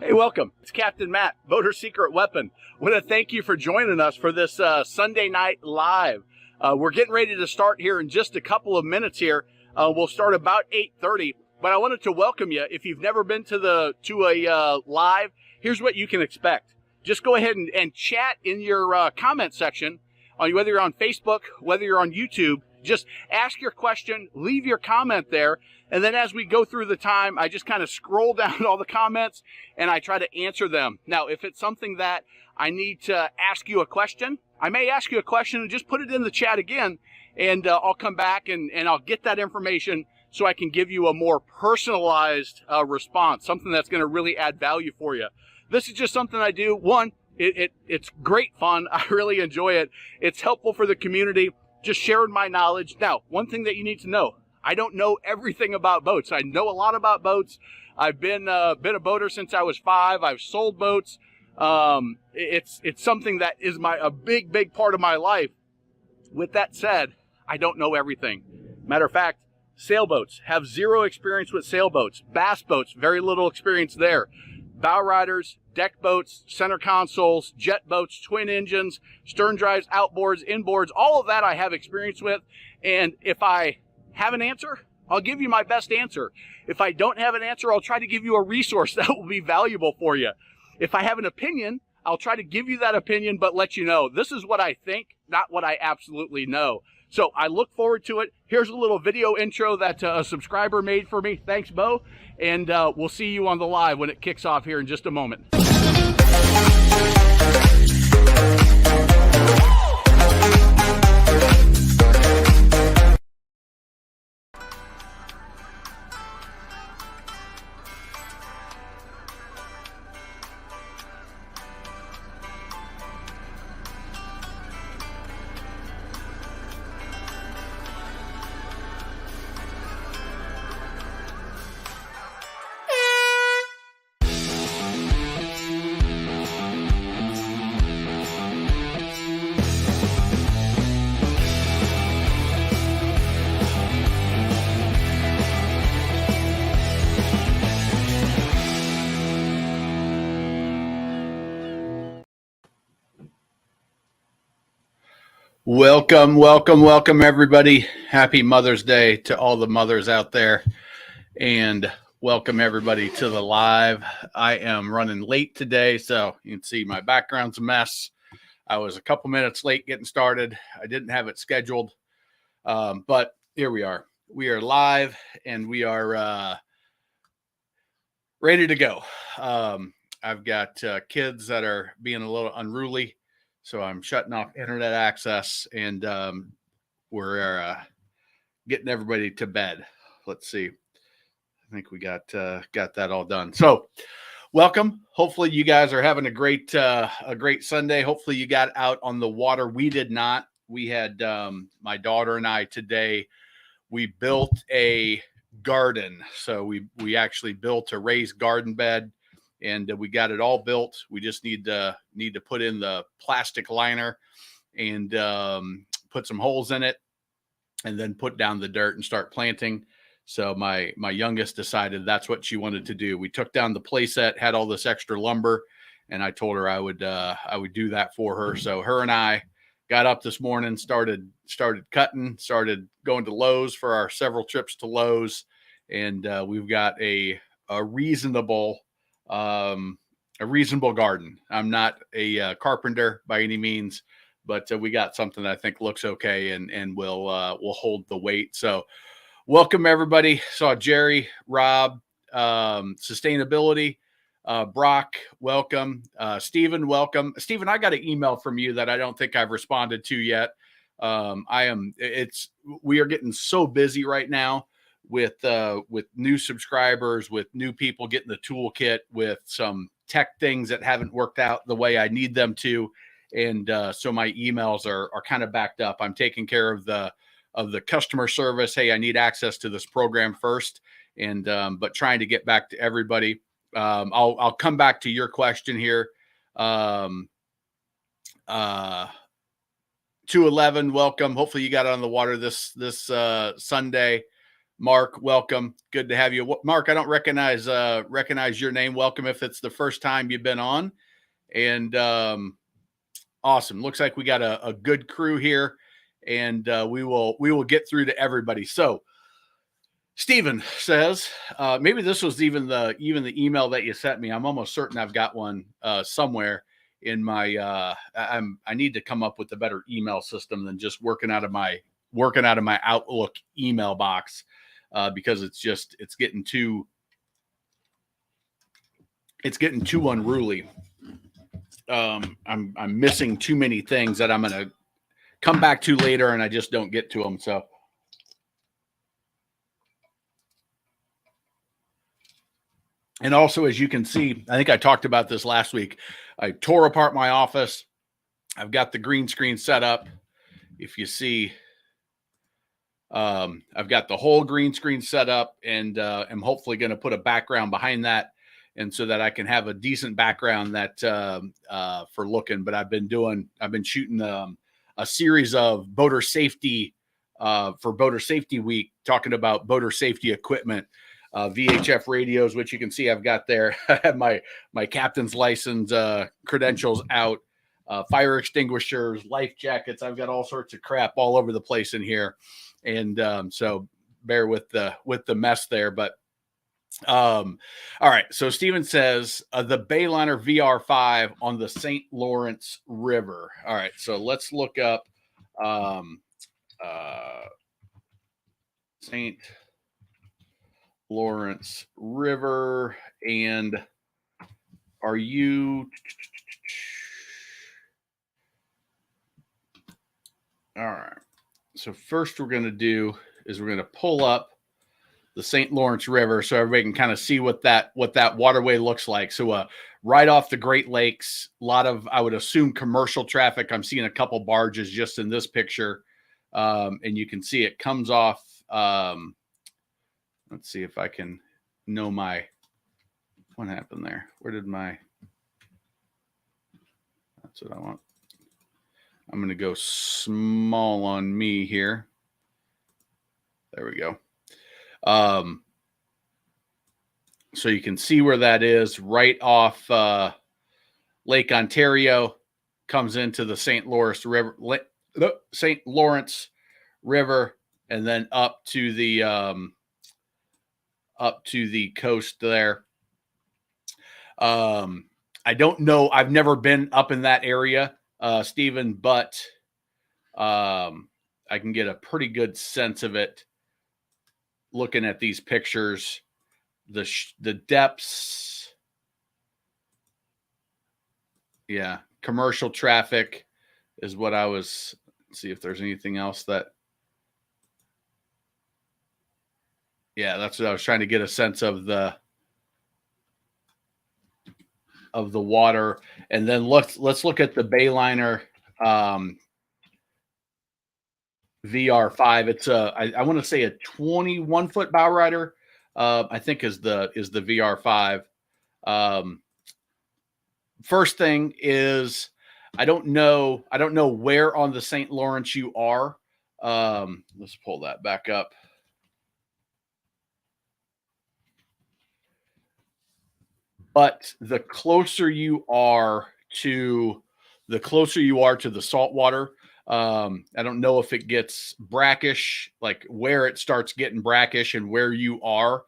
Hey, welcome. It's Captain Matt, Boater Secret Weapon. I want to thank you for joining us for this Sunday night live. We're getting ready to start here in just a couple of minutes here. We'll start about 8:30, but I wanted to welcome you. If you've never been to a live, here's what you can expect. Just go ahead and chat in your comment section, whether you're on Facebook, whether you're on YouTube. Just ask your question, leave your comment there, and then as we go through the time, I just kind of scroll down all the comments and I try to answer them. Now, if it's something that I need to ask you a question, I may ask you a question and just put it in the chat again, and I'll come back and I'll get that information so I can give you a more personalized response, something that's going to really add value for you. This is just something I do. One, it's great fun. I really enjoy it. It's helpful for the community. Just sharing my knowledge. Now, one thing that you need to know, I don't know everything about boats. I know a lot about boats. I've been a boater since I was 5. I've sold boats. It's something that is a big part of my life. With that said, I don't know everything. Matter of fact, sailboats, have zero experience with sailboats. Bass boats, very little experience there. Bow riders, deck boats, center consoles, jet boats, twin engines, stern drives, outboards, inboards, all of that I have experience with. And if I have an answer, I'll give you my best answer. If I don't have an answer, I'll try to give you a resource that will be valuable for you. If I have an opinion, I'll try to give you that opinion, but let you know this is what I think, not what I absolutely know. So I look forward to it. Here's a little video intro that a subscriber made for me. Thanks, Bo. And we'll see you on the live when it kicks off here in just a moment. Welcome, everybody. Happy Mother's Day to all the mothers out there. And welcome, everybody, to the live. I am running late today, so you can see my background's a mess. I was a couple minutes late getting started. I didn't have it scheduled, but here we are. We are live, and we are ready to go. I've got kids that are being a little unruly. So I'm shutting off internet access, and we're getting everybody to bed. Let's see. I think we got that all done. So welcome. Hopefully you guys are having a great Sunday. Hopefully you got out on the water. We did not. We had my daughter and I today. We built a garden. So we actually built a raised garden bed. And we got it all built. We just need to put in the plastic liner and put some holes in it, and then put down the dirt and start planting. So my youngest decided that's what she wanted to do. We took down the play set, had all this extra lumber, and I told her I would do that for her. So her and I got up this morning, started cutting, started going to Lowe's for our several trips to Lowe's, and we've got a reasonable garden. I'm not a carpenter by any means, but we got something that I think looks okay and will hold the weight. So welcome, everybody. Saw Jerry, Rob, sustainability, Brock, welcome. Stephen, welcome. Stephen, I got an email from you that I don't think I've responded to yet. We are getting so busy right now with new subscribers, with new people getting the toolkit, with some tech things that haven't worked out the way I need them to. And so my emails are kind of backed up. I'm taking care of the customer service. Hey, I need access to this program first. And but trying to get back to everybody. I'll come back to your question here. 211, welcome. Hopefully you got on the water this Sunday. Mark, welcome. Good to have you. Mark, I don't recognize your name. Welcome if it's the first time you've been on. And awesome. Looks like we got a good crew here, and we will get through to everybody. So Stephen says, maybe this was even the email that you sent me. I'm almost certain I've got one somewhere in my I need to come up with a better email system than just working out of my Outlook email box, because it's getting too unruly. I'm missing too many things that I'm going to come back to later, and I just don't get to them. So and also, as you can see, I think I talked about this last week. I tore apart my office. I've got the green screen set up. If you see, I've got the whole green screen set up, and I'm hopefully going to put a background behind that, and so that I can have a decent background that for looking. But I've been shooting a series of boater safety for Boater Safety Week, talking about boater safety equipment. VHF radios, which you can see I've got there. I have my captain's license credentials out, fire extinguishers, life jackets. I've got all sorts of crap all over the place in here, and so bear with the mess there. But all right. So Steven says the Bayliner VR5 on the St. Lawrence River. All right. So let's look up St. Lawrence River. And are you all right? So first we're going to do is we're going to pull up the St. Lawrence River so everybody can kind of see what that waterway looks like. So right off the Great Lakes, a lot of, I would assume, commercial traffic. I'm seeing a couple barges just in this picture, and you can see it comes off. Let's see if I can know what happened there. Where did that's what I want. I'm going to go small on me here. There we go. So you can see where that is, right off Lake Ontario, comes into the St. Lawrence River, and then up to the coast there. I don't know. I've never been up in that area, Stephen, but I can get a pretty good sense of it looking at these pictures. The depths, yeah, commercial traffic is what I was. Let's see if there's anything else that. Yeah, that's what I was trying to get a sense of the water. And then let's look at the Bayliner VR5. It's I want to say a 21-foot bow rider. I think is the VR5. First thing is, I don't know where on the St. Lawrence you are. Let's pull that back up. But the closer you are to the saltwater, I don't know if it gets brackish, like where it starts getting brackish and where you are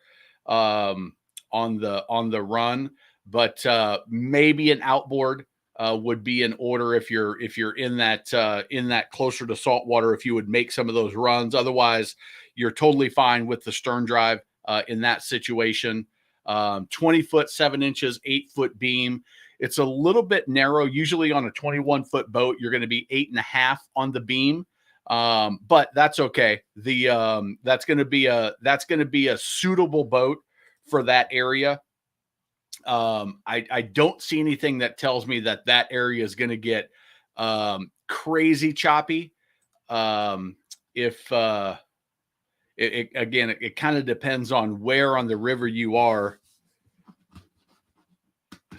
on the run. But maybe an outboard would be in order if you're in that closer to saltwater, if you would make some of those runs. Otherwise, you're totally fine with the stern drive in that situation. 20 foot, 7 inches, 8-foot beam. It's a little bit narrow. Usually on a 21-foot boat, you're going to be 8.5 on the beam. But that's okay. That's going to be a suitable boat for that area. I don't see anything that tells me that area is going to get crazy choppy. It kind of depends on where on the river you are.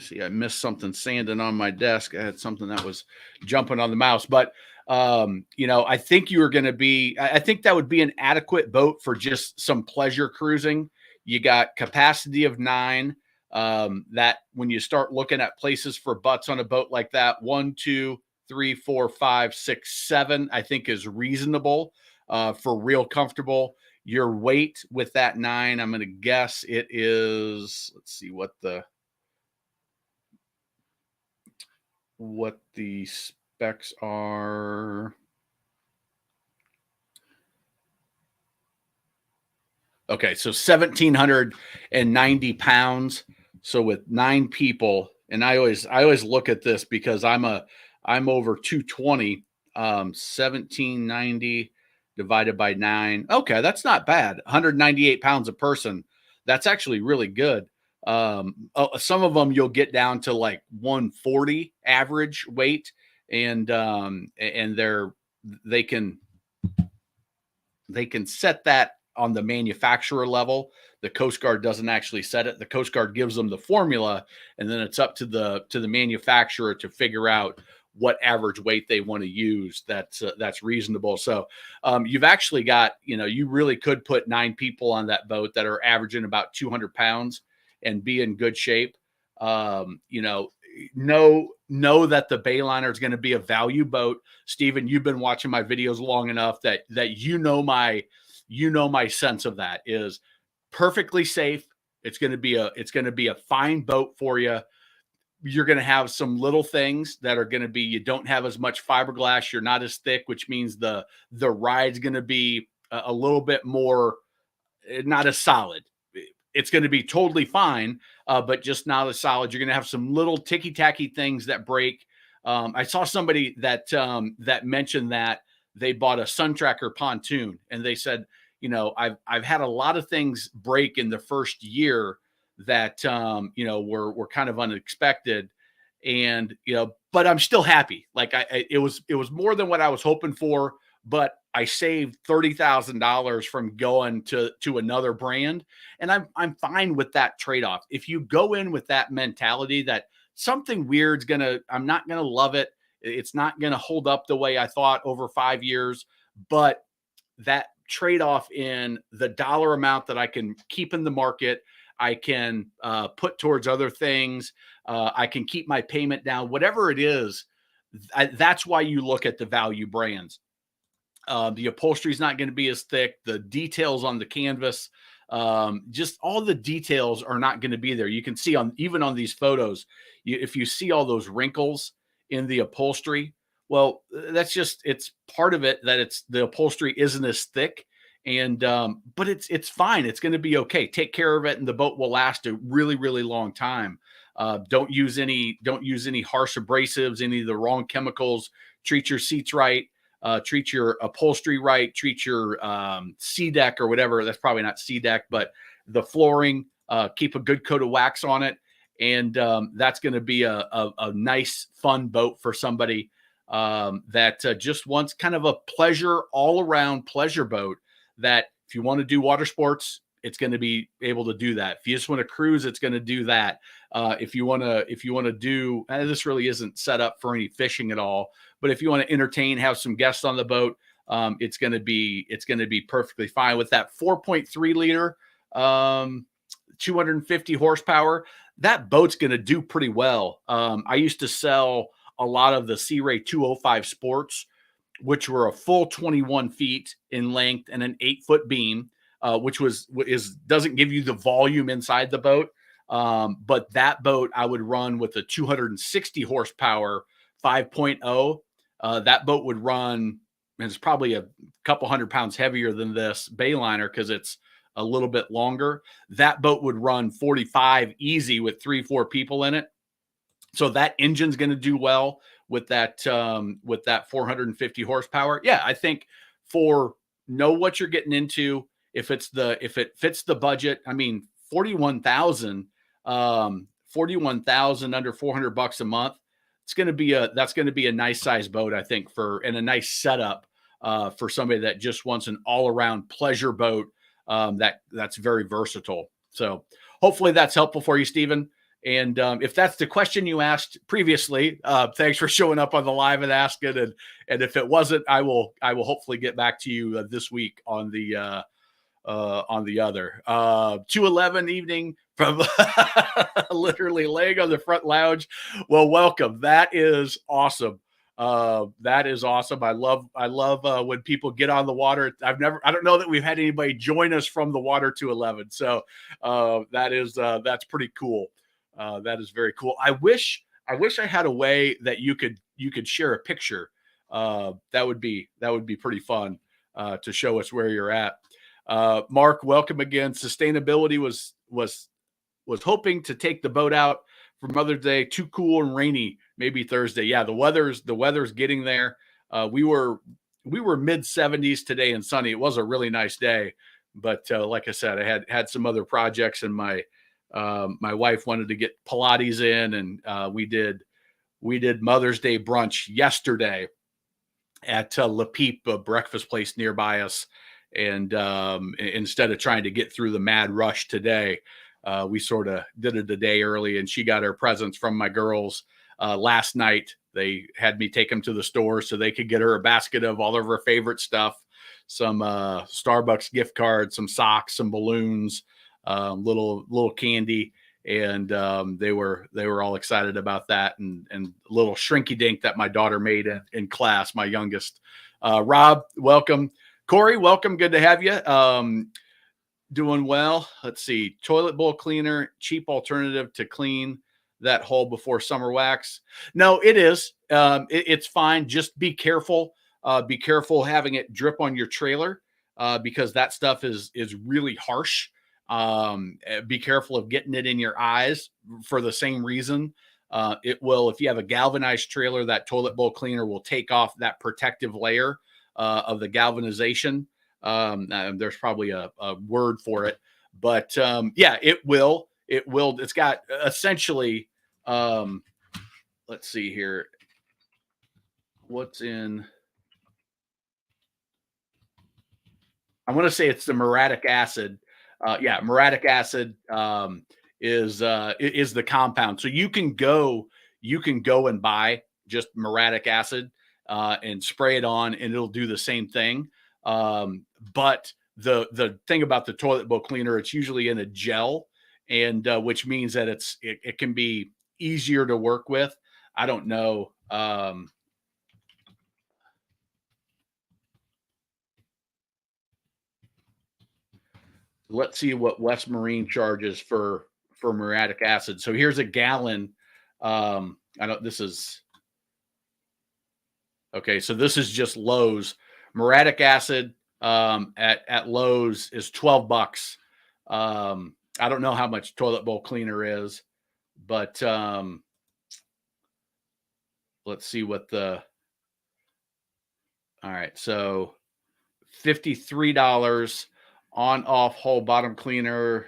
See, I missed something sanding on my desk. I had something that was jumping on the mouse, but I think I think that would be an adequate boat for just some pleasure cruising. You got capacity of 9. That when you start looking at places for butts on a boat like that, 1, 2, 3, 4, 5, 6, 7, I think is reasonable for real comfortable. Your weight with that 9, I'm going to guess it is, let's see what the specs are. Okay, so 1,790 pounds. So with 9 people, and I always look at this because I'm over 220. 1,790 divided by 9. Okay, that's not bad. 198 pounds a person. That's actually really good. Some of them you'll get down to like 140 average weight, and they can set that on the manufacturer level. The Coast Guard doesn't actually set it. The Coast Guard gives them the formula, and then it's up to the manufacturer to figure out what average weight they want to use that's reasonable. So you've actually got, you really could put 9 people on that boat that are averaging about 200 pounds and be in good shape. Know that the Bayliner is going to be a value boat. Stephen, you've been watching my videos long enough that my sense of that is perfectly safe. It's going to be a fine boat for you. You're going to have some little things that are going to be, you don't have as much fiberglass. You're not as thick, which means the ride's going to be a little bit more, not as solid. It's going to be totally fine, but just not as solid. You're going to have some little ticky-tacky things that break. I saw somebody that mentioned that they bought a Sun Tracker pontoon, and they said, I've had a lot of things break in the first year that were kind of unexpected, and but I'm still happy. Like it was more than what I was hoping for, but I saved $30,000 from going to another brand, and I'm fine with that trade-off. If you go in with that mentality that something weird's I'm not gonna love it, it's not gonna hold up the way I thought over 5 years, but that trade-off in the dollar amount that I can keep in the market, I can put towards other things, I can keep my payment down, whatever it is. That's why you look at the value brands. The upholstery is not going to be as thick. The details on the canvas, just all the details are not going to be there. You can see even on these photos, if you see all those wrinkles in the upholstery, well, it's part of it that the upholstery isn't as thick, and but it's fine. It's going to be okay. Take care of it, and the boat will last a really, really long time. Don't use any harsh abrasives, any of the wrong chemicals. Treat your seats right. Treat your upholstery right, treat your sea deck or whatever. That's probably not sea deck, but the flooring, keep a good coat of wax on it. And that's going to be a nice, fun boat for somebody that just wants kind of a pleasure, all around pleasure boat that if you want to do water sports, it's going to be able to do that. If you just want to cruise, it's going to do that. If you want to do, this really isn't set up for any fishing at all, but if you want to entertain, have some guests on the boat, it's going to be perfectly fine with that 4.3 liter, 250 horsepower. That boat's going to do pretty well. I used to sell a lot of the Sea Ray 205 Sports, which were a full 21 feet in length and an 8-foot beam, which doesn't give you the volume inside the boat. But that boat I would run with a 260 horsepower 5.0. That boat would run, and it's probably a couple 100 pounds heavier than this Bayliner because it's a little bit longer. That boat would run 45 easy with 3-4 people in it. So that engine's going to do well with that 450 horsepower. Yeah, I think know what you're getting into. If it fits the budget, I mean, 41,000 under $400 a month. That's going to be a nice size boat, I think, and a nice setup for somebody that just wants an all around pleasure boat that's very versatile. So hopefully that's helpful for you, Stephen. And if that's the question you asked previously, thanks for showing up on the live and asking. And if it wasn't, I will hopefully get back to you this week on the other 211 evening from literally laying on the front lounge. Well, welcome. That is awesome. That is awesome. I love when people get on the water. I don't know that we've had anybody join us from the water 211. So that's pretty cool. That is very cool. I wish I had a way that you could share a picture. That would be pretty fun to show us where you're at. Mark, welcome again. Sustainability was hoping to take the boat out for Mother's Day. Too cool and rainy. Maybe Thursday. Yeah, the weather's getting there. We were mid 70s today and sunny. It was a really nice day, but like I said, I had some other projects, and my wife wanted to get Pilates in, and we did Mother's Day brunch yesterday at Le Peep, a breakfast place nearby us. And instead of trying to get through the mad rush today, we sort of did it a day early, and she got her presents from my girls last night. They had me take them to the store so they could get her a basket of all of her favorite stuff, some Starbucks gift cards, some socks, some balloons, little candy. And they were all excited about that, and a little shrinky dink that my daughter made in class, my youngest. Rob, welcome. Corey, welcome. Good to have you. Doing well. Let's see. Toilet bowl cleaner, cheap alternative to clean that hole before summer wax. No, it is. It's fine. Just be careful. Be careful having it drip on your trailer because that stuff is really harsh. Be careful of getting it in your eyes for the same reason. It will, if you have a galvanized trailer, that toilet bowl cleaner will take off that protective layer of the galvanization. There's probably a word for it, but yeah, it will. It's got essentially, let's see here. What's in? I want to say it's the muriatic acid. Yeah, muriatic acid is the compound. So you can go and buy just muriatic acid and spray it on, and it'll do the same thing. But the thing about the toilet bowl cleaner, it's usually in a gel, and which means that it can be easier to work with. I don't know. Let's see what West Marine charges for muriatic acid. So here's a gallon. I don't. This is okay. So this is just Lowe's. Muriatic acid at Lowe's is $12. I don't know how much toilet bowl cleaner is, but let's see what the. All right, so $53 on off whole bottom cleaner,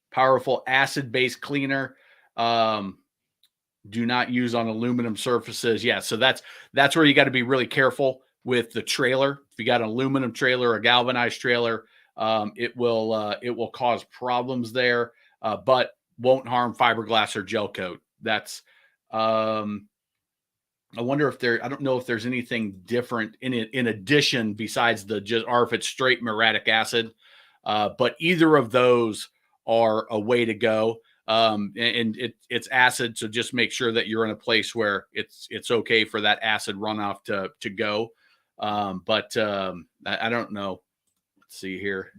powerful acid-based cleaner. Do not use on aluminum surfaces. Yeah, so that's where you got to be really careful with the trailer. If you got an aluminum trailer or a galvanized trailer, it will cause problems there, but won't harm fiberglass or gel coat. That's I wonder if I don't know if there's anything different in addition besides or if it's straight muriatic acid, but either of those are a way to go. And it's acid, so just make sure that you're in a place where it's okay for that acid runoff to go. But I don't know. Let's see here.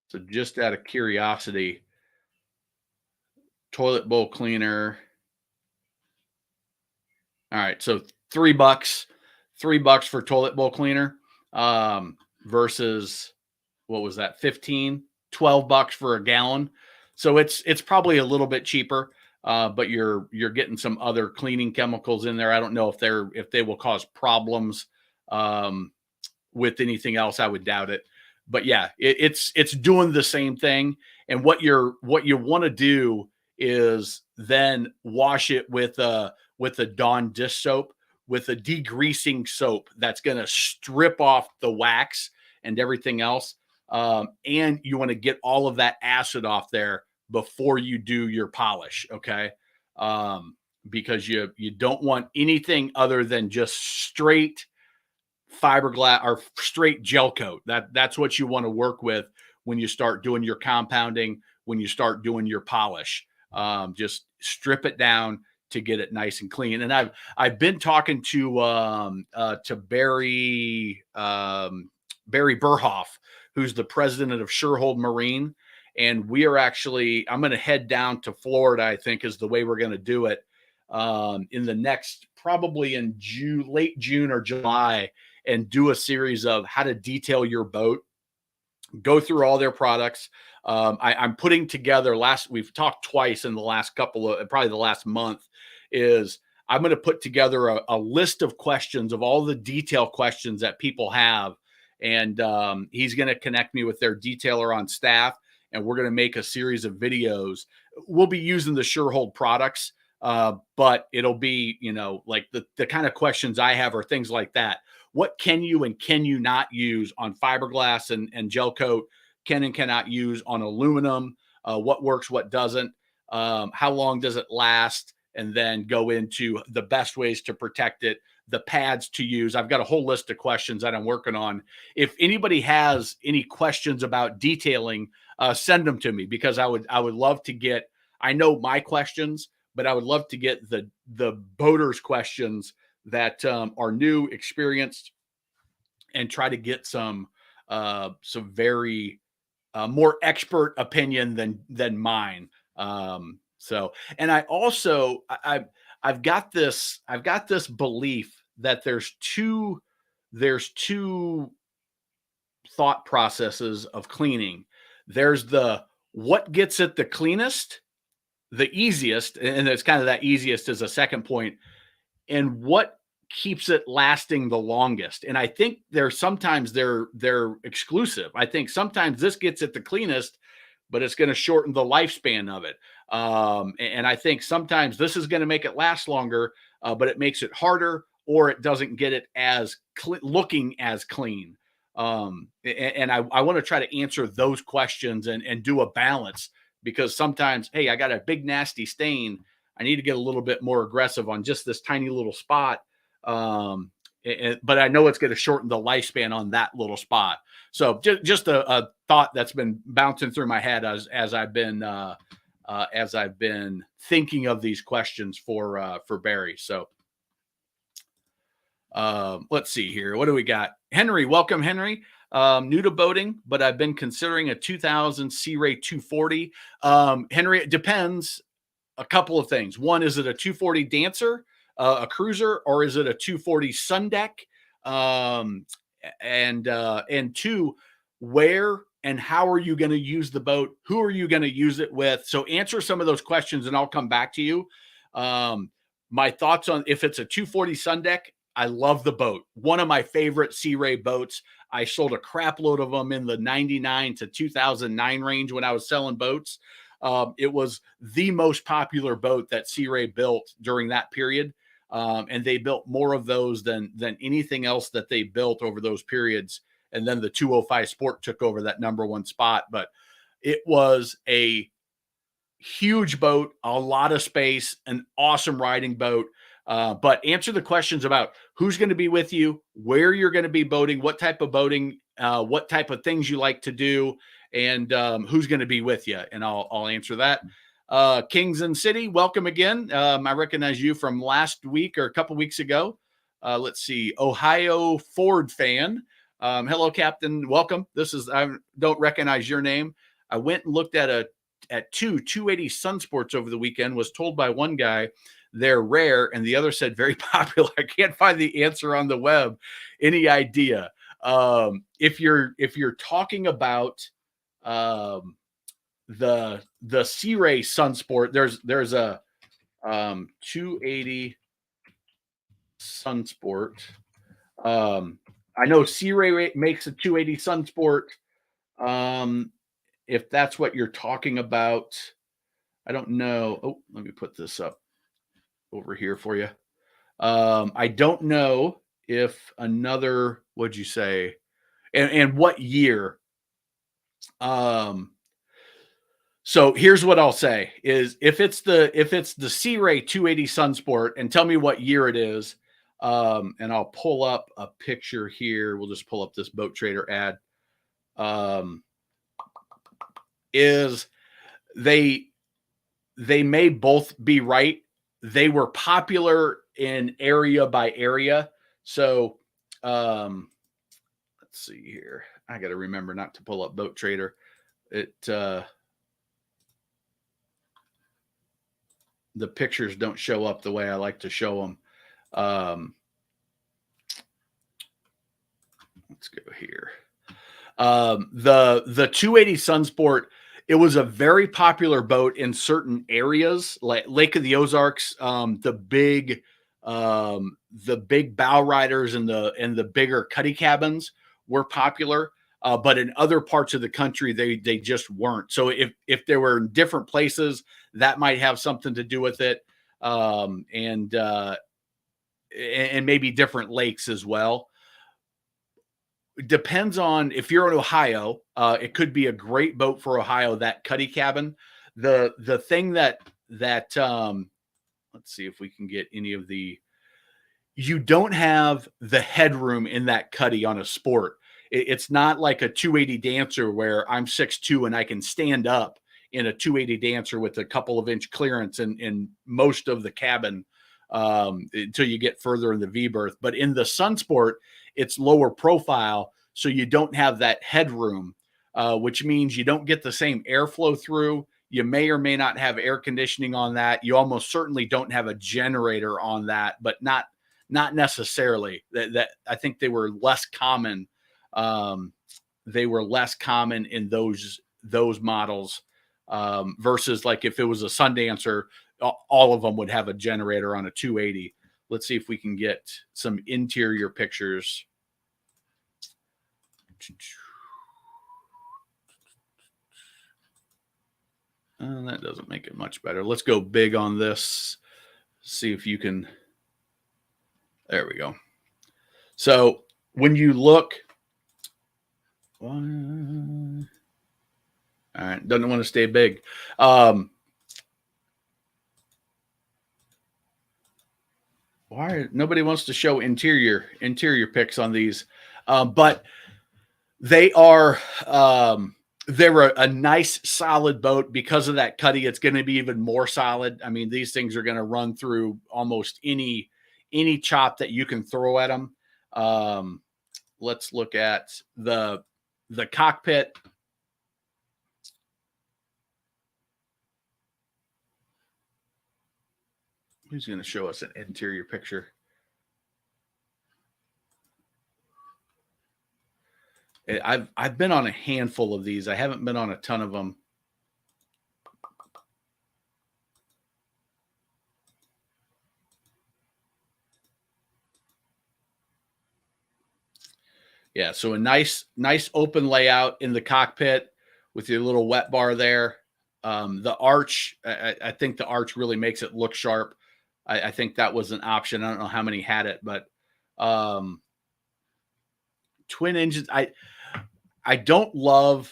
So just out of curiosity, toilet bowl cleaner. All right, so $3 for toilet bowl cleaner versus what was that? $12 for a gallon. So it's probably a little bit cheaper, but you're getting some other cleaning chemicals in there. I don't know if they will cause problems with anything else. I would doubt it. But yeah, it's doing the same thing. And what you want to do is then wash it with a Dawn dish soap, with a degreasing soap that's going to strip off the wax and everything else. And you want to get all of that acid off there before you do your polish. Okay. Because you don't want anything other than just straight fiberglass or straight gel coat. That's what you want to work with when you start doing your compounding, when you start doing your polish. Just strip it down to get it nice and clean. And I've been talking to Barry Burhoff, who's the president of Surehold Marine, and we are actually, I'm going to head down to Florida, I think is the way we're going to do it, in the next, probably in late June or July, and do a series of how to detail your boat, go through all their products. I'm putting together, we've talked twice in the last probably the last month, is I'm going to put together a list of questions, of all the detail questions that people have. And he's going to connect me with their detailer on staff, and we're going to make a series of videos. We'll be using the Surehold products, but it'll be, like the kind of questions I have are things like that. What can you and can you not use on fiberglass and gel coat? Can and cannot use on aluminum? What works, what doesn't? How long does it last? And then go into the best ways to protect it, the pads to use. I've got a whole list of questions that I'm working on. If anybody has any questions about detailing, send them to me, because I would love to get, I know my questions, but I would love to get the boaters' questions that are new, experienced, and try to get some very more expert opinion than mine. So, and I also, I've got this belief that there's two thought processes of cleaning. There's what gets it the cleanest, the easiest, and it's kind of that easiest is a second point, and what keeps it lasting the longest. And I think sometimes they're exclusive. I think sometimes this gets it the cleanest, but it's going to shorten the lifespan of it. And I think sometimes this is going to make it last longer, but it makes it harder, or it doesn't get it as looking as clean. And I want to try to answer those questions and do a balance, because sometimes, hey, I got a big nasty stain, I need to get a little bit more aggressive on just this tiny little spot. But I know it's going to shorten the lifespan on that little spot. So just a thought that's been bouncing through my head as I've been thinking of these questions for Barry. So let's see here. What do we got? Henry, welcome, Henry. New to boating, but I've been considering a 2000 Sea Ray 240. Henry, it depends. A couple of things. One, is it a 240 Dancer, a cruiser, or is it a 240 Sun Deck? And two, where and how are you going to use the boat? Who are you going to use it with? So answer some of those questions, and I'll come back to you. My thoughts on, if it's a 240 Sun Deck, I love the boat. One of my favorite Sea Ray boats. I sold a crap load of them in the 99 to 2009 range when I was selling boats. It was the most popular boat that Sea Ray built during that period. And they built more of those than anything else that they built over those periods. And then the 205 Sport took over that number one spot. But it was a huge boat, a lot of space, an awesome riding boat. But answer the questions about who's going to be with you, where you're going to be boating, what type of boating, what type of things you like to do, and who's going to be with you. And I'll answer that. Kings and City, welcome again. I recognize you from last week or a couple weeks ago. Let's see, Ohio Ford fan. Hello, Captain. Welcome. I don't recognize your name. I went and looked at two 280 Sunsports over the weekend. Was told by one guy they're rare, and the other said very popular. I can't find the answer on the web. Any idea? If you're talking about the Sea Ray Sunsport, there's a 280 Sunsport. I know Sea Ray makes a 280 Sunsport. If that's what you're talking about, I don't know. Oh, let me put this up over here for you. I don't know if another, what'd you say? And what year? Um, so here's what I'll say is if it's the Sea Ray 280 Sunsport, and tell me what year it is. And I'll pull up a picture here. We'll just pull up this Boat Trader ad. Um, is they they may both be right. They were popular in area by area. So let's see here. I got to remember not to pull up Boat Trader. The pictures don't show up the way I like to show them. Let's go here. The 280 Sunsport, it was a very popular boat in certain areas, like Lake of the Ozarks. The big bow riders and the bigger cuddy cabins were popular, but in other parts of the country they just weren't. So if they were in different places, that might have something to do with it, and maybe different lakes as well. Depends on if you're in Ohio. It could be a great boat for Ohio. That cuddy cabin. The thing that let's see if we can get any of the. You don't have the headroom in that cuddy on a sport. It's not like a 280 Dancer where I'm 6'2" and I can stand up in a 280 Dancer with a couple of inch clearance in most of the cabin until you get further in the V berth. But in the Sunsport, it's lower profile, so you don't have that headroom, which means you don't get the same airflow through. You may or may not have air conditioning on that. You almost certainly don't have a generator on that, but not necessarily. That I think they were less common. They were less common in those models versus like if it was a Sundancer, all of them would have a generator on a 280. Let's see if we can get some interior pictures. That doesn't make it much better. Let's go big on this. See if you can. There we go. So when you look, all right, doesn't want to stay big. Why nobody wants to show interior pics on these, but they are they're a nice solid boat because of that cuddy. It's going to be even more solid. I mean, these things are going to run through almost any chop that you can throw at them. Let's look at the cockpit. Who's going to show us an interior picture? I've been on a handful of these. I haven't been on a ton of them. Yeah, so a nice open layout in the cockpit with your little wet bar there. The arch, I think the arch really makes it look sharp. I think that was an option. I don't know how many had it, but twin engines. I don't love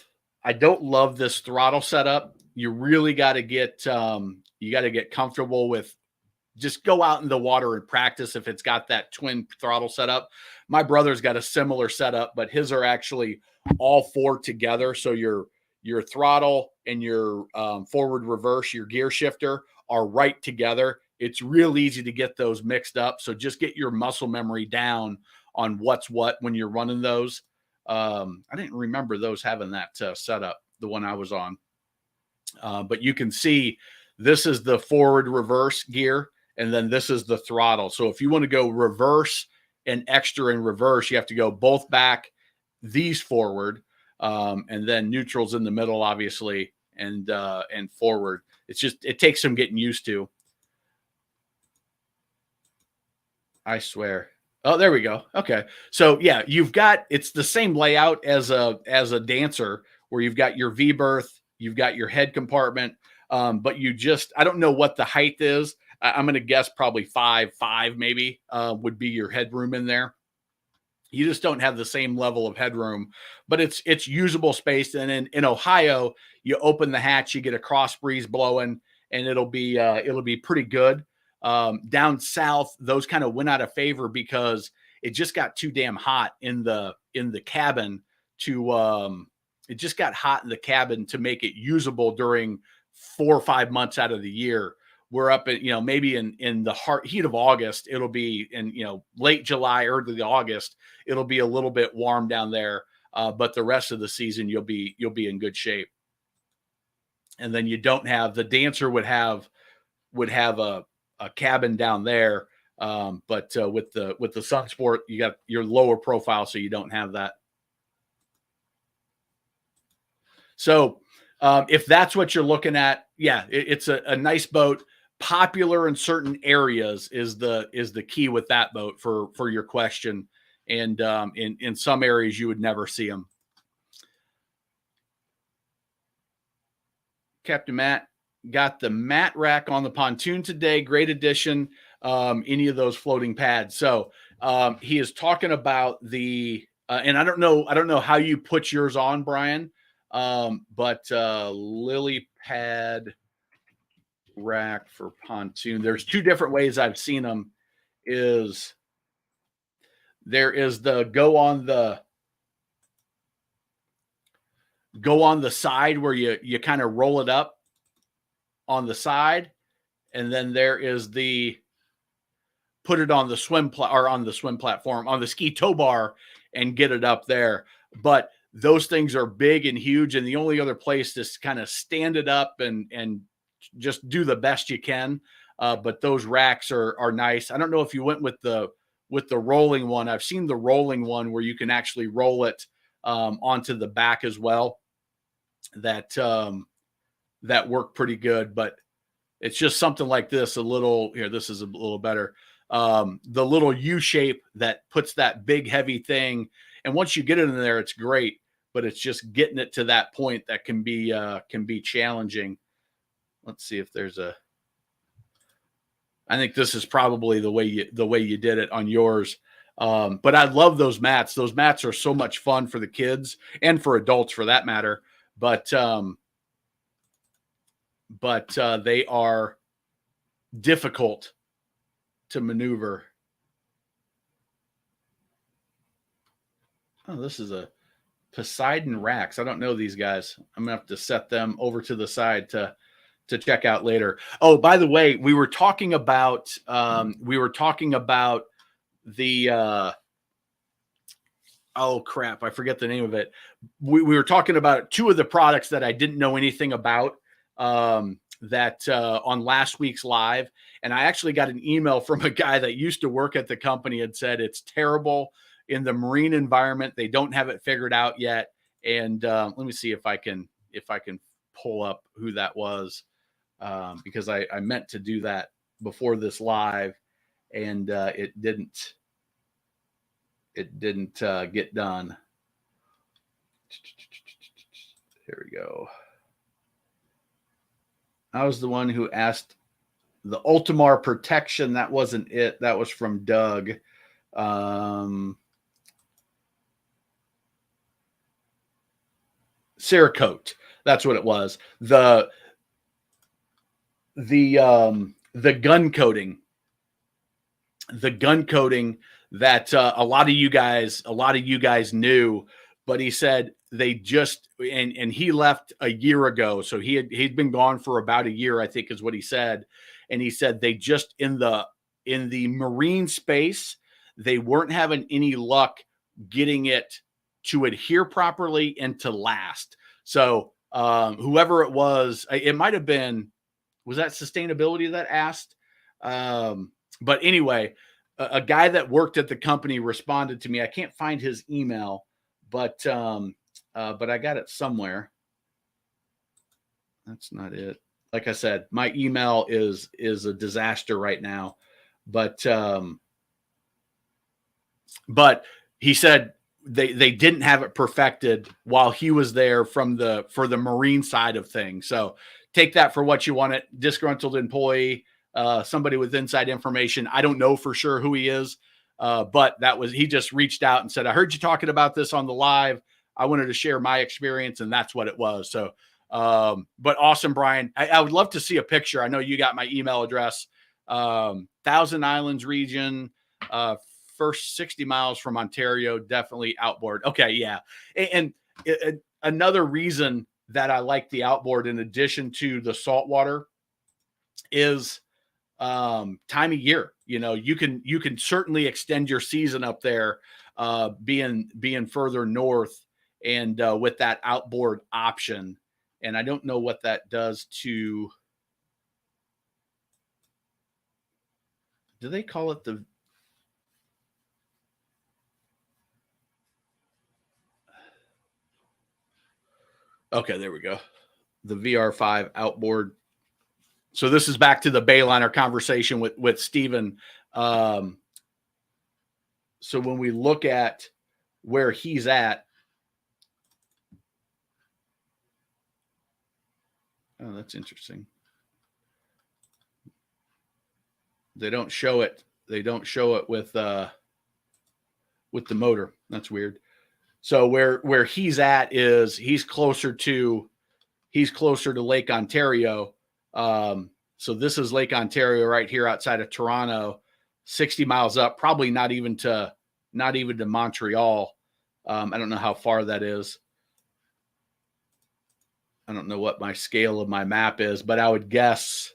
this throttle setup. You really got to get comfortable with. Just go out in the water and practice if it's got that twin throttle setup. My brother's got a similar setup, but his are actually all four together. So your throttle and your forward reverse, your gear shifter are right together. It's real easy to get those mixed up. So just get your muscle memory down on what's what when you're running those. I didn't remember those having that setup, the one I was on. But you can see this is the forward reverse gear. And then this is the throttle. So if you want to go reverse and extra in reverse, you have to go both back, these forward, and then neutrals in the middle, obviously, and forward. It takes some getting used to. I swear. Oh, there we go. Okay. So yeah, it's the same layout as a Dancer where you've got your V berth, you've got your head compartment, but I don't know what the height is. I'm going to guess probably 5'5" maybe would be your headroom in there. You just don't have the same level of headroom, but it's usable space. And in Ohio, you open the hatch, you get a cross breeze blowing, and it'll be pretty good. Down south, those kind of went out of favor because it just got too damn hot in the cabin to it just got hot in the cabin to make it usable during 4 or 5 months out of the year. We're up at, maybe in the heat of August, it'll be in, late July, early August, it'll be a little bit warm down there. But the rest of the season, you'll be in good shape. And then you don't have, the dancer would have a cabin down there. But with the Sun Sport, you got your lower profile, so you don't have that. So if that's what you're looking at, yeah, it's a nice boat. Popular in certain areas is the key with that boat for your question. And in some areas you would never see them. Captain Matt got the mat rack on the pontoon today. Great addition. Any of those floating pads. So he is talking about the and I don't know how you put yours on, Brian. But lily pad rack for pontoon. There's two different ways I've seen them. There is the go on the side where you kind of roll it up on the side, and then there is the put it on the on the ski tow bar and get it up there. But those things are big and huge, and the only other place to kind of stand it up and just do the best you can. But those racks are nice. I don't know if you went with the rolling one. I've seen the rolling one where you can actually roll it onto the back as well. That worked pretty good, but it's just something like this. This is a little better. The little U shape that puts that big heavy thing. And once you get it in there, it's great, but it's just getting it to that point that can be challenging. Let's see if there's I think this is probably the way you did it on yours. But I love those mats. Those mats are so much fun for the kids and for adults for that matter. But they are difficult to maneuver. Oh, this is a Poseidon Racks. I don't know these guys. I'm gonna have to set them over to the side to check out later. Oh, by the way, we were talking about the oh crap, I forget the name of it. We were talking about two of the products that I didn't know anything about that on last week's live. And I actually got an email from a guy that used to work at the company and said it's terrible in the marine environment. They don't have it figured out yet. And let me see if I can pull up who that was, because I meant to do that before this live, and it didn't get done. Here we go. I was the one who asked the Ultimar protection. That wasn't it. That was from Doug. Cerakote. That's what it was. The gun coating. The gun coating that a lot of you guys knew, but he said they just and he left a year ago, so he'd been gone for about a year, I think is what he said. And he said they just in the marine space, they weren't having any luck getting it to adhere properly and to last. So whoever it was, it might have been, was that sustainability that asked? But anyway, a guy that worked at the company responded to me. I can't find his email, but I got it somewhere. That's not it. Like I said, my email is a disaster right now, but he said they didn't have it perfected while he was there for the marine side of things. So take that for what you want. It disgruntled employee. somebody with inside information. I don't know for sure who he is, but he just reached out and said, I heard you talking about this on the live. I wanted to share my experience, and that's what it was. So, but awesome, Brian. I would love to see a picture. I know you got my email address. Thousand Islands region, first 60 miles from Ontario, definitely outboard. Okay, yeah. And another reason that I like the outboard, in addition to the saltwater, is time of year. You can certainly extend your season up there, being further north, and with that outboard option. And I don't know what that does to, do they call it the, okay, there we go. The VR5 outboard. So this is back to the Bayliner conversation with Steven. So when we look at where he's at, oh, that's interesting. They don't show it. They don't show it with the motor. That's weird. So where he's at is he's closer to Lake Ontario. So this is Lake Ontario right here outside of Toronto, 60 miles up, probably not even to Montreal. I don't know how far that is. I don't know what my scale of my map is, but I would guess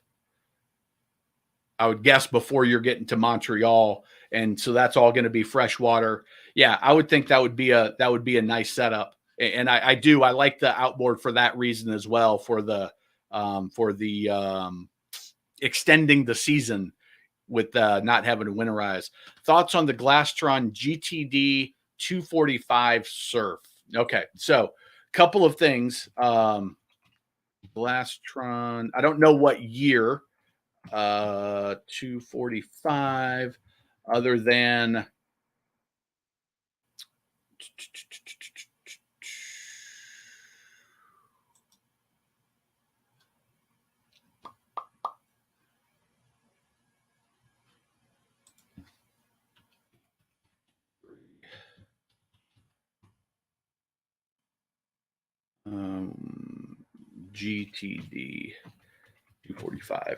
before you're getting to Montreal. And so that's all going to be freshwater. Yeah, I would think that would be a nice setup. And I like the outboard for that reason as well, for the extending the season with not having to winterize. Thoughts on the Glastron GTD 245 Surf? Okay, so couple of things. Glastron, I don't know what year. 245, other than GTD 245.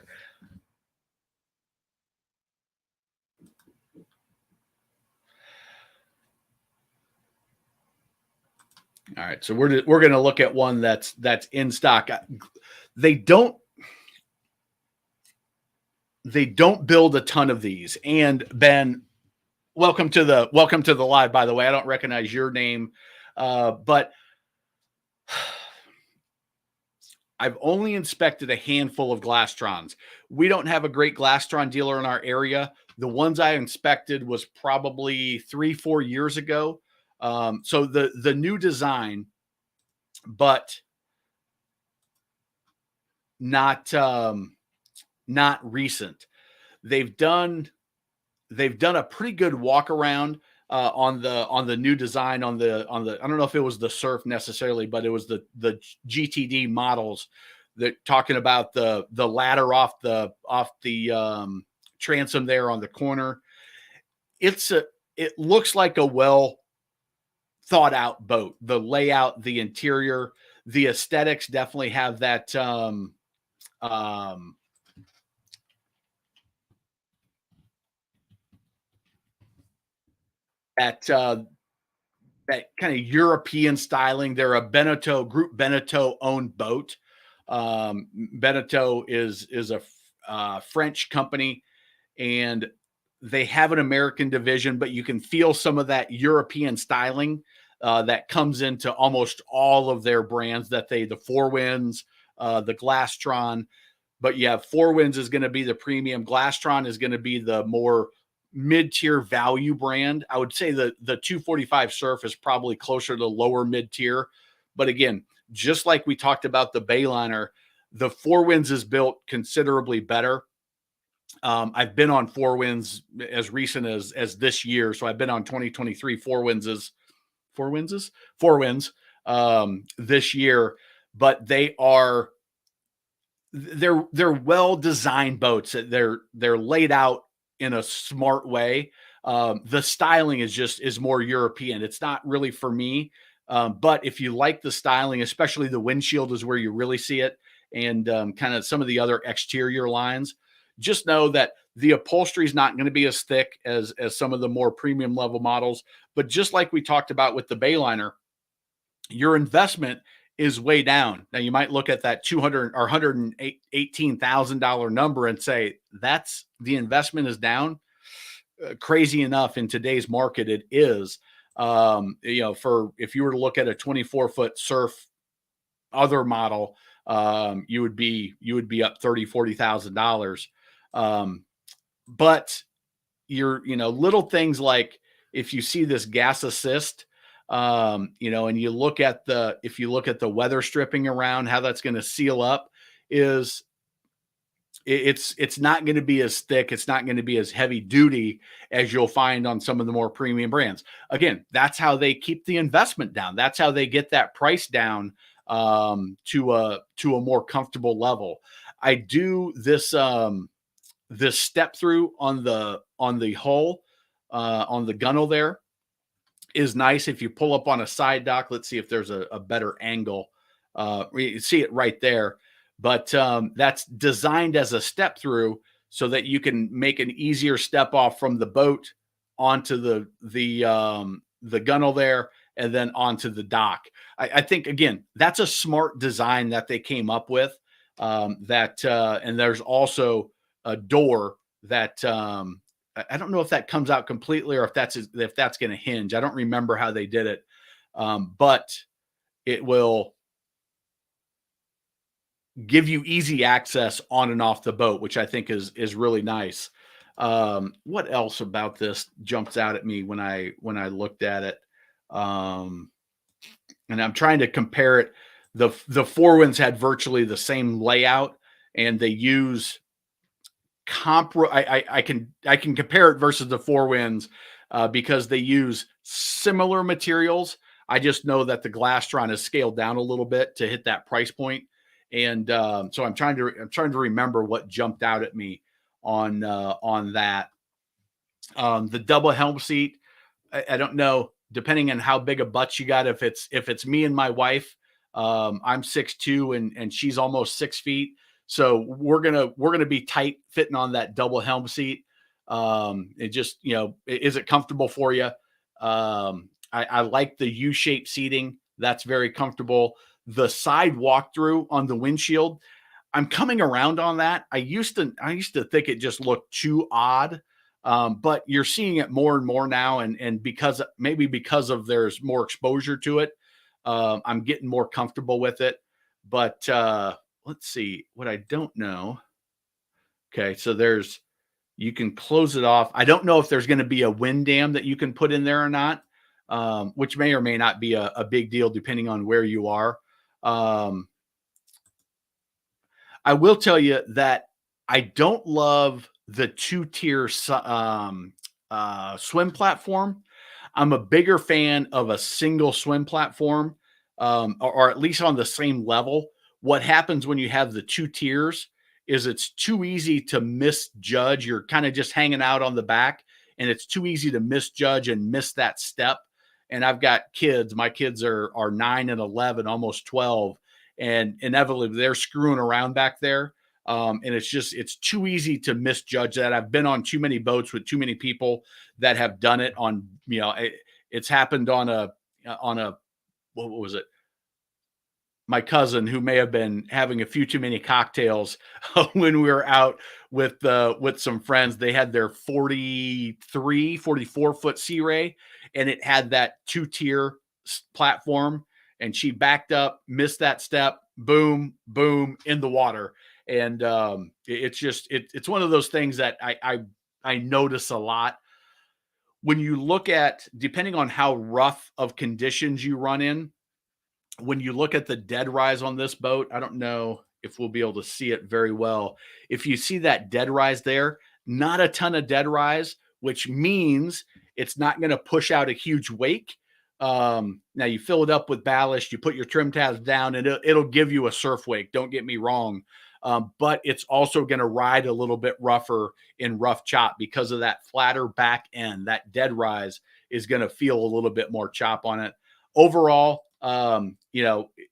All right, so we're going to look at one that's in stock. They don't build a ton of these. And Ben, welcome to the live, by the way. I don't recognize your name, but I've only inspected a handful of Glastrons. We don't have a great Glastron dealer in our area. The ones I inspected was probably 3-4 years ago. So the new design, but not recent. They've done a pretty good walk around on the new design on the I don't know if it was the Surf necessarily, but it was the GTD models, that talking about the ladder off the transom there on the corner. It looks like a well thought out boat. The layout, the interior, the aesthetics definitely have that that kind of European styling. They're a Group Beneteau owned boat. Beneteau is a French company, and they have an American division, but you can feel some of that European styling that comes into almost all of their brands. The Four Winds, the Glastron, but yeah, Four Winds is going to be the premium. Glastron is going to be the more mid-tier value brand. I would say the 245 Surf is probably closer to lower mid-tier. But again, just like we talked about the Bayliner, the Four Winds is built considerably better. I've been on Four Winds as recent as this year. So I've been on 2023 Four Winds this year, but they are they're well-designed boats. They're laid out in a smart way. The styling is more European. It's not really for me. But if you like the styling, especially the windshield is where you really see it, and kind of some of the other exterior lines, just know that the upholstery is not going to be as thick as some of the more premium level models. But just like we talked about with the Bayliner, your investment is way down. Now you might look at that 200 or $118,000 number and say that's the investment is down. Crazy enough, in today's market, it is. For if you were to look at a 24-foot surf other model, you would be up $30,000-$40,000. But little things like if you see this gas assist, and you look at if you look at the weather stripping around, how that's going to seal up, is it's not going to be as thick. It's not going to be as heavy duty as you'll find on some of the more premium brands. Again, that's how they keep the investment down. That's how they get that price down to a more comfortable level. I do this this step through on the hull, on the gunnel there, is nice. If you pull up on a side dock, let's see if there's a better angle. You see it right there, but that's designed as a step through so that you can make an easier step off from the boat onto the gunnel there, and then onto the dock. I think, again, that's a smart design that they came up with. And there's also a door that I don't know if that comes out completely or if that's going to hinge. I don't remember how they did it, but it will give you easy access on and off the boat, which I think is really nice. What else about this jumps out at me when I looked at it? And I'm trying to compare it. The Four Winds had virtually the same layout, and they use I can compare it versus the Four Winds because they use similar materials. I just know that the Glastron is scaled down a little bit to hit that price point, and so I'm trying to remember what jumped out at me on that. The double helm seat, I don't know, depending on how big a butt you got. If it's me and my wife, I'm 6'2" and she's almost 6 feet. So we're gonna be tight fitting on that double helm seat. It just, is it comfortable for you? I like the U-shaped seating. That's very comfortable. The side walkthrough on the windshield, I'm coming around on that. I used to think it just looked too odd. But you're seeing it more and more now, and because of there's more exposure to it, I'm getting more comfortable with it. But let's see what I don't know. Okay, so you can close it off. I don't know if there's going to be a wind dam that you can put in there or not, which may or may not be a big deal depending on where you are. I will tell you that I don't love the two-tier swim platform. I'm a bigger fan of a single swim platform, or at least on the same level. What happens when you have the two tiers is it's too easy to misjudge. You're kind of just hanging out on the back, and it's too easy to misjudge and miss that step. And I've got kids. My kids are 9 and 11, almost 12, and inevitably they're screwing around back there. And it's too easy to misjudge that. I've been on too many boats with too many people that have done it on, it's happened on what was it? My cousin, who may have been having a few too many cocktails when we were out with some friends. They had their 44-foot Sea Ray, and it had that two-tier platform, and she backed up, missed that step, boom, boom, in the water. And it's one of those things that I notice a lot. When you look at, depending on how rough of conditions you run in, when you look at the dead rise on this boat, I don't know if we'll be able to see it very well. If you see that dead rise there, not a ton of dead rise, which means it's not going to push out a huge wake. Now you fill it up with ballast, you put your trim tabs down, and it'll give you a surf wake. Don't get me wrong. but it's also going to ride a little bit rougher in rough chop because of that flatter back end. That dead rise is going to feel a little bit more chop on it. Overall,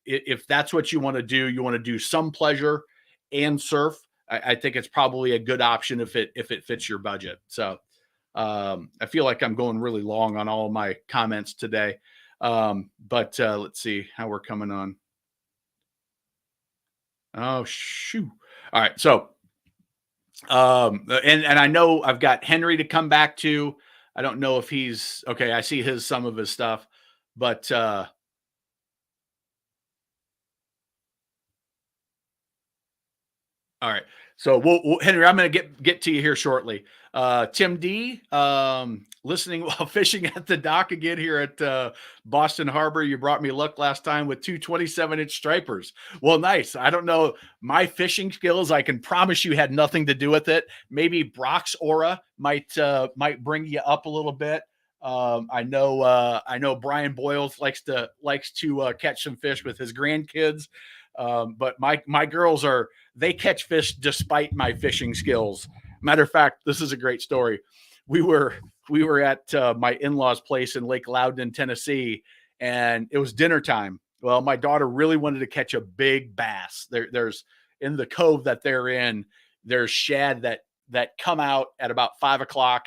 if that's what you want to do some pleasure and surf. I think it's probably a good option if it fits your budget. So I feel like I'm going really long on all of my comments today. But let's see how we're coming on. Oh, shoot. All right. So, and I know I've got Henry to come back to. I don't know if he's okay. I see some of his stuff, but, all right. So Henry, I'm going to get to you here shortly. Tim D, listening while fishing at the dock again here at Boston Harbor. You brought me luck last time with 2 27-inch stripers. Well, nice. I don't know my fishing skills. I can promise you had nothing to do with it. Maybe Brock's aura might bring you up a little bit. I know Brian Boyles likes to catch some fish with his grandkids. But my girls they catch fish despite my fishing skills. Matter of fact, this is a great story. We were at my in-laws' place in Lake Loudon, Tennessee, and it was dinner time. Well, my daughter really wanted to catch a big bass. There's in the cove that they're in, there's shad that come out at about 5:00.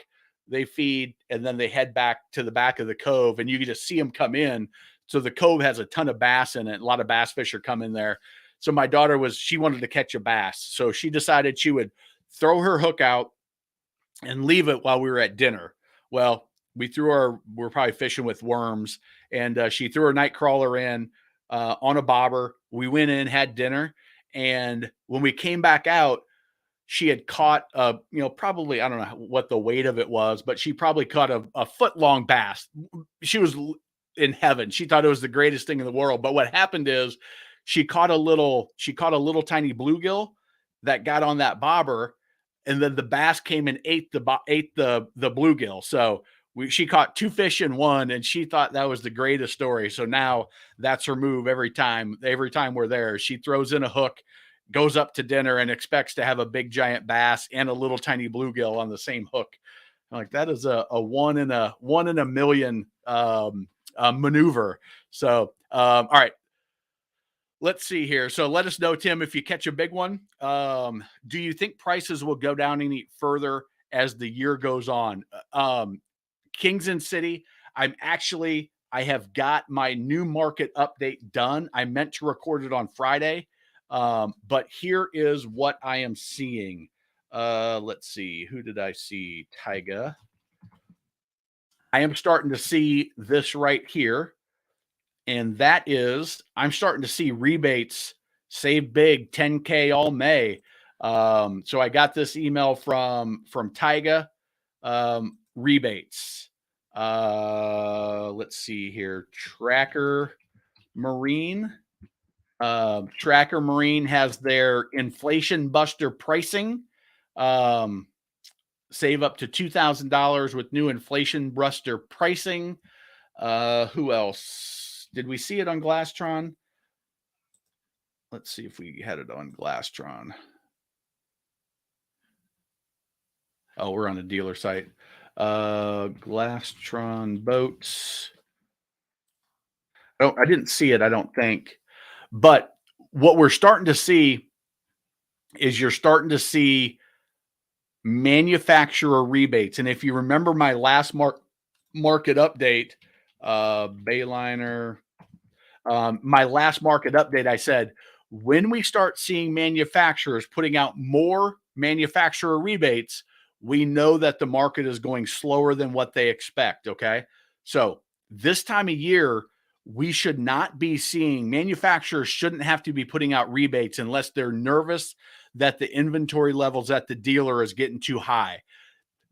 They feed and then they head back to the back of the cove, and you can just see them come in. So the cove has a ton of bass in it. A lot of bass fish are coming there. So my daughter she wanted to catch a bass. So she decided she would throw her hook out and leave it while we were at dinner. Well, we're probably fishing with worms, and she threw her night crawler in on a bobber. We went in, had dinner, and when we came back out, she had caught probably, I don't know what the weight of it was, but she probably caught a foot-long bass. She was in heaven. She thought it was the greatest thing in the world. But what happened is she caught a little tiny bluegill that got on that bobber, and then the bass came and ate the bluegill. So she caught 2 fish in one, and she thought that was the greatest story. So now that's her move every time we're there. She throws in a hook, goes up to dinner, and expects to have a big giant bass and a little tiny bluegill on the same hook. I'm like, that is a one in a million maneuver. So, all right, let's see here. So let us know, Tim, if you catch a big one. Do you think prices will go down any further as the year goes on? Kingston City, I have got my new market update done. I meant to record it on Friday, but here is what I am seeing. Let's see. Who did I see? Tyga. I am starting to see this right here. And that is, I'm starting to see rebates, save big, 10K all May. So I got this email from Tyga, rebates. Let's see here. Tracker Marine has their inflation buster pricing. Save up to $2,000 with new inflation buster pricing. Who else? Did we see it on Glasstron? Let's see if we had it on Glasstron. Oh, we're on a dealer site. Glasstron boats. Oh, I didn't see it, I don't think. But what we're starting to see is you're starting to see manufacturer rebates. And if you remember my last market update, Bayliner, my last market update, I said, when we start seeing manufacturers putting out more manufacturer rebates, we know that the market is going slower than what they expect. Okay. So this time of year, we should not be seeing manufacturers shouldn't have to be putting out rebates unless they're nervous that the inventory levels at the dealer is getting too high.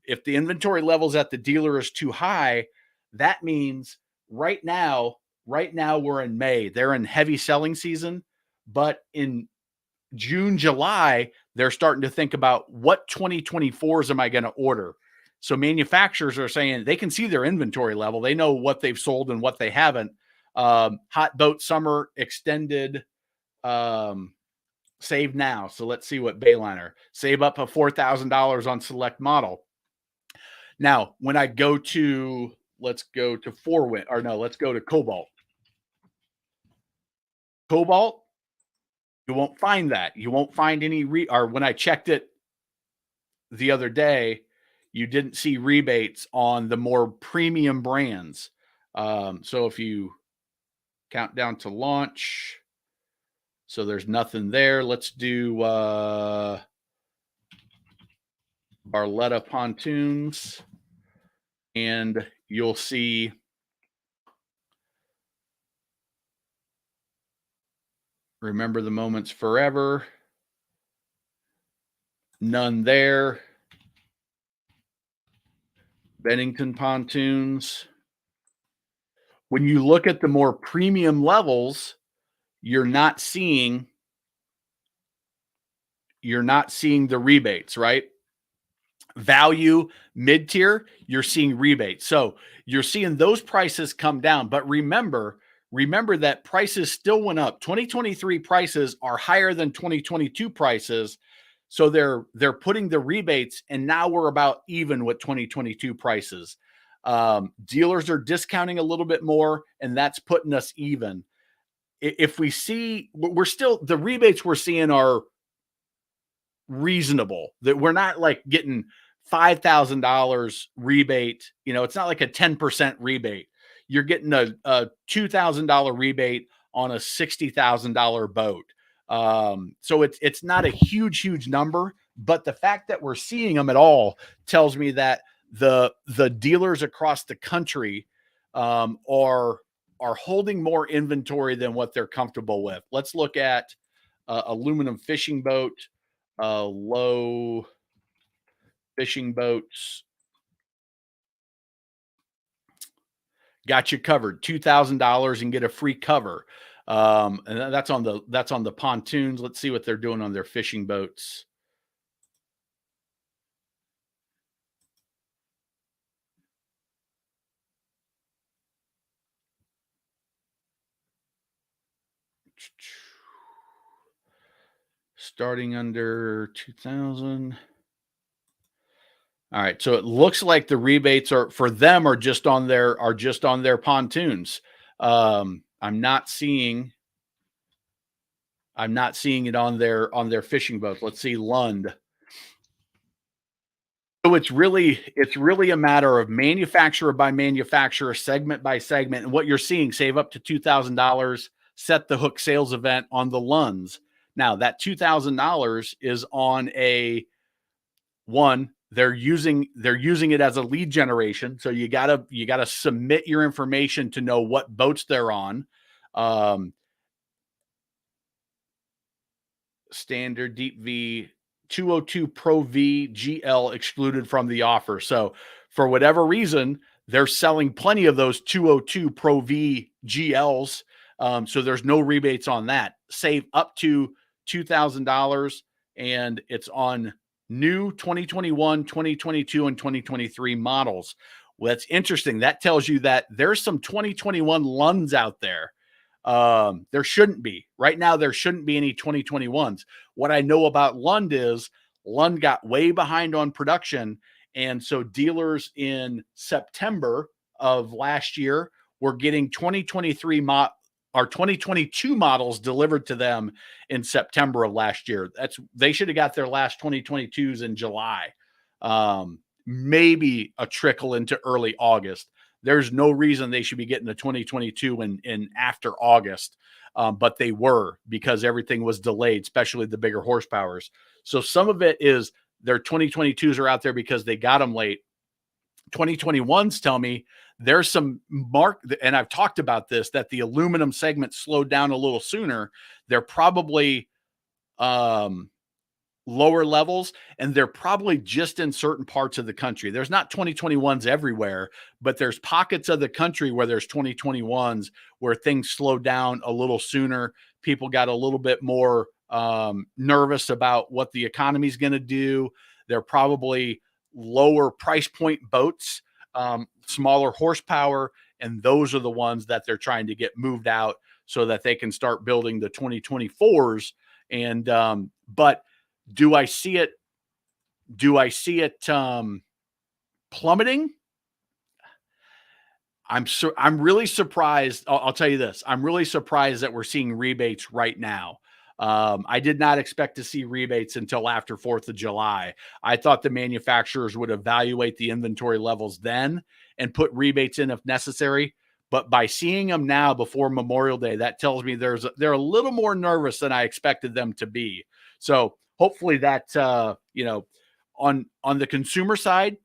If the inventory levels at the dealer is too high, that means right now we're in May. They're in heavy selling season, but in June, July, they're starting to think about what 2024s am I going to order? So manufacturers are saying they can see their inventory level. They know what they've sold and what they haven't. Hot boat summer extended Save now. So let's see what Bayliner. Save up to $4,000 on select model. Now, when I go to, let's go to let's go to Cobalt. Cobalt, you won't find that. You won't find any or when I checked it the other day, you didn't see rebates on the more premium brands. So if you count down to launch, so there's nothing there. Let's do Barletta pontoons, and you'll see Remember the Moments Forever. None there. Bennington pontoons. When you look at the more premium levels, you're not seeing the rebates, right? Value, mid-tier, you're seeing rebates. So you're seeing those prices come down. But remember that prices still went up. 2023 prices are higher than 2022 prices. So they're putting the rebates, and now we're about even with 2022 prices. Dealers are discounting a little bit more, and that's putting us even. If we see, the rebates we're seeing are reasonable, that we're not like getting $5,000 rebate. It's not like a 10% rebate. You're getting a $2,000 rebate on a $60,000 boat. So it's not a huge number, but the fact that we're seeing them at all tells me that the dealers across the country are holding more inventory than what they're comfortable with. Let's look at aluminum fishing boat, low fishing boats. Got you covered. $2,000 and get a free cover. And that's on the pontoons. Let's see what they're doing on their fishing boats. Starting under 2,000. All right, so it looks like the rebates are just on their pontoons. I'm not seeing it on their fishing boats. Let's see Lund. So it's really a matter of manufacturer by manufacturer, segment by segment, and what you're seeing. Save up to $2,000. Set the hook sales event on the Lunds. Now that $2,000 is on a one. They're using it as a lead generation. So you gotta submit your information to know what boats they're on. Standard Deep V 202 Pro V GL excluded from the offer. So for whatever reason, they're selling plenty of those 202 Pro V GLs. So there's no rebates on that. Save up to $2,000, and it's on new 2021, 2022, and 2023 models. Well, that's interesting. That tells you that there's some 2021 Lunds out there. There shouldn't be. Right now, there shouldn't be any 2021s. What I know about Lund is Lund got way behind on production. And so dealers in September of last year were getting 2022 models delivered to them in September of last year. They should have got their last 2022s in July. Maybe a trickle into early August. There's no reason they should be getting the 2022 in after August, but they were, because everything was delayed, especially the bigger horsepowers. So some of it is their 2022s are out there because they got them late. 2021s tell me there's some and I've talked about this, that the aluminum segment slowed down a little sooner. They're probably lower levels, and they're probably just in certain parts of the country. There's not 2021s everywhere, but there's pockets of the country where there's 2021s where things slowed down a little sooner. People got a little bit more nervous about what the economy is going to do. They're probably lower price point boats, smaller horsepower, and those are the ones that they're trying to get moved out so that they can start building the 2024s And but do I see it? Plummeting? I'm really surprised. I'll tell you this. I'm really surprised that we're seeing rebates right now. I did not expect to see rebates until after 4th of July. I thought the manufacturers would evaluate the inventory levels then and put rebates in if necessary. But by seeing them now before Memorial Day, that tells me they're a little more nervous than I expected them to be. So hopefully that on the consumer side,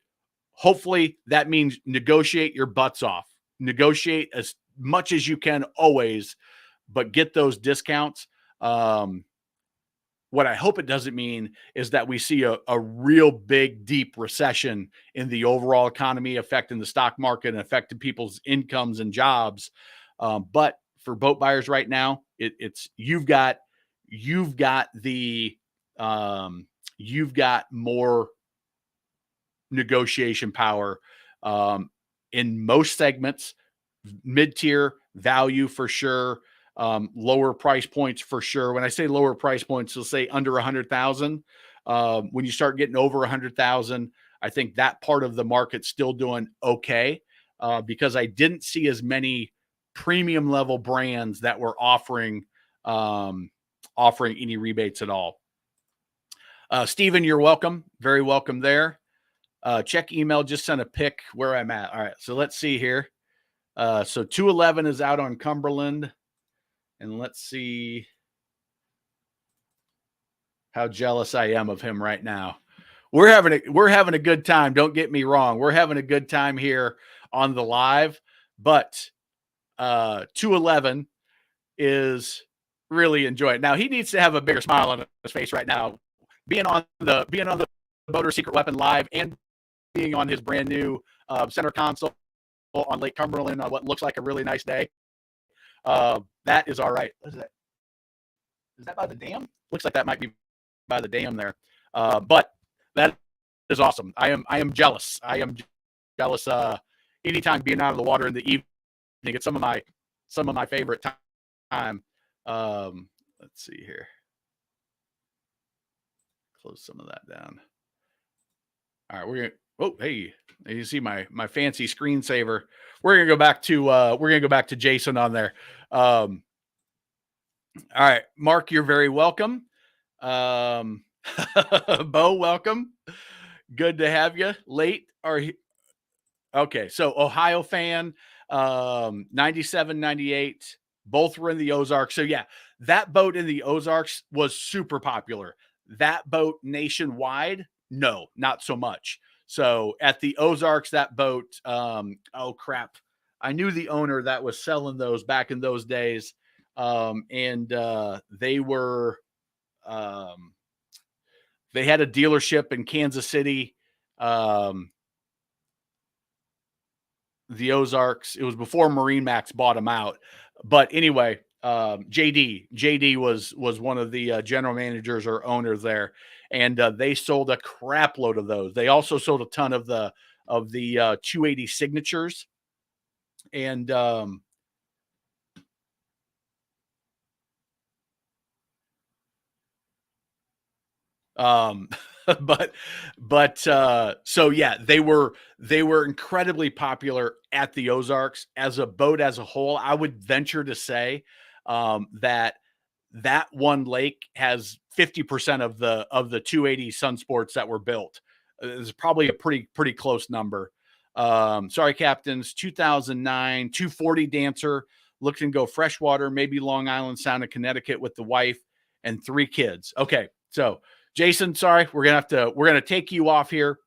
hopefully that means negotiate your butts off. Negotiate as much as you can always, but get those discounts. What I hope it doesn't mean is that we see a real big, deep recession in the overall economy, affecting the stock market and affecting people's incomes and jobs. But for boat buyers right now, it's you've got more negotiation power in most segments, mid-tier, value for sure, lower price points for sure. When I say lower price points, we'll say under 100,000. When you start getting over 100,000, I think that part of the market's still doing okay, because I didn't see as many premium level brands that were offering any rebates at all. Steven, you're welcome. Very welcome there. Check email, just sent a pic where I'm at. All right, so let's see here. So 211 is out on Cumberland, and let's see how jealous I am of him right now. We're having a good time. Don't get me wrong. We're having a good time here on the live, but 211 is really enjoying it. Now he needs to have a bigger smile on his face right now, being on the Boater Secret Weapon live and being on his brand new center console on Lake Cumberland on what looks like a really nice day. That is all right. What is that? Is that by the dam? Looks like that might be by the dam there. But that is awesome. I am jealous. I am jealous. Anytime being out of the water in the evening, it's some of my favorite time. Let's see here. Close some of that down. All right, we're gonna. Oh, hey, you see my fancy screensaver. We're gonna go back to Jason on there. All right, Mark, you're very welcome. Bo, welcome. Good to have you. Late are okay. So Ohio fan, 97, 98, both were in the Ozarks. So yeah, that boat in the Ozarks was super popular. That boat nationwide, no, not so much. So at the Ozarks, that boat, oh crap, I knew the owner that was selling those back in those days, and they were, they had a dealership in Kansas City, the Ozarks. It was before Marine Max bought them out, but anyway, JD was one of the general managers or owners there, and they sold a crap load of those. They also sold a ton of the 280 signatures, and but so yeah, they were incredibly popular at the Ozarks as a boat as a whole. I would venture to say that one lake has 50% of the 280 Sun Sports that were built. It's probably a pretty close number. Sorry, captains. 2009 240 Dancer, looking to go freshwater, maybe Long Island Sound in Connecticut with the wife and 3 kids. Okay, so Jason, sorry, we're gonna take you off here,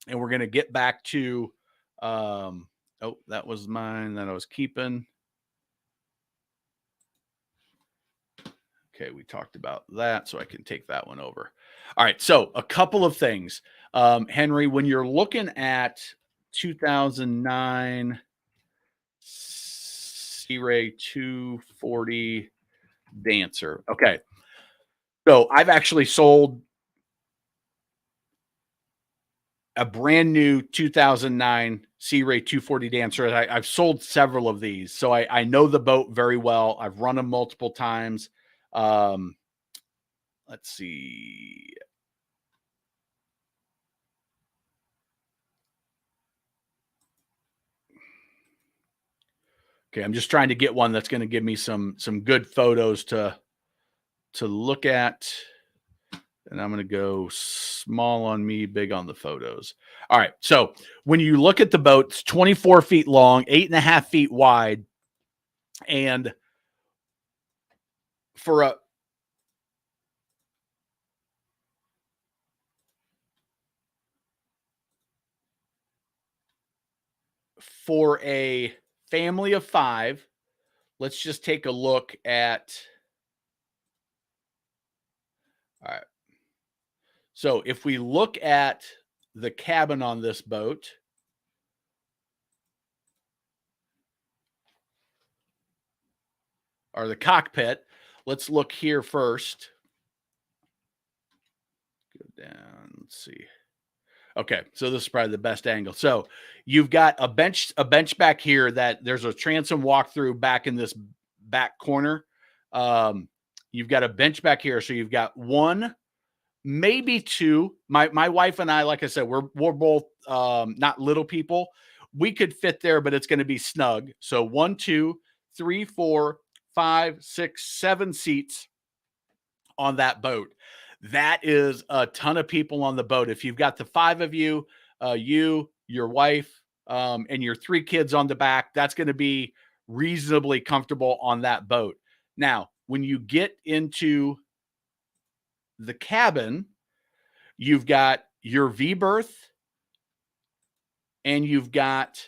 and we're gonna get back to oh, that was mine that I was keeping. Okay, we talked about that, so I can take that one over. All right, so a couple of things. Henry, when you're looking at 2009 Sea Ray 240 Dancer. Okay, so I've actually sold a brand new 2009 Sea Ray 240 Dancer. I've sold several of these, so I know the boat very well. I've run them multiple times. let's see. Okay, I'm just trying to get one that's going to give me some good photos to look at. And I'm going to go small on me, big on the photos. All right. So when you look at the boat, it's 24 feet long, 8.5 feet wide. And for a family of 5, let's just take a look at. All right. So if we look at the cabin on this boat, or the cockpit, let's look here first. Go down, let's see. Okay, so this is probably the best angle. So you've got a bench back here that there's a transom walkthrough back in this back corner. You've got a bench back here, so you've got 1, maybe 2. My wife and I, like I said, we're both not little people. We could fit there, but it's going to be snug. So 1, 2, 3, 4, 5, 6, 7 seats on that boat. That is a ton of people on the boat. If you've got the 5 of you, you, your wife, and your 3 kids on the back, that's going to be reasonably comfortable on that boat. Now, when you get into the cabin, you've got your V berth and you've got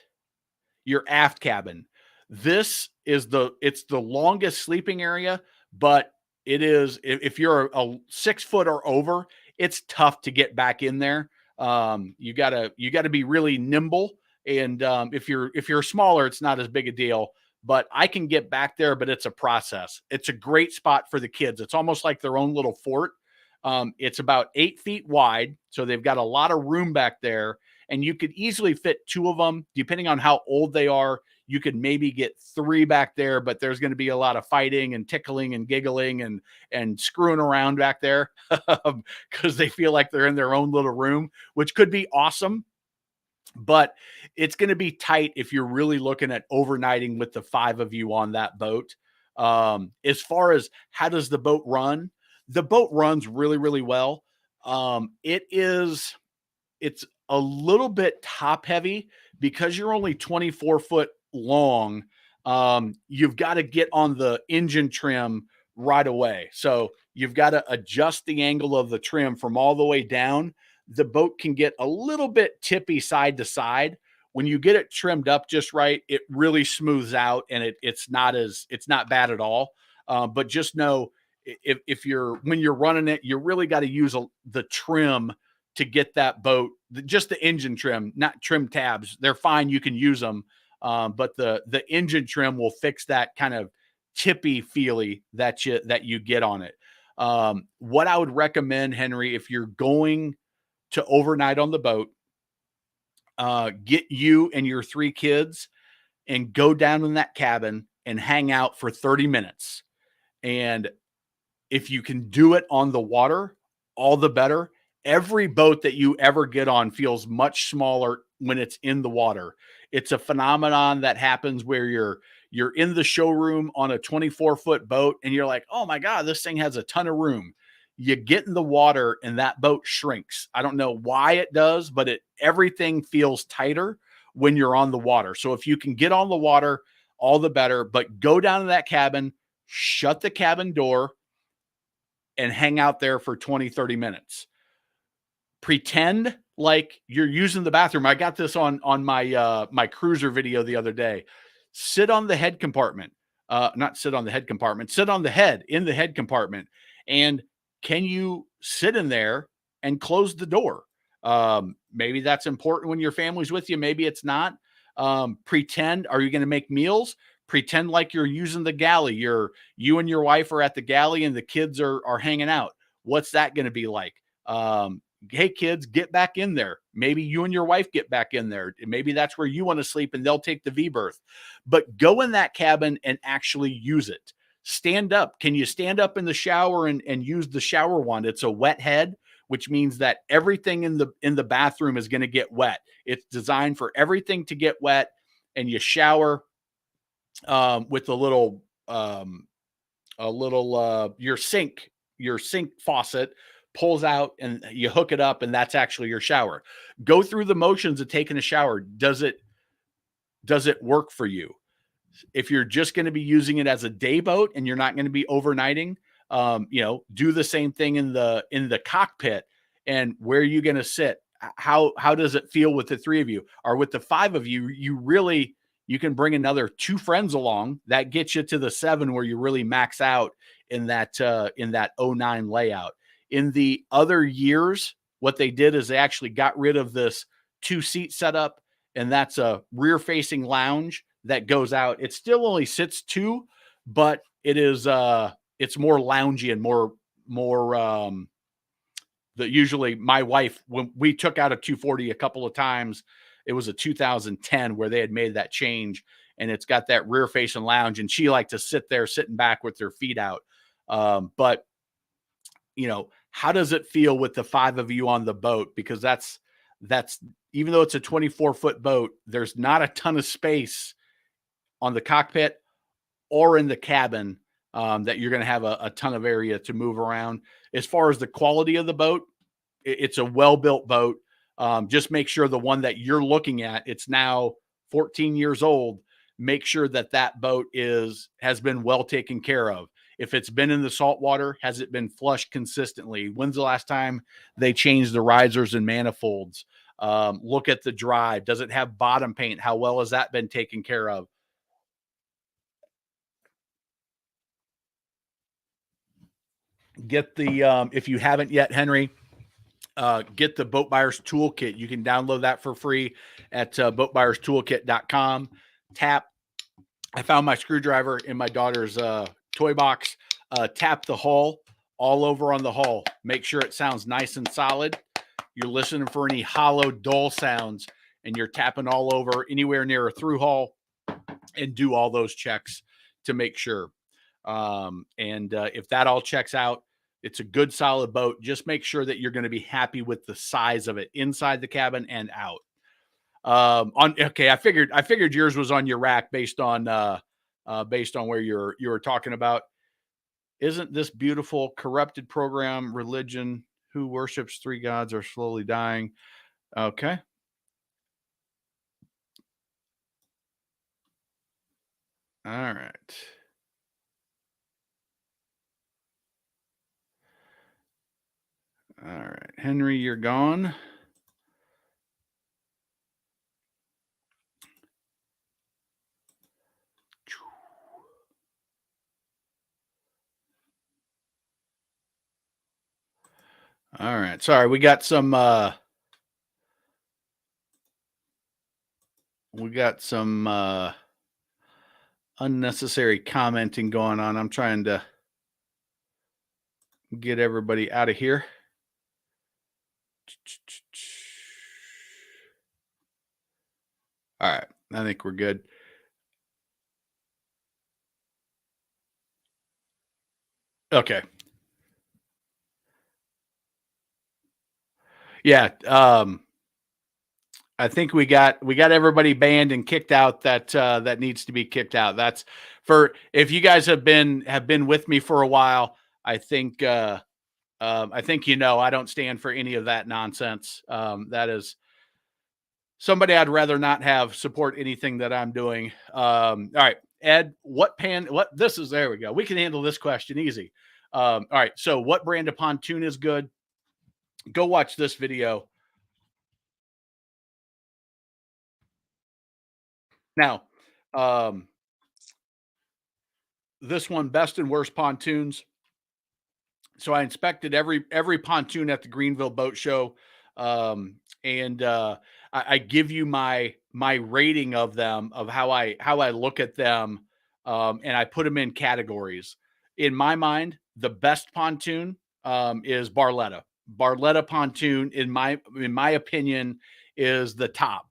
your aft cabin. This is it's the longest sleeping area, but it is, if you're a 6 foot or over, it's tough to get back in there. You gotta be really nimble. And if you're smaller, it's not as big a deal. But I can get back there, but it's a process. It's a great spot for the kids. It's almost like their own little fort. It's about 8 feet wide, so they've got a lot of room back there, and you could easily fit 2 of them, depending on how old they are. You could maybe get 3 back there, but there's going to be a lot of fighting and tickling and giggling and screwing around back there because they feel like they're in their own little room, which could be awesome. But it's going to be tight if you're really looking at overnighting with the 5 of you on that boat. As far as how does the boat run, the boat runs really, really well. It's a little bit top heavy because you're only 24 foot long. You've got to get on the engine trim right away. So you've got to adjust the angle of the trim from all the way down. The boat can get a little bit tippy side to side. When you get it trimmed up just right, it really smooths out, and it's not bad at all. But just know, if when you're running it, you really got to use the trim to get that boat, just the engine trim, not trim tabs. They're fine. You can use them. But the engine trim will fix that kind of tippy feely that you get on it. What I would recommend, Henry, if you're going to overnight on the boat, get you and your 3 kids and go down in that cabin and hang out for 30 minutes. And if you can do it on the water, all the better. Every boat that you ever get on feels much smaller when it's in the water. It's a phenomenon that happens where you're in the showroom on a 24-foot boat and you're like, oh my God, this thing has a ton of room. You get in the water and that boat shrinks. I don't know why it does, but everything feels tighter when you're on the water. So if you can get on the water, all the better. But go down to that cabin, shut the cabin door, and hang out there for 20, 30 minutes. Pretend like you're using the bathroom. I got this on my my cruiser video the other day. Sit on the head compartment. Not sit on the head compartment. Sit on the head in the head compartment. And can you sit in there and close the door? Maybe that's important when your family's with you. Maybe it's not. Pretend. Are you going to make meals? Pretend like you're using the galley. You and your wife are at the galley and the kids are hanging out. What's that going to be like? Hey, kids, get back in there. Maybe you and your wife get back in there. Maybe that's where you want to sleep and they'll take the V berth. But go in that cabin and actually use it. stand up. Can you stand up in the shower and use the shower wand? It's a wet head, which means that everything in the bathroom is going to get wet. It's designed for everything to get wet, and you shower with your sink faucet pulls out and you hook it up, and that's actually your shower. Go through the motions of taking a shower. Does it work for you? If you're just going to be using it as a day boat and you're not going to be overnighting, do the same thing in the cockpit. And where are you going to sit? How does it feel with the three of you? Or with the five of you, you can bring another two friends along. That gets you to the 7 where you really max out in that '09 layout. In the other years, what they did is they actually got rid of this 2-seat setup, and that's a rear-facing lounge that goes out. It still only sits 2, but it's more loungy and more usually my wife, when we took out a 240 a couple of times, it was a 2010 where they had made that change, and it's got that rear facing lounge, and she liked to sit there sitting back with her feet out. But how does it feel with the 5 of you on the boat? Because that's even though it's a 24-foot boat, there's not a ton of space on the cockpit or in the cabin that you're going to have a ton of area to move around. As far as the quality of the boat, it's a well-built boat. Just make sure the one that you're looking at, it's now 14 years old. Make sure that boat has been well taken care of. If it's been in the salt water, has it been flushed consistently? When's the last time they changed the risers and manifolds? Look at the drive. Does it have bottom paint? How well has that been taken care of? Get the if you haven't yet, Henry, get the Boat Buyers Toolkit. You can download that for free at boatbuyerstoolkit.com. I found my screwdriver in my daughter's toy box. Tap the hull all over on the hull. Make sure it sounds nice and solid. You're listening for any hollow, dull sounds, and you're tapping all over anywhere near a through hull, and do all those checks to make sure. If that all checks out, it's a good solid boat. Just make sure that you're going to be happy with the size of it inside the cabin and out. I figured yours was on your rack based on where you were talking about. Isn't this beautiful? Corrupted program, religion, who worships 3 gods are slowly dying. Okay. All right. All right. Henry, you're gone. All right. Sorry, we got some unnecessary commenting going on. I'm trying to get everybody out of here. All right. I think we're good. Okay. Yeah. I think we got everybody banned and kicked out that needs to be kicked out. That's for, if you guys have been with me for a while, I think I don't stand for any of that nonsense. That is somebody I'd rather not have support anything that I'm doing. All right, Ed, there we go. We can handle this question easy. All right. So what brand of pontoon is good? Go watch this video. Now, this one, best and worst pontoons. So I inspected every pontoon at the Greenville Boat Show, and I give you my rating of them, of how I look at them, and I put them in categories. In my mind, the best pontoon is Barletta. Barletta pontoon, in my opinion, is the top.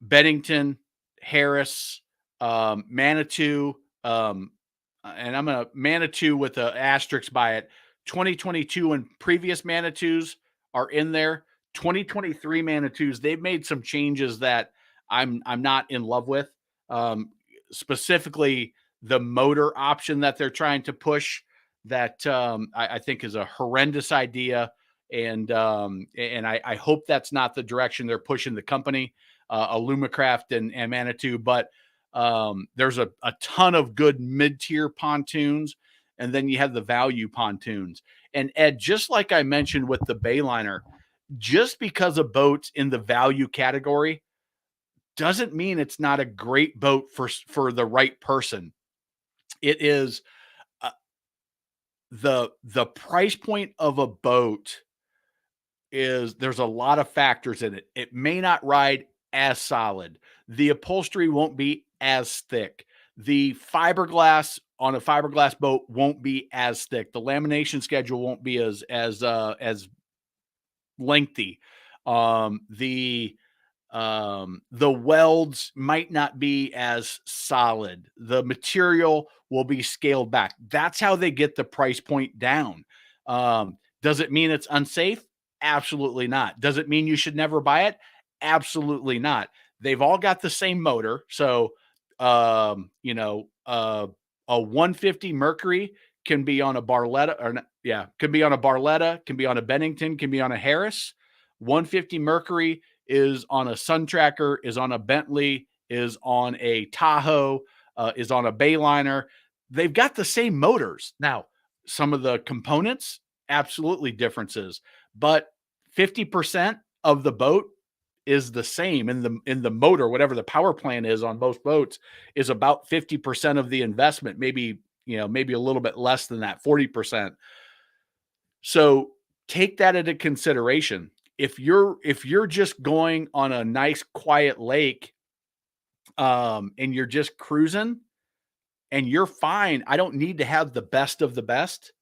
Bennington, Harris, Manitou, and I'm a Manitou with an asterisk by it. 2022 and previous Manitous are in there. 2023 Manitous, they've made some changes that I'm not in love with. Um, Specifically, the motor option that they're trying to push that I think is a horrendous idea, and I hope that's not the direction they're pushing the company, Alumacraft and Manitou, but there's a ton of good mid-tier pontoons, and then you have the value pontoons. And Ed, just like I mentioned with the Bayliner, just because a boat's in the value category doesn't mean it's not a great boat for the right person. It is uh, the price point of a boat is there's a lot of factors in it. It may not ride as solid. The upholstery won't be as thick. The fiberglass on a fiberglass boat won't be as thick. The lamination schedule won't be as lengthy. The welds might not be as solid. The material will be scaled back. That's how they get the price point down. Does it mean it's unsafe? Absolutely not. Does it mean you should never buy it? Absolutely not. They've all got the same motor. So, a 150 Mercury can be on a Barletta, can be on a Barletta, can be on a Bennington, can be on a Harris. 150 Mercury is on a Sun Tracker, is on a Bentley, is on a Tahoe, is on a Bayliner. They've got the same motors. Now, some of the components, absolutely differences, but 50% of the boat is the same in the motor, whatever the power plant is on both boats is about 50% of the investment, maybe a little bit less than that, 40%. So take that into consideration. If you're just going on a nice quiet lake, and you're just cruising and you're fine, I don't need to have the best of the best,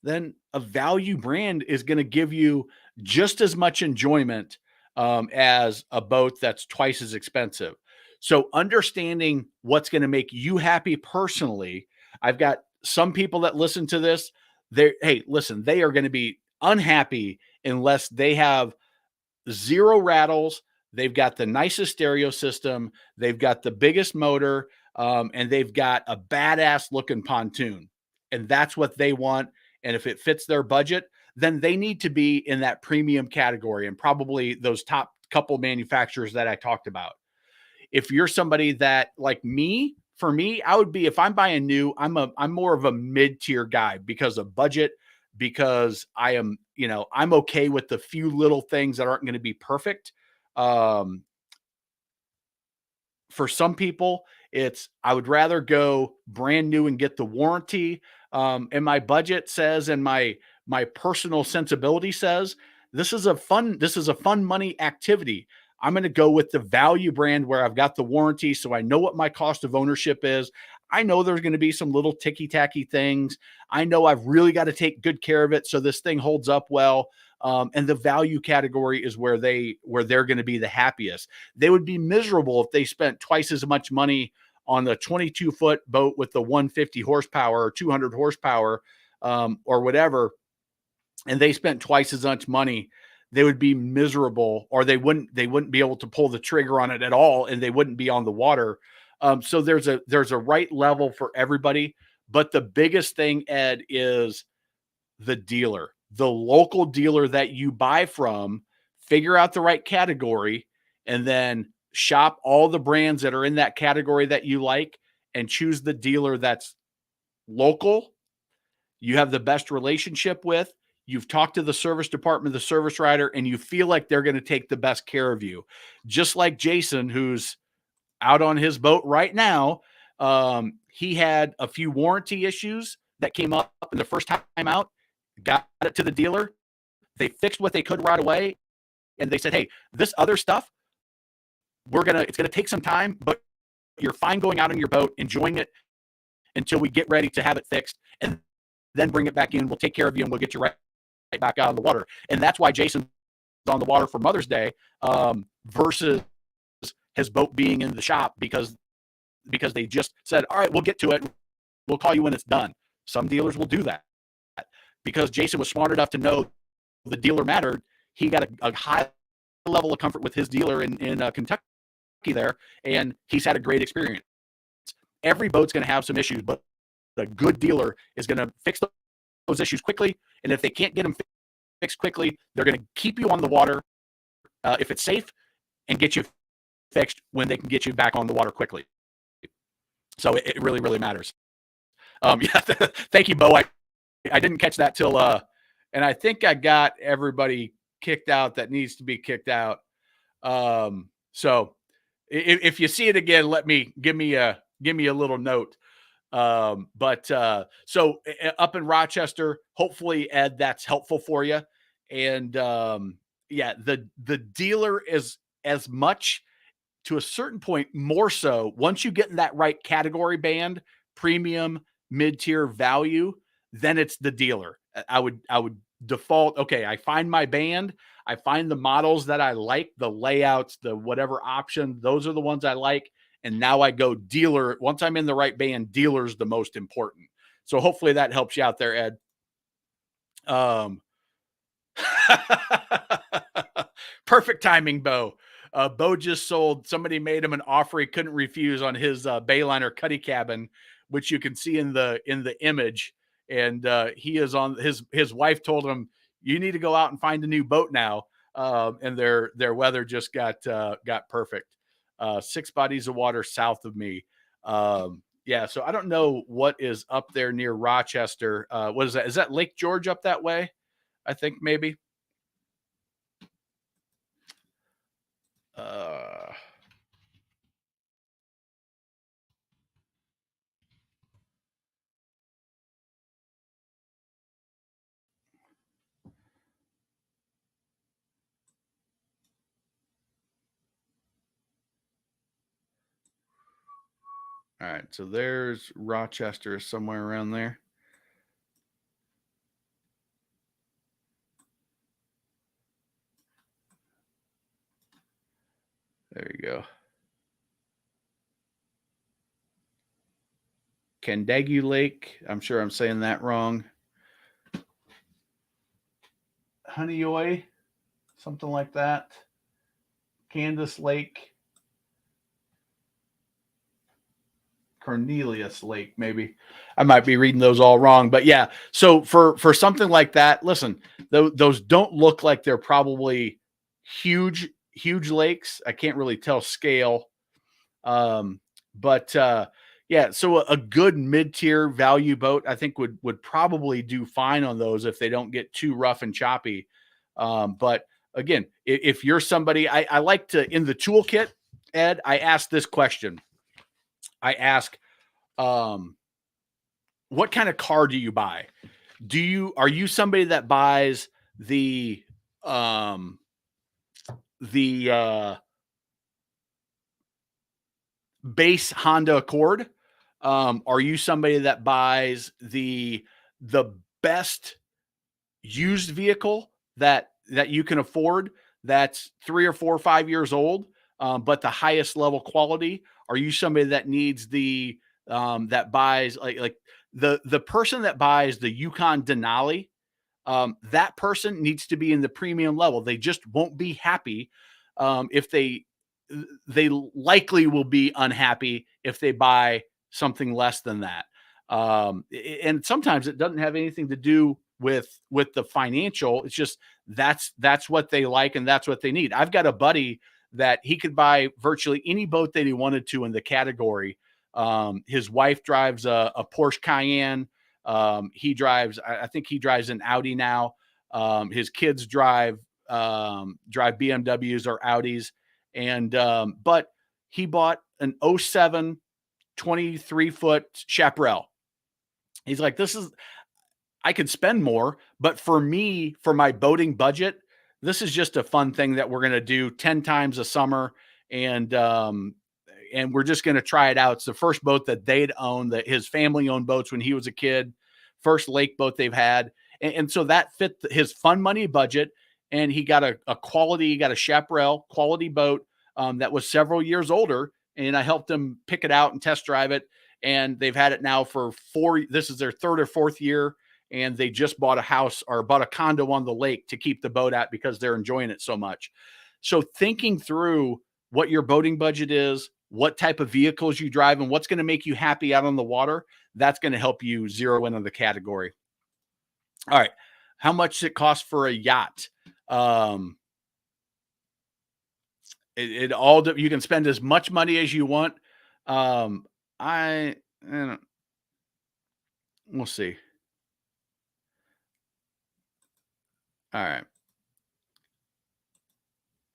then a value brand is going to give you just as much enjoyment as a boat that's twice as expensive. So understanding what's going to make you happy personally, I've got some people that listen to this. Hey, listen, they are going to be unhappy unless they have zero rattles. They've got the nicest stereo system. They've got the biggest motor, and they've got a badass looking pontoon. And that's what they want. And if it fits their budget, then they need to be in that premium category and probably those top couple manufacturers that I talked about. If you're somebody that like me, for me, I would be, if I'm buying new, I'm more of a mid-tier guy because of budget, because I'm okay with the few little things that aren't going to be perfect. Um, for some people, I would rather go brand new and get the warranty. And my budget says, and my personal sensibility says, this is a fun money activity. I'm going to go with the value brand where I've got the warranty, so I know what my cost of ownership is. I know there's going to be some little ticky-tacky things. I know I've really got to take good care of it so this thing holds up well. And the value category is where they're going to be the happiest. They would be miserable if they spent twice as much money on the 22-foot boat with the 150 horsepower or 200 horsepower, or whatever, and they spent twice as much money. They would be miserable, or they wouldn't be able to pull the trigger on it at all, and they wouldn't be on the water. So there's a right level for everybody. But the biggest thing, Ed, is the dealer, the local dealer that you buy from. Figure out the right category, and then shop all the brands that are in that category that you like, and choose the dealer that's local, you have the best relationship with, you've talked to the service department, the service writer, and you feel like they're going to take the best care of you. Just like Jason, who's out on his boat right now. He had a few warranty issues that came up in the first time out, got it to the dealer. They fixed what they could right away. And they said, hey, this other stuff, it's going to take some time, but you're fine going out on your boat, enjoying it until we get ready to have it fixed, and then bring it back in. We'll take care of you and we'll get you right back out on the water. And that's why Jason's on the water for Mother's Day, versus his boat being in the shop, because they just said, all right, we'll get to it. we'll call you when it's done. Some dealers will do that. Because Jason was smart enough to know the dealer mattered, he got a high level of comfort with his dealer in Kentucky there, and he's had a great experience. Every boat's going to have some issues, but a good dealer is going to fix those issues quickly, and if they can't get them fixed quickly, they're going to keep you on the water if it's safe and get you fixed when they can get you back on the water quickly. So it really, really matters. Yeah, thank you, Bo. I didn't catch that till, and I think I got everybody kicked out that needs to be kicked out. So if you see it again, give me a little note. So up in Rochester, hopefully, Ed, that's helpful for you. And yeah, the dealer is as much, to a certain point, more so once you get in that right category band, premium, mid-tier, value, then it's the dealer. I would default, okay, I find my band, I find the models that I like, the layouts, the whatever option, those are the ones I like. And now I go dealer. Once I'm in the right band, dealer's the most important. So hopefully that helps you out there, Ed. Perfect timing, Bo. Bo just sold. Somebody made him an offer he couldn't refuse on his Bayliner cuddy cabin, which you can see in the image. And he is on his wife told him, you need to go out and find a new boat now. And their weather just got perfect. 6 bodies of water south of me. Yeah, so I don't know what is up there near Rochester. What is that? Is that Lake George up that way? I think maybe. All right, so there's Rochester somewhere around there. There you go. Candagu Lake. I'm sure I'm saying that wrong. Honeyoy, something like that. Candace Lake. Cornelius Lake, maybe. I might be reading those all wrong, but yeah. So for something like that, listen, those don't look like they're probably huge lakes. I can't really tell scale. But yeah, so a good mid-tier value boat, I think would probably do fine on those if they don't get too rough and choppy. But again, if you're somebody, I like to, in the toolkit, Ed, I ask this question. I ask, what kind of car do you buy? Are you somebody that buys the base Honda Accord? Are you somebody that buys the best used vehicle that you can afford, that's 3 or 4 or 5 years old, but the highest level quality? Are you somebody that needs that buys like the person that buys the Yukon Denali? That person needs to be in the premium level. They just won't be happy if they likely will be unhappy if they buy something less than that. And sometimes it doesn't have anything to do with the financial. It's just that's what they like and that's what they need. I've got a buddy that he could buy virtually any boat that he wanted to in the category. His wife drives a Porsche Cayenne. He drives, I think he drives an Audi now. His kids drive BMWs or Audis. And, but he bought an 07 23-foot Chaparral. He's like, I could spend more, but for me, for my boating budget, this is just a fun thing that we're going to do 10 times a summer. And we're just going to try it out. It's the first boat that they'd owned, that his family owned boats when he was a kid, first lake boat they've had. And so that fit his fun money budget. And he got a Chaparral quality boat that was several years older. And I helped him pick it out and test drive it. and they've had it now for this is their third or fourth year, and they just bought a house or bought a condo on the lake to keep the boat at because they're enjoying it so much. So thinking through what your boating budget is, what type of vehicles you drive, and what's going to make you happy out on the water, that's going to help you zero in on the category. All right. How much does it cost for a yacht? It all, you can spend as much money as you want. We'll see. All right.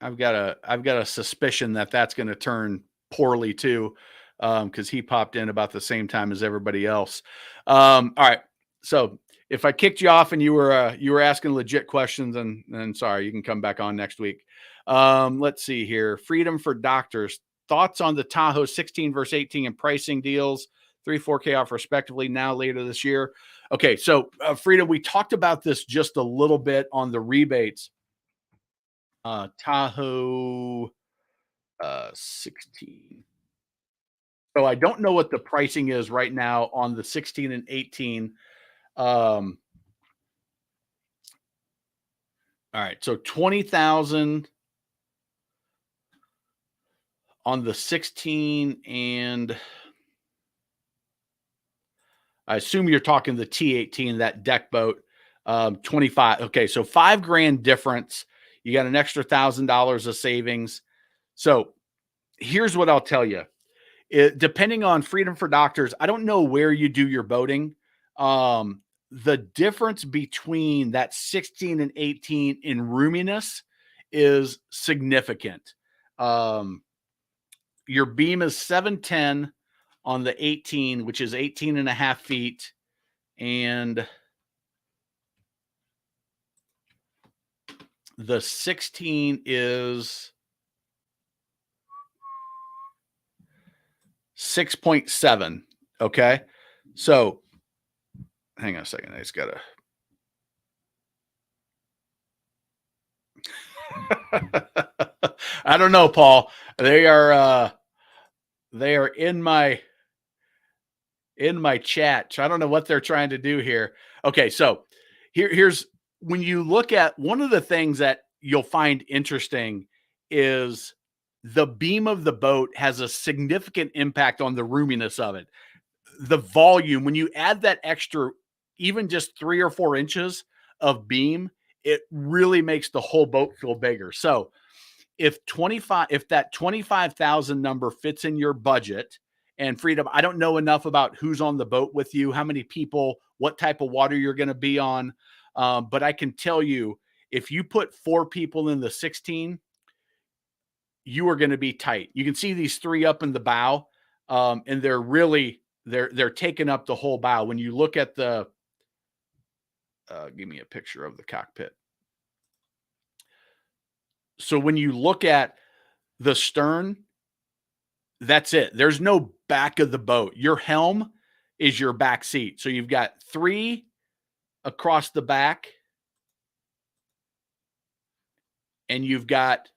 I've got a suspicion that that's going to turn poorly too, because he popped in about the same time as everybody else. All right. So if I kicked you off and you were asking legit questions, then sorry, you can come back on next week. Let's see here. Freedom for Doctors. Thoughts on the Tahoe 16 versus 18 and pricing deals, 3-4K off respectively now later this year. Okay, so Freedom, we talked about this just a little bit on the rebates. Tahoe 16. So I don't know what the pricing is right now on the 16 and 18. All right, so 20,000 on the 16, and I assume you're talking the T18, that deck boat. 25. Okay, so $5,000 difference. You got an extra $1,000 of savings. So here's what I'll tell you. Depending on Freedom for Doctors, I don't know where you do your boating. The difference between that 16 and 18 in roominess is significant. Your beam is 710 on the 18, which is 18 and a half feet. And the 16 is 6.7. Okay. So hang on a second. I just got to. I don't know, Paul. They are in my chat. So I don't know what they're trying to do here. Okay, so here's when you look at one of the things that you'll find interesting is the beam of the boat has a significant impact on the roominess of it. The volume, when you add that extra, even just 3 or 4 inches of beam, it really makes the whole boat feel bigger. So if that 25,000 number fits in your budget, and Freedom, I don't know enough about who's on the boat with you, how many people, what type of water you're going to be on. But I can tell you, if you put 4 people in the 16, you are going to be tight. You can see these 3 up in the bow, and they're really, they're taking up the whole bow. When you look at the, give me a picture of the cockpit. So when you look at the stern, that's it. There's no back of the boat. Your helm is your back seat. So you've got 3 across the back, and you've got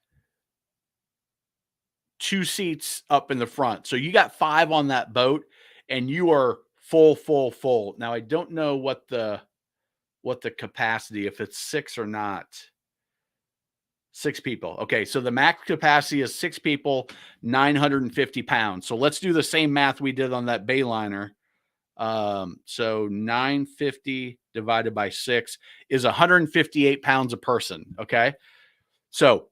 2 seats up in the front. So you got 5 on that boat, and you are full. Now I don't know what the capacity, if it's 6 or not. 6 people. Okay, so the max capacity is 6 people, 950 pounds. So let's do the same math we did on that Bayliner. So 950 divided by 6 is 158 pounds a person. Okay, so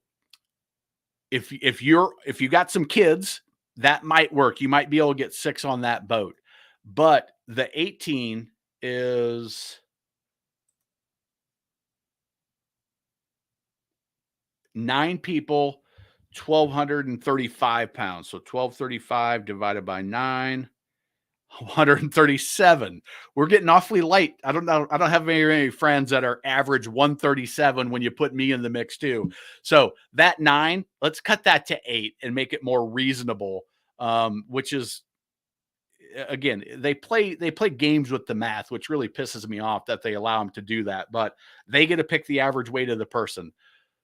if you got some kids, that might work. You might be able to get 6 on that boat, but the 18 is 9 people, 1,235 pounds. So 1,235 divided by 9, 137. We're getting awfully light. I don't know. I don't have any friends that are average 137 when you put me in the mix too. So that 9, let's cut that to 8 and make it more reasonable. Which is, again, they play games with the math, which really pisses me off that they allow them to do that, but they get to pick the average weight of the person.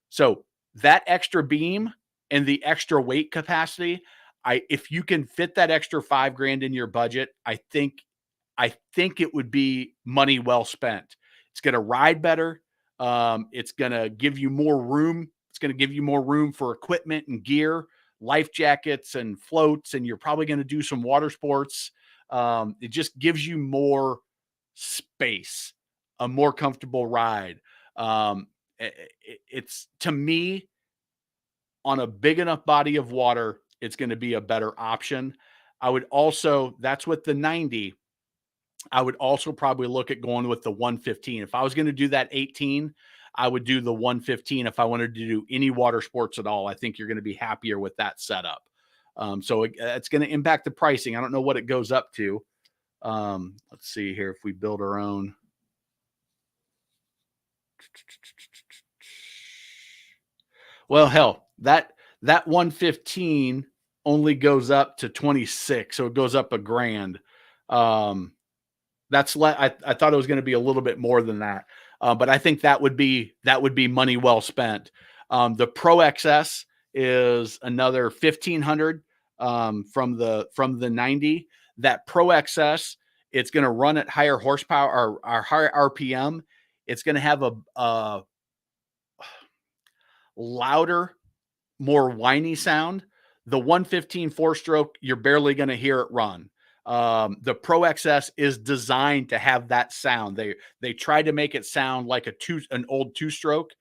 So that extra beam and the extra weight capacity, if you can fit that extra $5,000 in your budget, I think it would be money well spent. It's going to ride better. It's going to give you more room. It's going to give you more room for equipment and gear, life jackets and floats, and you're probably going to do some water sports. It just gives you more space, a more comfortable ride. It's, to me, on a big enough body of water, it's going to be a better option. I would also, that's with the 90. I would also probably look at going with the 115. If I was going to do that 18, I would do the 115 if I wanted to do any water sports at all. I think you're going to be happier with that setup. So it's going to impact the pricing. I don't know what it goes up to. Let's see here if we build our own. Well, hell, that 115 only goes up to 26, so it goes up $1,000. That's I thought it was going to be a little bit more than that, but I think that would be money well spent. The Pro XS is another 1,500 from the 90. That Pro XS, it's going to run at higher horsepower or higher RPM. It's going to have a louder, more whiny sound. The 115 4-stroke, you're barely going to hear it run. The Pro XS is designed to have that sound. They tried to make it sound like an old 2-stroke.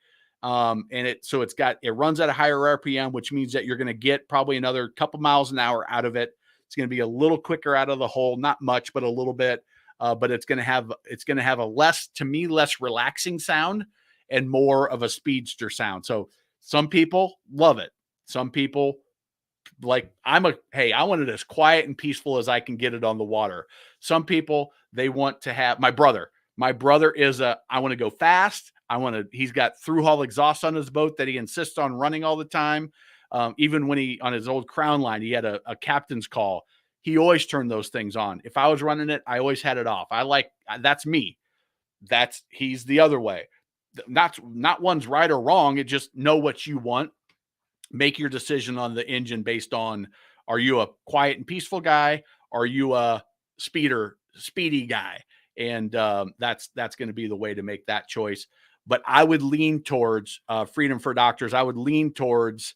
And it runs at a higher RPM, which means that you're going to get probably another couple miles an hour out of it. It's going to be a little quicker out of the hole, not much, but a little bit. But it's going to have a less relaxing sound and more of a speedster sound. So some people love it. Some people, like, I want it as quiet and peaceful as I can get it on the water. Some people, they want to have, my brother is I want to go fast. He's got through hull exhaust on his boat that he insists on running all the time. Even when on his old Crown line, he had a captain's call. He always turned those things on. If I was running it, I always had it off. That's me. He's the other way. Not one's right or wrong. It just know what you want. Make your decision on the engine based on, are you a quiet and peaceful guy? Are you a speedy guy? And that's going to be the way to make that choice. But I would lean towards Freedom for Doctors. I would lean towards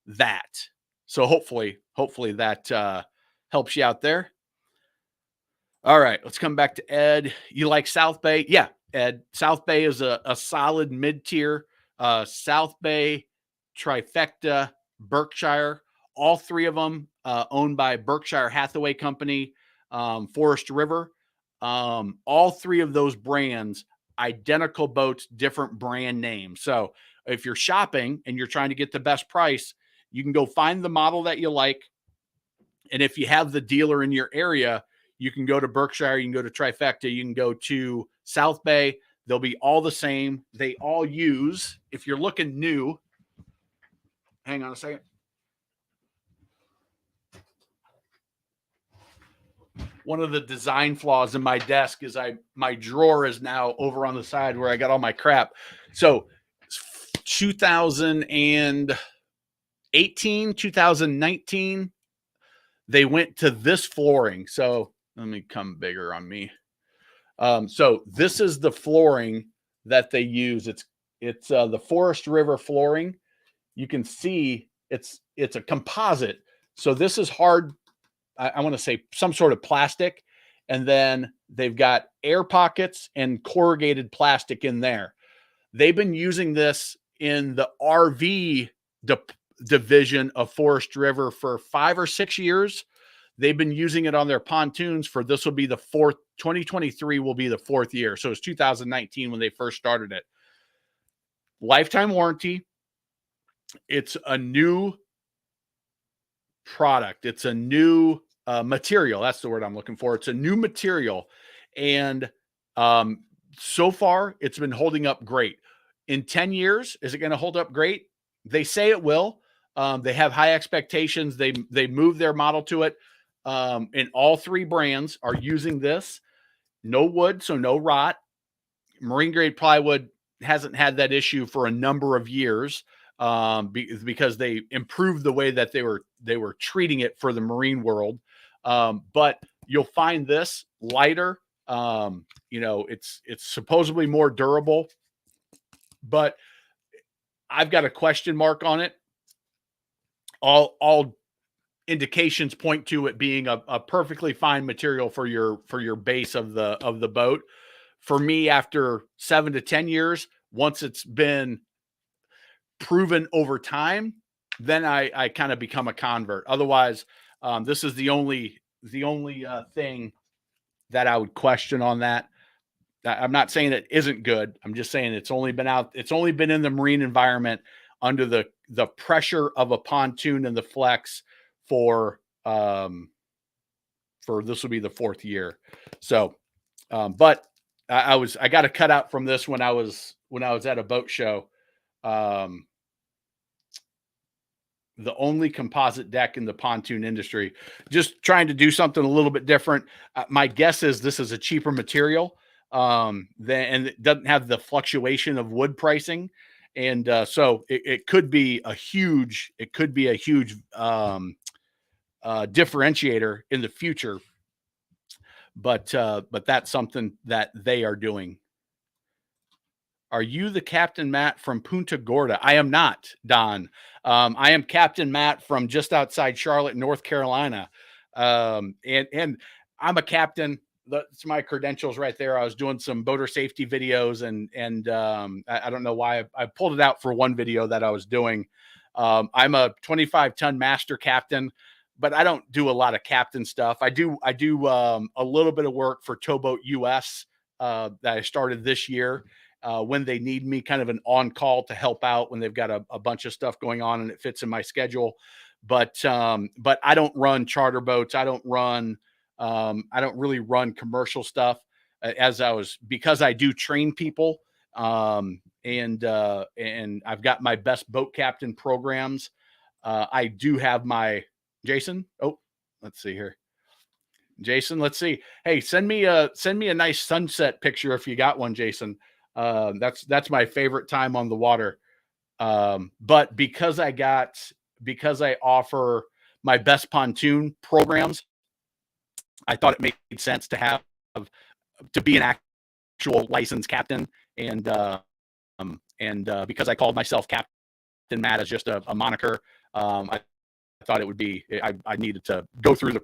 that. So hopefully that helps you out there. All right, let's come back to Ed. You like South Bay? Yeah, Ed. South Bay is a solid mid-tier. South Bay, Trifecta, Berkshire, all three of them owned by Berkshire Hathaway Company, Forest River. All three of those brands, identical boats, different brand names. So if you're shopping and you're trying to get the best price, you can go find the model that you like. And if you have the dealer in your area, you can go to Berkshire, you can go to Trifecta, you can go to South Bay. They'll be all the same. They all use, if you're looking new, hang on a second. One of the design flaws in my desk is my drawer is now over on the side where I got all my crap. So 2018, 2019, they went to this flooring. So let me come bigger on me. So this is the flooring that they use. It's the Forest River flooring. You can see it's a composite. So this is hard. I want to say some sort of plastic. And then they've got air pockets and corrugated plastic in there. They've been using this in the RV division of Forest River for 5 or 6 years. They've been using it on their pontoons for, this will be the 2023 will be the 4th year. So it's 2019 when they first started it. Lifetime warranty. It's a new product. It's a new material. That's the word I'm looking for. It's a new material. And so far, it's been holding up great. In 10 years, is it going to hold up great? They say it will. They have high expectations. They move their model to it. And all three brands are using this. No wood, so no rot. Marine grade plywood hasn't had that issue for a number of years. because they improved the way that they were treating it for the marine world. But you'll find this lighter. It's supposedly more durable, but I've got a question mark on it. All indications point to it being a perfectly fine material for your base of the boat. For me, after 7 to 10 years, once it's been proven over time, then I kind of become a convert. Otherwise, this is the only thing that I would question on that. I'm not saying it isn't good. I'm just saying it's only been in the marine environment under the pressure of a pontoon and the flex for this will be the 4th year. So, but I got a cutout from this when I was at a boat show. The only composite deck in the pontoon industry, just trying to do something a little bit different. My guess is this is a cheaper material, and it doesn't have the fluctuation of wood pricing. And so it could be a huge differentiator in the future. But that's something that they are doing. Are you the Captain Matt from Punta Gorda? I am not, Don. I am Captain Matt from just outside Charlotte, North Carolina. And I'm a captain. That's my credentials right there. I was doing some boater safety videos, and I don't know why I pulled it out for one video that I was doing. I'm a 25-ton master captain, but I don't do a lot of captain stuff. I do a little bit of work for Towboat US that I started this year. When they need me, kind of an on-call to help out when they've got a bunch of stuff going on and it fits in my schedule. But I don't run charter boats. I don't really run commercial stuff because I do train people. And I've got my best boat captain programs. I do have my Jason. Oh, let's see here. Jason, let's see. Hey, send me a nice sunset picture if you got one, Jason. That's my favorite time on the water. But because I offer my best pontoon programs, I thought it made sense to be an actual licensed captain. And because I called myself Captain Matt as just a moniker, I thought it would be, I needed to go through the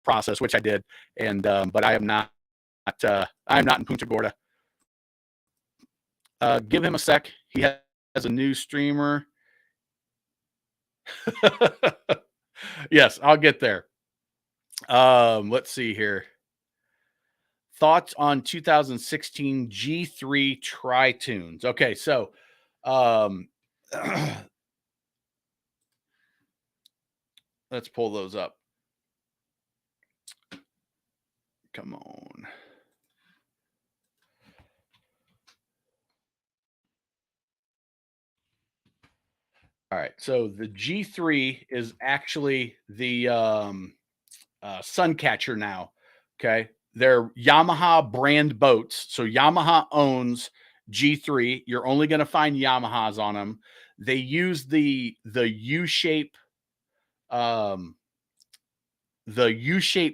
process, which I did. And, but I am not in Punta Gorda. Give him a sec. He has a new streamer. Yes, I'll get there. Let's see here. Thoughts on 2016 G3 Tri-Tunes. Okay, so let's pull those up. Come on. All right, so the G3 is actually the Suncatcher now. Okay, they're Yamaha brand boats. So Yamaha owns G3. You're only going to find Yamahas on them. They use the U-shape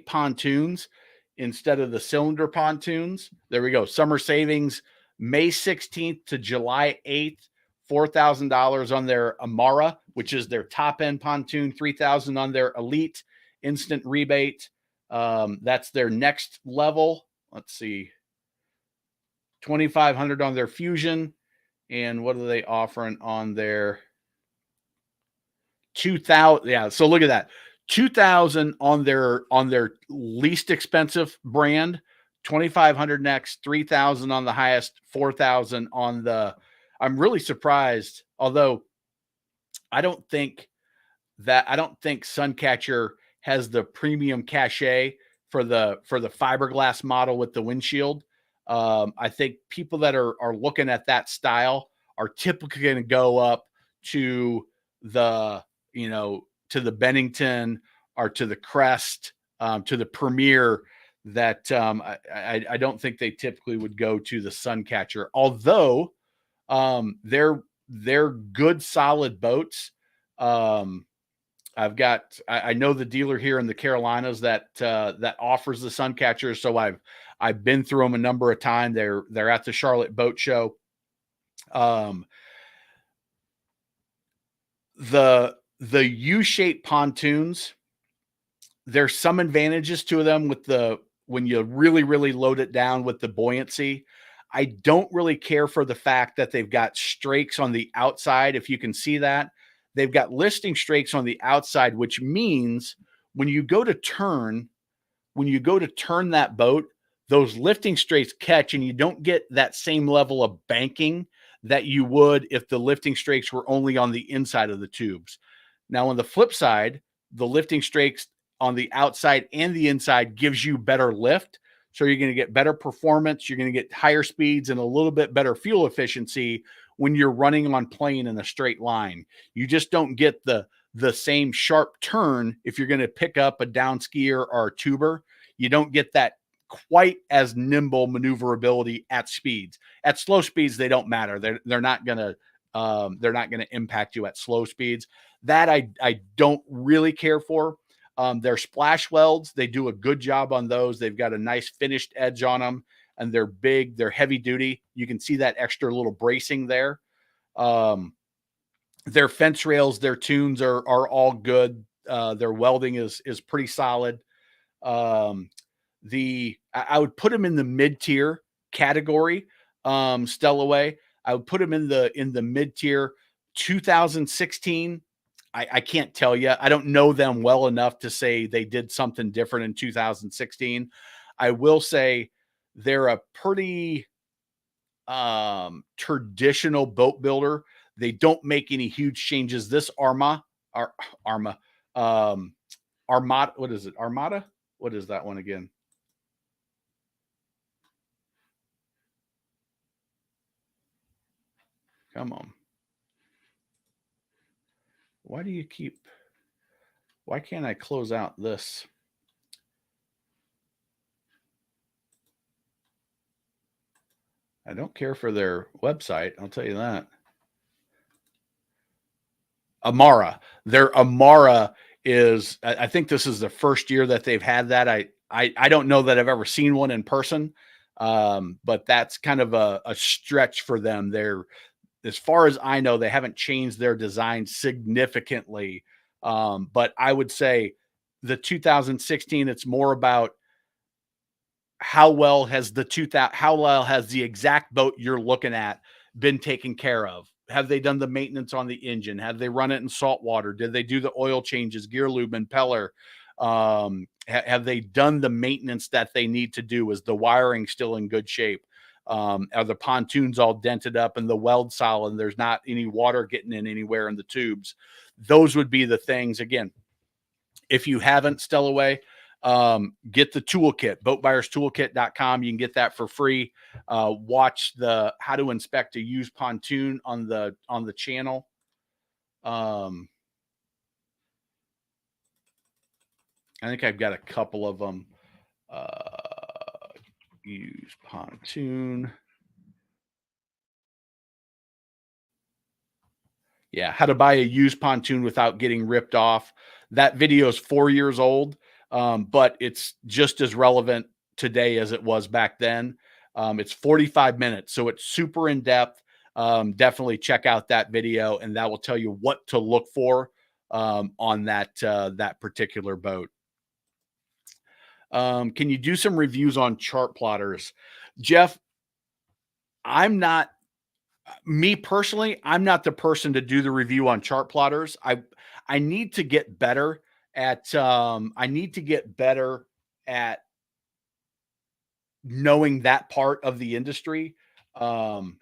pontoons instead of the cylinder pontoons. There we go. Summer savings May 16th to July 8th. $4,000 on their Amara, which is their top end pontoon. $3,000 on their Elite instant rebate. That's their next level. Let's see. $2,500 on their Fusion. And what are they offering on their 2,000? Yeah. So look at that. 2,000 on their least expensive brand, 2,500 next, 3,000 on the highest, 4,000 on the. I'm really surprised, although I don't think Suncatcher has the premium cachet for the fiberglass model with the windshield. I think people that are looking at that style are typically going to go up to the Bennington or to the Crest, to the Premier. That I don't think they typically would go to the Suncatcher, although their they're good, solid boats. Um, I know the dealer here in the Carolinas that offers the sun catchers, so I've been through them a number of times. They're at the Charlotte Boat Show. Um, the U-shaped pontoons, there's some advantages to them with the when you really load it down with the buoyancy. I don't really care for the fact that they've got strakes on the outside. If you can see that, they've got listing strakes on the outside, which means when you go to turn, when you go to turn that boat, those lifting strakes catch and you don't get that same level of banking that you would if the lifting strakes were only on the inside of the tubes. Now, on the flip side, the lifting strakes on the outside and the inside gives you better lift. So you're going to get better performance. You're going to get higher speeds and a little bit better fuel efficiency when you're running on plane in a straight line. You just don't get the same sharp turn if you're going to pick up a down skier or a tuber. You don't get that quite as nimble maneuverability at speeds. At slow speeds, they don't matter. They're not going to impact you at slow speeds. That I don't really care for. Their splash welds, they do a good job on those. They've got a nice finished edge on them, and they're big. They're heavy duty. You can see that extra little bracing there. Their fence rails, their tunes are all good. Their welding is pretty solid. I would put them in the mid tier category. Stellaway, I would put them in the mid tier. 2016, I can't tell you. I don't know them well enough to say they did something different in 2016. I will say they're a pretty traditional boat builder. They don't make any huge changes. This Armada, what is it? Armada? What is that one again? Come on. Why can't I close out this? I don't care for their website. I'll tell you that. Amara. Their Amara is, I think this is the first year that they've had that. I don't know that I've ever seen one in person, but that's kind of a stretch for them. As far as I know, they haven't changed their design significantly. But I would say the 2016, it's more about how well has the exact boat you're looking at been taken care of? Have they done the maintenance on the engine? Have they run it in salt water? Did they do the oil changes, gear lube, impeller? Have they done the maintenance that they need to do? Is the wiring still in good shape? Are the pontoons all dented up and the weld solid and there's not any water getting in anywhere in the tubes? Those would be the things. Again, if you haven't, Stellaway, get the toolkit, boatbuyerstoolkit.com. You can get that for free. Watch the how to inspect a used pontoon on the channel. I think I've got a couple of them. Used pontoon. Yeah, how to buy a used pontoon without getting ripped off. That video is 4 years old, but it's just as relevant today as it was back then. It's 45 minutes, so it's super in depth. Definitely check out that video, and that will tell you what to look for on that particular boat. Can you do some reviews on chart plotters, Jeff? Me personally, I'm not the person to do the review on chart plotters. I need to get better at knowing that part of the industry. And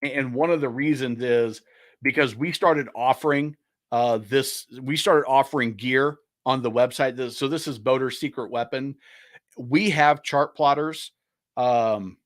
one of the reasons is because we started offering gear on the website. So this is Boater's secret weapon. We have chart plotters, GPSs.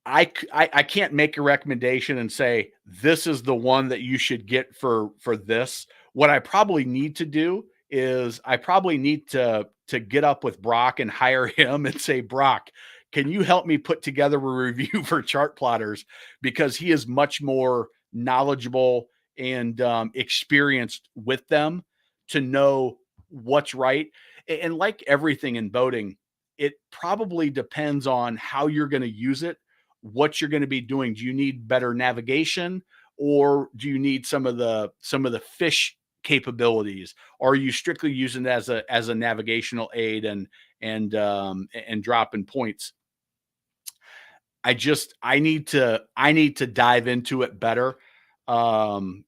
I can't make a recommendation and say this is the one that you should get for this. What I probably need to do is I probably need to get up with Brock and hire him and say, Brock, can you help me put together a review for chart plotters? Because he is much more knowledgeable and experienced with them to know what's right. And like everything in boating, it probably depends on how you're going to use it, what you're going to be doing. Do you need better navigation, or do you need some of the fish capabilities? Or are you strictly using it as a navigational aid and dropping points? I need to dive into it better um,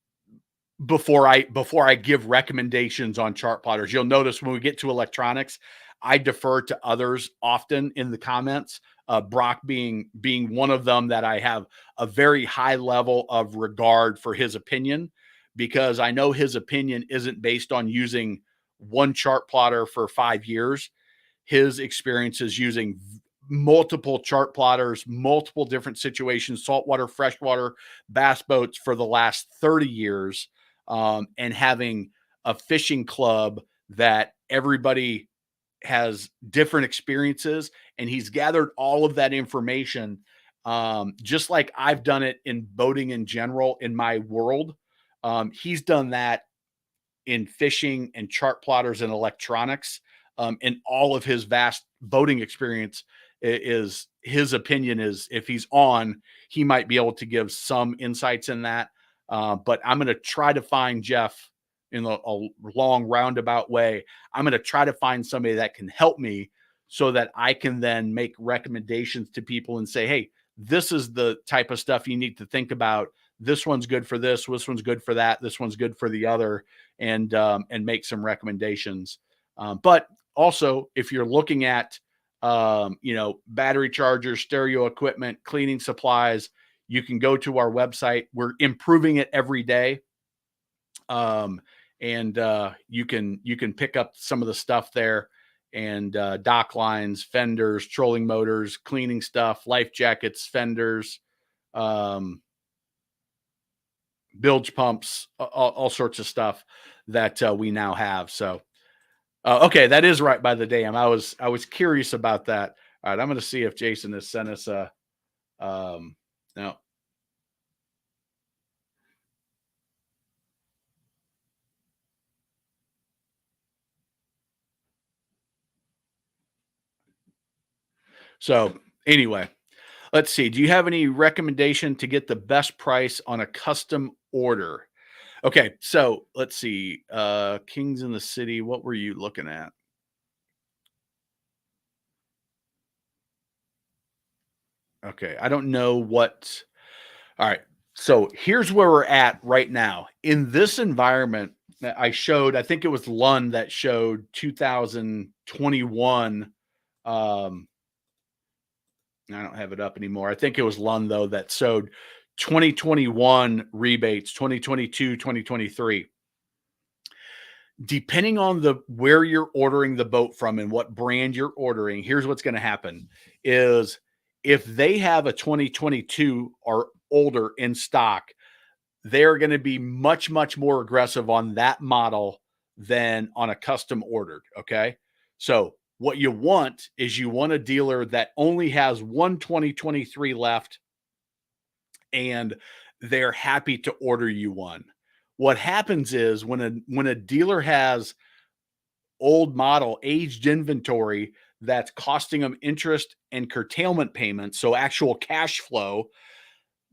before I give recommendations on chart plotters. You'll notice when we get to electronics, I defer to others often in the comments. Brock being one of them, that I have a very high level of regard for his opinion, because I know his opinion isn't based on using one chart plotter for 5 years. His experiences using multiple chart plotters, multiple different situations, saltwater, freshwater, bass boats for the last 30 years, and having a fishing club that everybody has different experiences, and he's gathered all of that information, just like I've done it in boating in general in my world. He's done that in fishing and chart plotters and electronics, and all of his vast boating experience. Is his opinion is, if he's on, he might be able to give some insights in that. But I'm going to try to find Jeff in a long roundabout way. I'm going to try to find somebody that can help me, so that I can then make recommendations to people and say, hey, this is the type of stuff you need to think about. This one's good for this one's good for that, this one's good for the other, and make some recommendations. But also, if you're looking at battery chargers, stereo equipment, cleaning supplies, you can go to our website. We're improving it every day. And you can pick up some of the stuff there, and dock lines, fenders, trolling motors, cleaning stuff, life jackets, fenders, um, bilge pumps, all sorts of stuff that we now have. So, okay, that is right by the dam. I was curious about that. All right, I'm going to see if Jason has sent us a. No. So anyway, let's see. Do you have any recommendation to get the best price on a custom order? Okay, so let's see. Kings in the City. What were you looking at? Okay, I don't know what. All right. So here's where we're at right now. In this environment that I showed, I think it was Lund that showed 2021. I don't have it up anymore. I think it was Lund, though, that showed 2021 rebates, 2022, 2023. Depending on where you're ordering the boat from and what brand you're ordering, here's what's going to happen is, if they have a 2022 or older in stock, they're going to be much, much more aggressive on that model than on a custom ordered. Okay. So what you want is, you want a dealer that only has one 2023 left, and they're happy to order you one. What happens is, when a dealer has old model, aged inventory that's costing them interest and curtailment payments, so actual cash flow,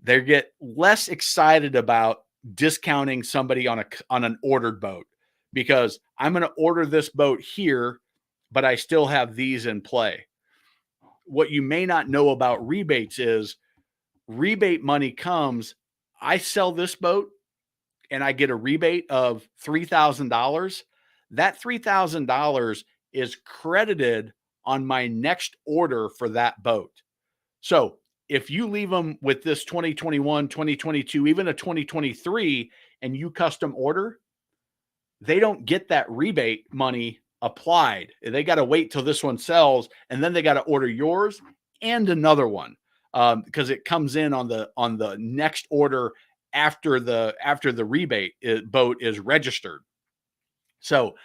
they get less excited about discounting somebody on an ordered boat, because I'm going to order this boat here, but I still have these in play. What you may not know about rebates is, rebate money comes. I sell this boat and I get a rebate of $3,000. That $3,000 is credited on my next order for that boat. So if you leave them with this 2021, 2022, even a 2023, and you custom order, they don't get that rebate money applied. They got to wait till this one sells, and then they got to order yours and another one, because it comes in on the next order after the rebate boat is registered. So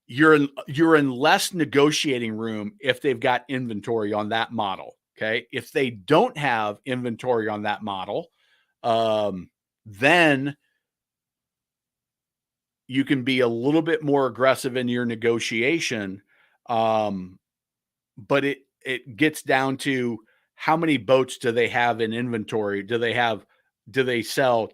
you're in less negotiating room if they've got inventory on that model. Okay. If they don't have inventory on that model, then you can be a little bit more aggressive in your negotiation. But it gets down to how many boats do they have in inventory? Do they sell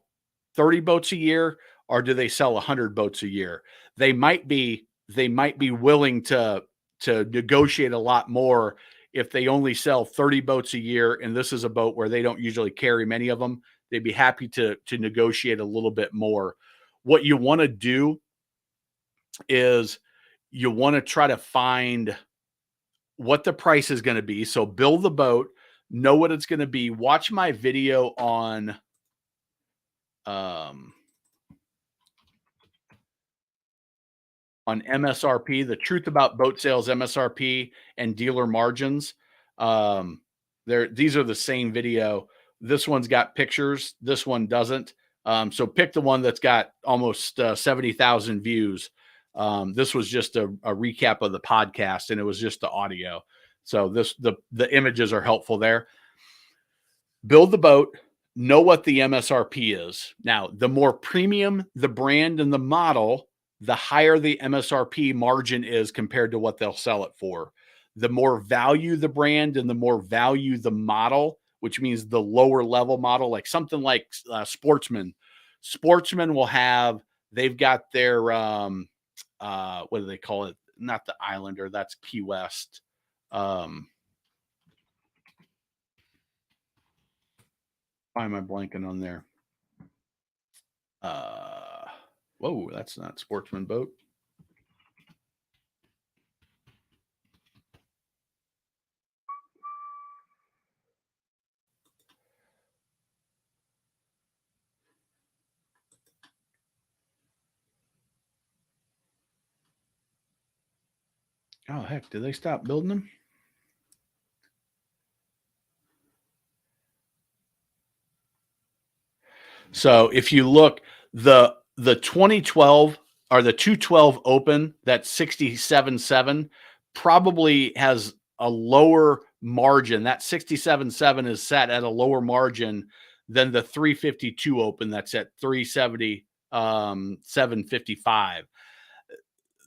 30 boats a year, or do they sell 100 boats a year? They might be willing to negotiate a lot more if they only sell 30 boats a year, and this is a boat where they don't usually carry many of them. They'd be happy to negotiate a little bit more. What you want to do is you want to try to find what the price is going to be. So build the boat, know what it's going to be. Watch my video um, on MSRP, the truth about boat sales, MSRP, and dealer margins. These are the same video. This one's got pictures. This one doesn't. So pick the one that's got almost 70,000 views. This was just a recap of the podcast, and it was just the audio. So the images are helpful there. Build the boat, know what the MSRP is. Now, the more premium the brand and the model, the higher the MSRP margin is compared to what they'll sell it for. The more value the brand and the more value the model, which means the lower level model, like something like Sportsman. Sportsman will have, they've got their, what do they call it? Not the Islander, that's Key West. Why am I blanking on there? Whoa, that's not Sportsman boat. Oh, heck, did they stop building them? So if you look, the 2012 or the 212 Open, that 67.7 probably has a lower margin. That 67.7 is set at a lower margin than the 352 Open that's at 370 755.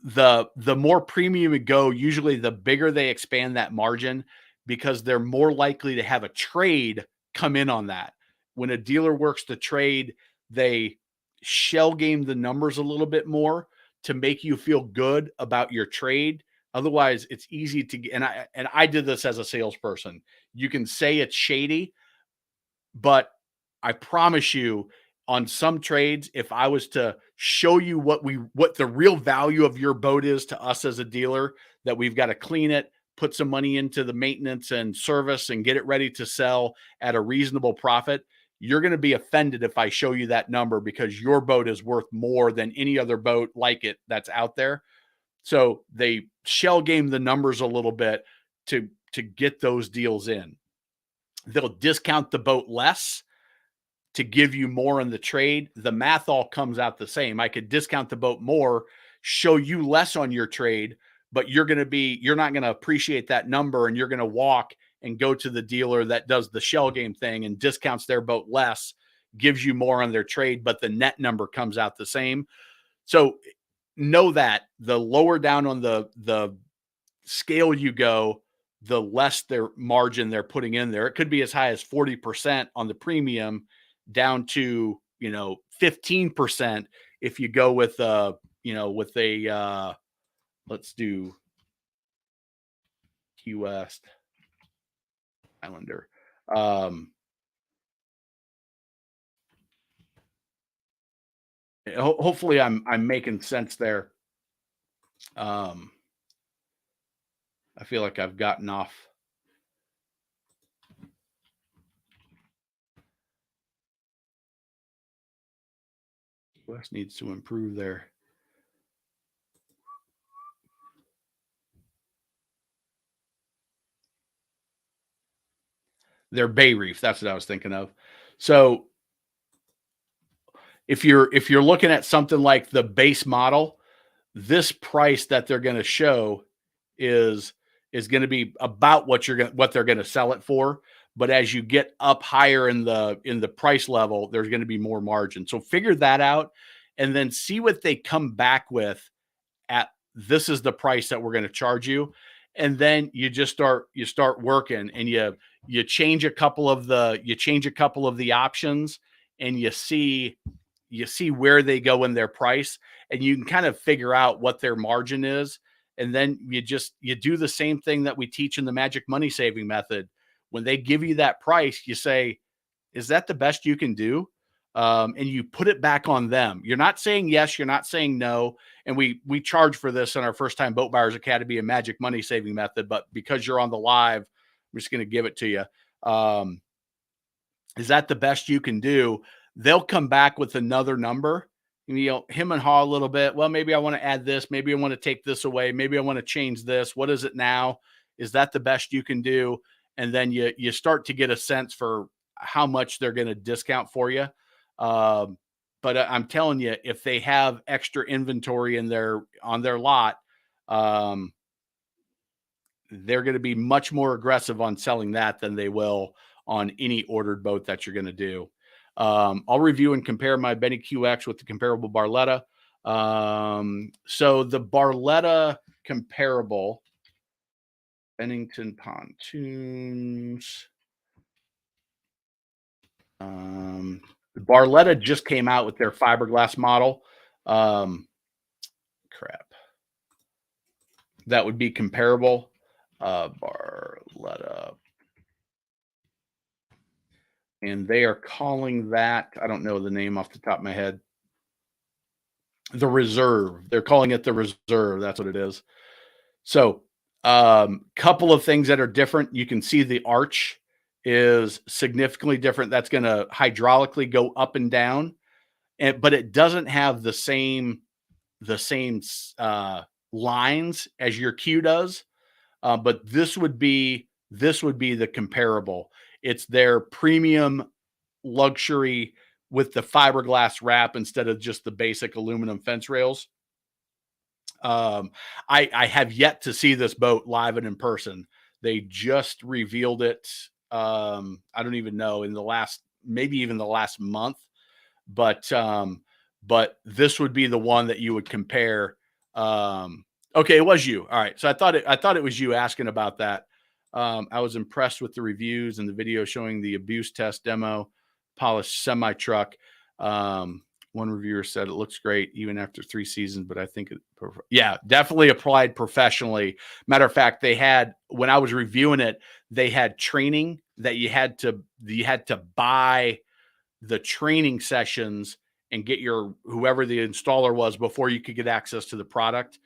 The more premium you go, usually the bigger they expand that margin, because they're more likely to have a trade come in on that. When a dealer works the trade, they shell game the numbers a little bit more to make you feel good about your trade. Otherwise, it's easy to get, and I did this as a salesperson. You can say it's shady, but I promise you, on some trades, if I was to show you what the real value of your boat is to us as a dealer, that we've got to clean it, put some money into the maintenance and service, and get it ready to sell at a reasonable profit, you're going to be offended if I show you that number, because your boat is worth more than any other boat like it that's out there. So they shell game the numbers a little bit to get those deals in. They'll discount the boat less to give you more in the trade. The math all comes out the same. I could discount the boat more, show you less on your trade, but you're not going to appreciate that number, and you're going to walk and go to the dealer that does the shell game thing and discounts their boat less, gives you more on their trade, but the net number comes out the same. So know that the lower down on the scale you go, the less their margin they're putting in there. It could be as high as 40% on the premium, down to 15% if you go with with a let's do Key West Islander. Hopefully I'm making sense there. I feel like I've gotten off. West needs to improve there. Their Bay Reef, that's what I was thinking of. So if you're looking at something like the base model, this price that they're going to show is going to be about what they're going to sell it for. But as you get up higher in the price level, there's going to be more margin. So figure that out, and then see what they come back with at. This is the price that we're going to charge you, and then you start working, and you change a couple of the options, and you see where they go in their price, and you can kind of figure out what their margin is. And then you do the same thing that we teach in the magic money saving method. When they give you that price, you say, is that the best you can do? And you put it back on them. You're not saying yes, you're not saying no. And we charge for this in our First Time Boat Buyers Academy and magic money saving method. But because you're on the live, I'm just going to give it to you. Is that the best you can do? They'll come back with another number. Him and haw a little bit. Well, maybe I want to add this. Maybe I want to take this away. Maybe I want to change this. What is it now? Is that the best you can do? And then you start to get a sense for how much they're going to discount for you. But I'm telling you, if they have extra inventory on their lot, they're going to be much more aggressive on selling that than they will on any ordered boat that you're going to do. I'll review and compare my Benny QX with the comparable Barletta. So the Barletta comparable, Bennington pontoons. The Barletta just came out with their fiberglass model. Crap. That would be comparable. Barletta. And they are calling that, I don't know the name off the top of my head, the Reserve. They're calling it the Reserve. That's what it is. So, couple of things that are different. You can see the arch is significantly different. That's going to hydraulically go up and down, but it doesn't have the same lines as your Q does. But this would be the comparable. It's their premium luxury with the fiberglass wrap instead of just the basic aluminum fence rails. I have yet to see this boat live and in person. They just revealed it. I don't even know, maybe even the last month, but this would be the one that you would compare. Okay, it was you. All right. So I thought it was you asking about that. I was impressed with the reviews and the video showing the abuse test demo polished semi truck. One reviewer said it looks great even after 3 seasons, but I think definitely applied professionally. Matter of fact, when I was reviewing it, they had training that you had to buy the training sessions and get whoever the installer was before you could get access to the product,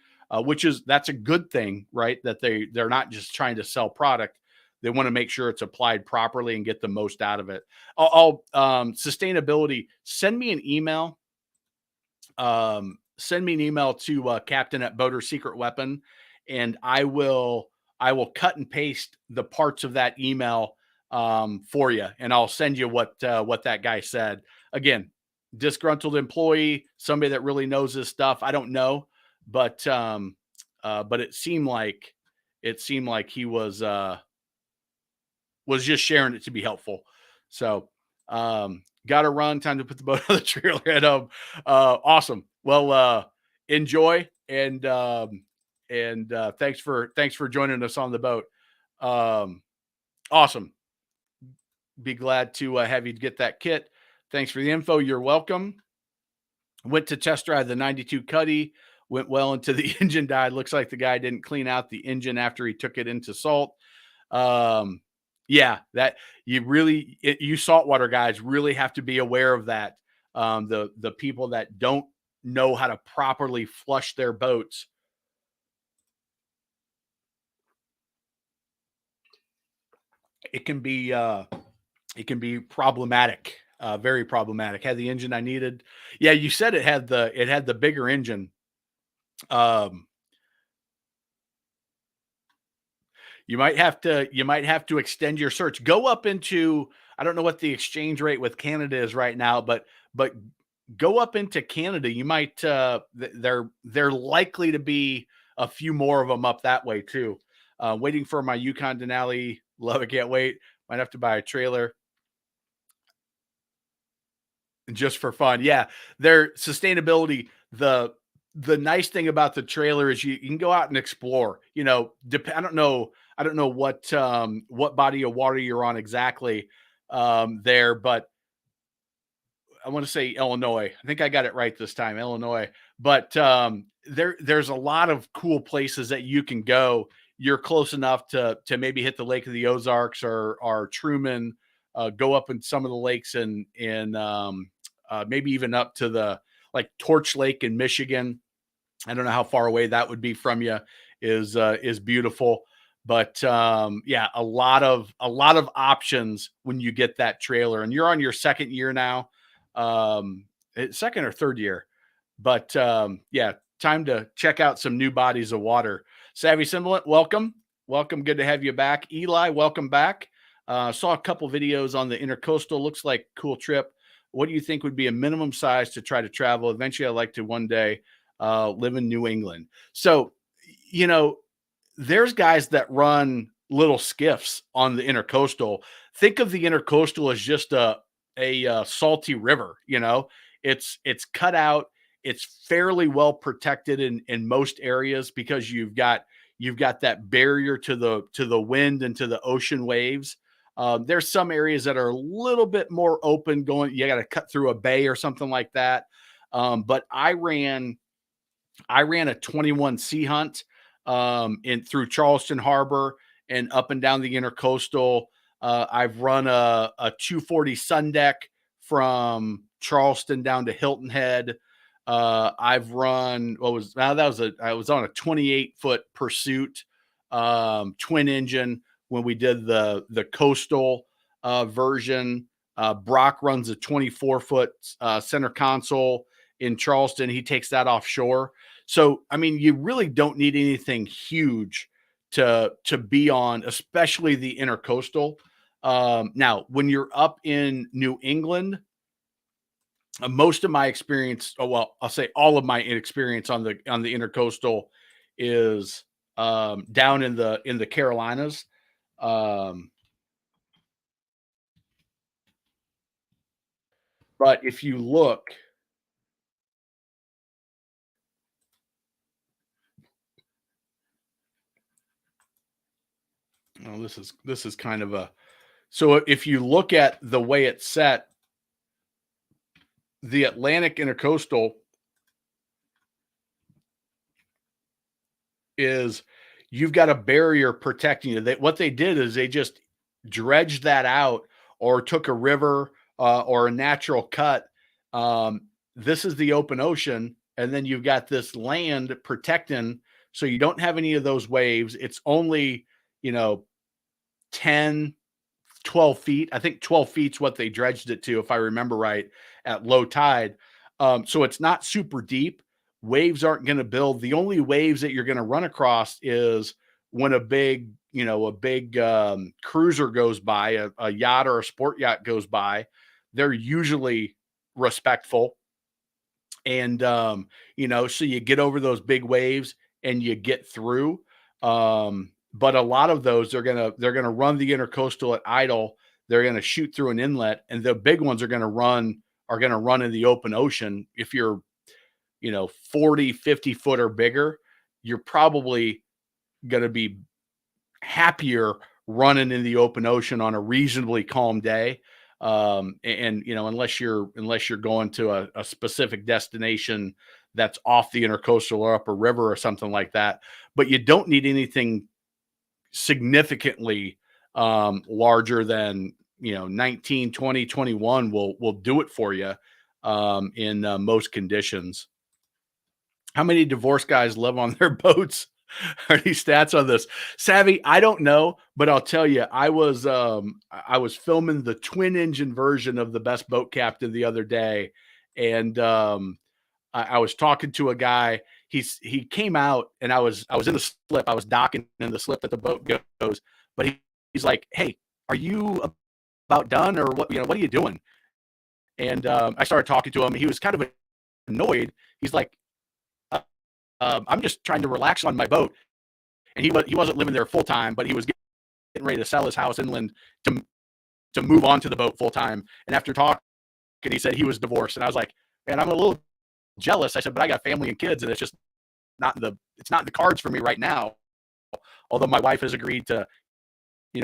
that's a good thing, right? That they're not just trying to sell product. They want to make sure it's applied properly and get the most out of it. Sustainability, send me an email. Send me an email to captain@Boater Secret Weapon, and I will cut and paste the parts of that email for you, and I'll send you what that guy said. Again, disgruntled employee, somebody that really knows this stuff. I don't know, but it seemed like he was just sharing it to be helpful. So, got to run. Time to put the boat on the trailer at home. Awesome. Well, enjoy and thanks for joining us on the boat. Awesome. Be glad to have you get that kit. Thanks for the info. You're welcome. Went to test drive the 92 Cuddy. Went well until the engine died. Looks like the guy didn't clean out the engine after he took it into salt. Yeah, that you saltwater guys really have to be aware of that. The people that don't know how to properly flush their boats. It can be problematic, very problematic. Had the engine I needed. Yeah, you said it had the bigger engine. You might have to extend your search. Go up into, I don't know what the exchange rate with Canada is right now, but go up into Canada. You might they're likely to be a few more of them up that way too. Waiting for my Yukon Denali. Love it, can't wait. Might have to buy a trailer just for fun. Yeah, their sustainability. The nice thing about the trailer is you can go out and explore. I don't know what body of water you're on exactly there, but I want to say Illinois. I think I got it right this time, Illinois. But there's a lot of cool places that you can go. You're close enough to maybe hit the Lake of the Ozarks or Truman, go up in some of the lakes in maybe even up to the like Torch Lake in Michigan. I don't know how far away that would be from you. Is beautiful, but yeah, a lot of options when you get that trailer, and you're on your second year now, second or third year, but yeah, time to check out some new bodies of water. Savvy Simulant, welcome, good to have you back. Eli, welcome back. Saw a couple videos on the Intercoastal. Looks like cool trip. What do you think would be a minimum size to try to travel? Eventually, I'd like to one day live in New England. So, there's guys that run little skiffs on the Intercoastal. Think of the Intercoastal as just a salty river. It's cut out. It's fairly well protected in most areas because you've got that barrier to the wind and to the ocean waves. There's some areas that are a little bit more open. You got to cut through a bay or something like that. But I ran a 21 sea hunt in through Charleston Harbor and up and down the Intercoastal. I've run a 240 sun deck from Charleston down to Hilton Head. I've run I was on a 28-foot Pursuit twin engine when we did the coastal version. Brock runs a 24-foot center console in Charleston. He takes that offshore. So, I mean, you really don't need anything huge to be on, especially the Intercoastal. Now, when you're up in New England, most of my experience, I'll say all of my experience on the Intercoastal is down in the Carolinas. But if you look, this is kind of so if you look at the way it's set, the Atlantic Intercoastal is you've got a barrier protecting you. What they did is they just dredged that out or took a river or a natural cut. This is the open ocean, and then you've got this land protecting, so you don't have any of those waves. It's only 10, 12 feet. I think 12 feet's what they dredged it to, if I remember right, at low tide. So it's not super deep. Waves aren't going to build. The only waves that you're going to run across is when a big cruiser goes by, a yacht or a sport yacht goes by. They're usually respectful. And, so you get over those big waves and you get through. But a lot of those, they're going to run the Intercoastal at idle. They're going to shoot through an inlet, and the big ones are going to run in the open ocean. If you're, 40, 50 foot or bigger, you're probably going to be happier running in the open ocean on a reasonably calm day. Unless you're going to a specific destination that's off the Intercoastal or up a river or something like that, but you don't need anything significantly larger than 19, 20, 21 will do it for you in most conditions. How many divorced guys live on their boats? Are these stats on this? Savvy, I don't know, but I'll tell you, I was filming the twin engine version of The Best Boat Captain the other day, and I was talking to a guy. He came out, and I was in the slip. I was docking in the slip that the boat goes, but he's like, "Hey, are you about done, or what? What are you doing?" And I started talking to him. He was kind of annoyed. He's like, I'm just trying to relax on my boat. And he wasn't living there full time, but he was getting ready to sell his house inland to move on to the boat full time. And after talking, he said he was divorced. And I was like, man, I'm a little jealous. I said, but I got family and kids, and it's not in the cards for me right now. Although my wife has agreed to,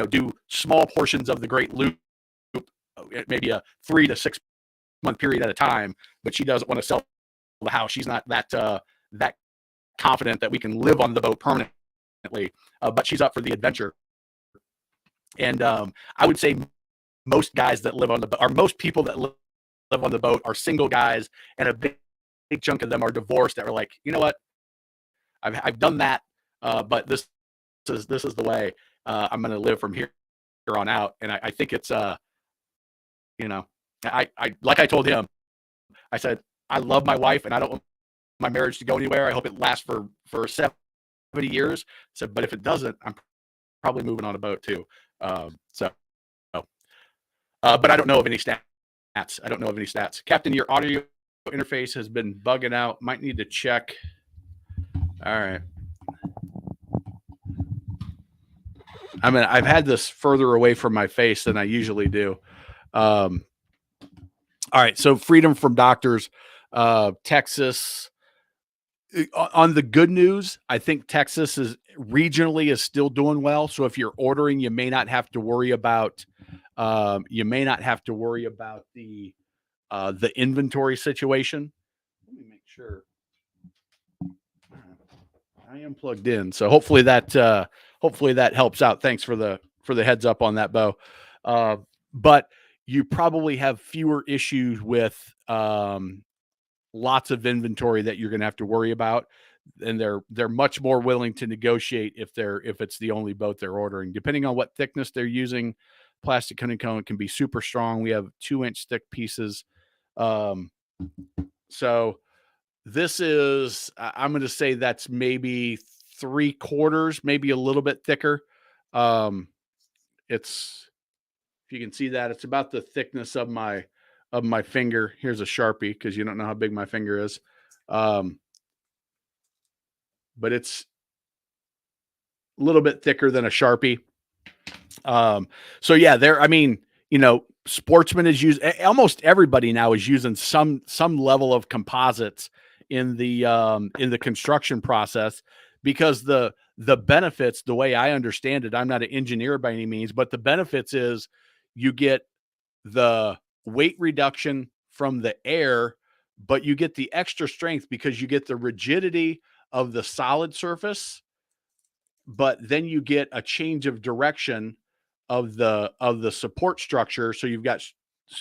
do small portions of the Great Loop, maybe a 3 to 6 month period at a time, but she doesn't want to sell the house. She's not that confident that we can live on the boat permanently, but she's up for the adventure. And I would say most guys that live on the boat, or most people that live on the boat, are single guys, and a big chunk of them are divorced that are like, you know what, I've done that, but this is the way I'm going to live from here on out. And I think it's I like I told him, I said, I love my wife and I don't want my marriage to go anywhere. I hope it lasts for 70 years. So, but if it doesn't, I'm probably moving on a boat too. But I don't know of any stats. Captain, your audio interface has been bugging out. Might need to check. All right. I mean, I've had this further away from my face than I usually do. All right. So freedom from doctors, Texas. On the good news, I think Texas is regionally still doing well. So if you're ordering, you may not have to worry about the inventory situation. Let me make sure I am plugged in. So hopefully that helps out. Thanks for the heads up on that, Bo. But you probably have fewer issues with lots of inventory that you're going to have to worry about, and they're much more willing to negotiate if it's the only boat they're ordering. Depending on what thickness they're using, plastic honeycomb can be super strong. We have 2-inch thick pieces. So this is, I'm going to say that's maybe 3/4, maybe a little bit thicker. It's, if you can see that, it's about the thickness of my finger. Here's a Sharpie because you don't know how big my finger is. But it's a little bit thicker than a Sharpie. So yeah, Sportsman is used, almost everybody now is using some level of composites in the construction process, because the benefits, the way I understand it, I'm not an engineer by any means, but the benefits is you get the weight reduction from the air, but you get the extra strength because you get the rigidity of the solid surface, but then you get a change of direction of the support structure. So you've got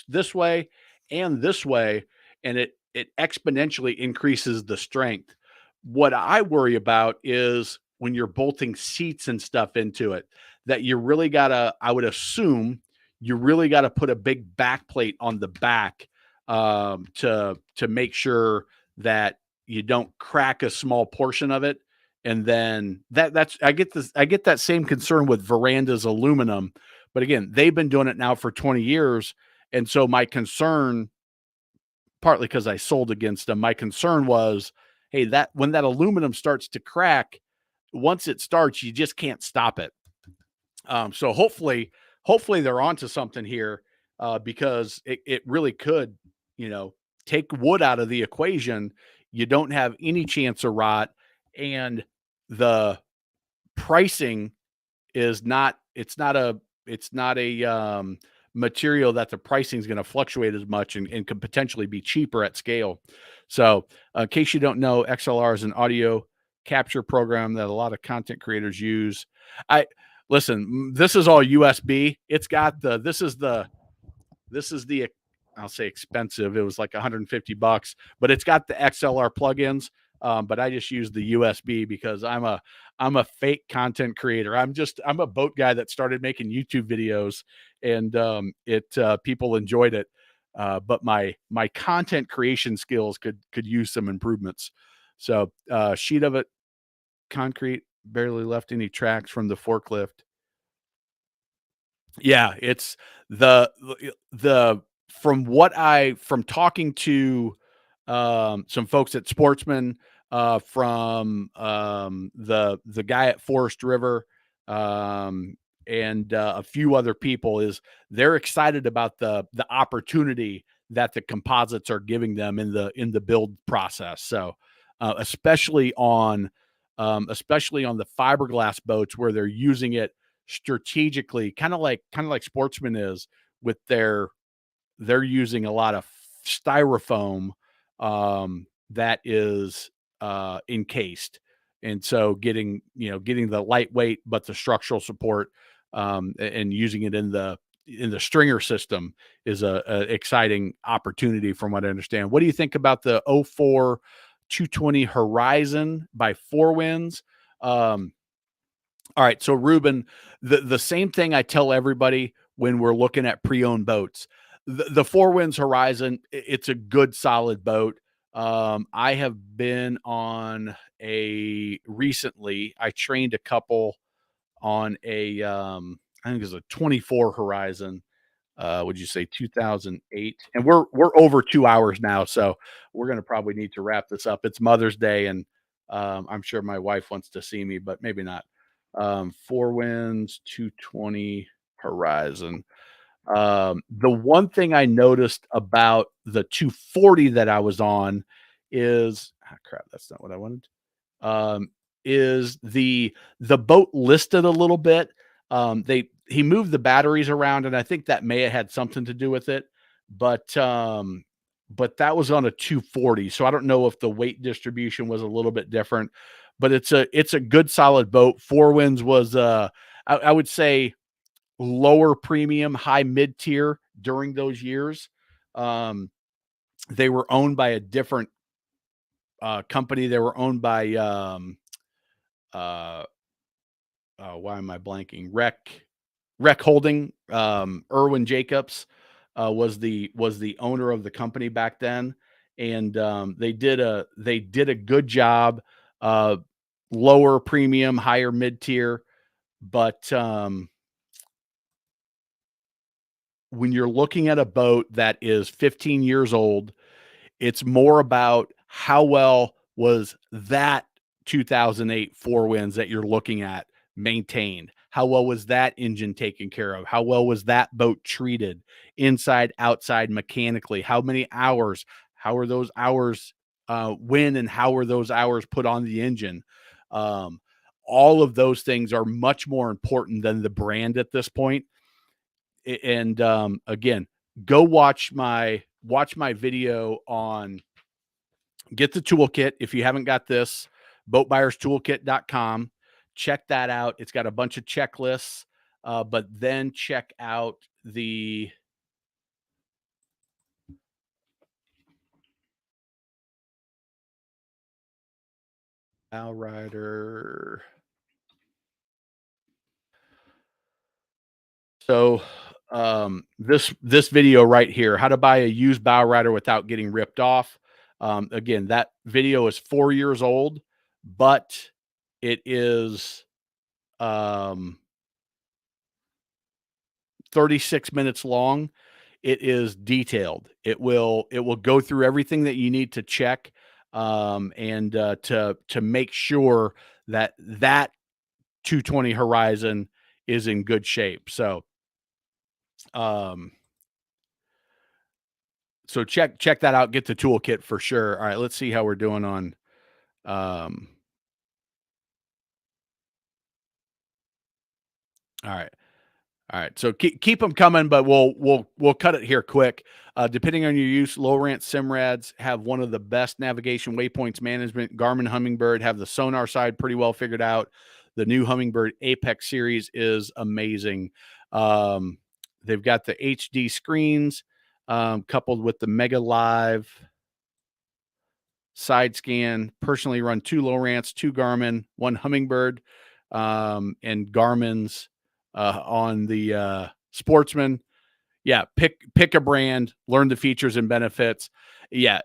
this way and this way, and it exponentially increases the strength. What I worry about is when you're bolting seats and stuff into it, that you really gotta, I would assume you really got to put a big back plate on the back to make sure that you don't crack a small portion of it. And then I get that same concern with Veranda's aluminum, but again, they've been doing it now for 20 years. And so my concern, partly because I sold against them, my concern was, hey, that when that aluminum starts to crack, once it starts, you just can't stop it. So hopefully they're onto something here, because it really could, take wood out of the equation. You don't have any chance of rot, and the pricing is not, it's not a material that the pricing is going to fluctuate as much, and could potentially be cheaper at scale. So in case you don't know, XLR is an audio capture program that a lot of content creators use. Listen, this is all USB. It's got this is the, I'll say expensive. It was like $150, but it's got the XLR plugins. But I just use the USB because I'm a fake content creator. I'm a boat guy that started making YouTube videos, and people enjoyed it. But my content creation skills could use some improvements. So sheet of it, concrete, barely left any tracks from the forklift. Yeah, it's the from talking to some folks at Sportsman, from the guy at Forest River, um, and a few other people, is they're excited about the opportunity that the composites are giving them in the build process. So, especially on the fiberglass boats where they're using it strategically, kind of like Sportsman is with they're using a lot of styrofoam that is encased, and so getting the lightweight but the structural support, and using it in the stringer system is a exciting opportunity from what I understand. What do you think about the '04 220 Horizon by Four Winds? Um, all right, so Ruben, the same thing I tell everybody when we're looking at pre-owned boats. The Four Winds Horizon, it's a good solid boat. I have been on a recently. I trained a couple on I think it was a 24 Horizon. Would you say 2008? And we're over 2 hours now, so we're gonna probably need to wrap this up. It's Mother's Day, and I'm sure my wife wants to see me, but maybe not. Four Winds, 220 Horizon. The one thing I noticed about the 240 that I was on is crap. That's not what I wanted. Um, is the boat listed a little bit. They He moved the batteries around, and I think that may have had something to do with it. But but that was on a 240, so I don't know if the weight distribution was a little bit different. But it's a good solid boat. Four Winds was I would say lower premium, high mid tier during those years. Um, they were owned by a different company. They were owned by uh, why am I blanking? Rec Holding. Irwin Jacobs was the owner of the company back then, and they did a good job. Uh, Lower premium, higher mid tier, but when you're looking at a boat that is 15 years old, it's more about how well was that 2008 Four Winds that you're looking at maintained? How well was that engine taken care of? How well was that boat treated inside, outside, mechanically? How many hours? How are those hours when and how are those hours put on the engine? Um, all of those things are much more important than the brand at this point. And again, go watch my video on get the toolkit. If you haven't got this, boatbuyerstoolkit.com, check that out. It's got a bunch of checklists, but then check out the Outrider. So this video right here, how to buy a used bow rider without getting ripped off. Again, that video is 4 years old, but it is um 36 minutes long. It is detailed. It will go through everything that you need to check, and to make sure that that 220 Horizon is in good shape. Um, so check that out. Get the toolkit for sure. All right, let's see how we're doing on. Um, all right. All right, so keep them coming, but we'll cut it here quick. Depending on your use, Lowrance Simrads have one of the best navigation waypoints management. Garmin Humminbird have the sonar side pretty well figured out. The new Humminbird Apex series is amazing. They've got the HD screens, coupled with the Mega Live side scan. Personally run 2 Lowrance, 2 Garmin, 1 Humminbird, and Garmin's on the Sportsman. Yeah, pick a brand, learn the features and benefits. Yeah,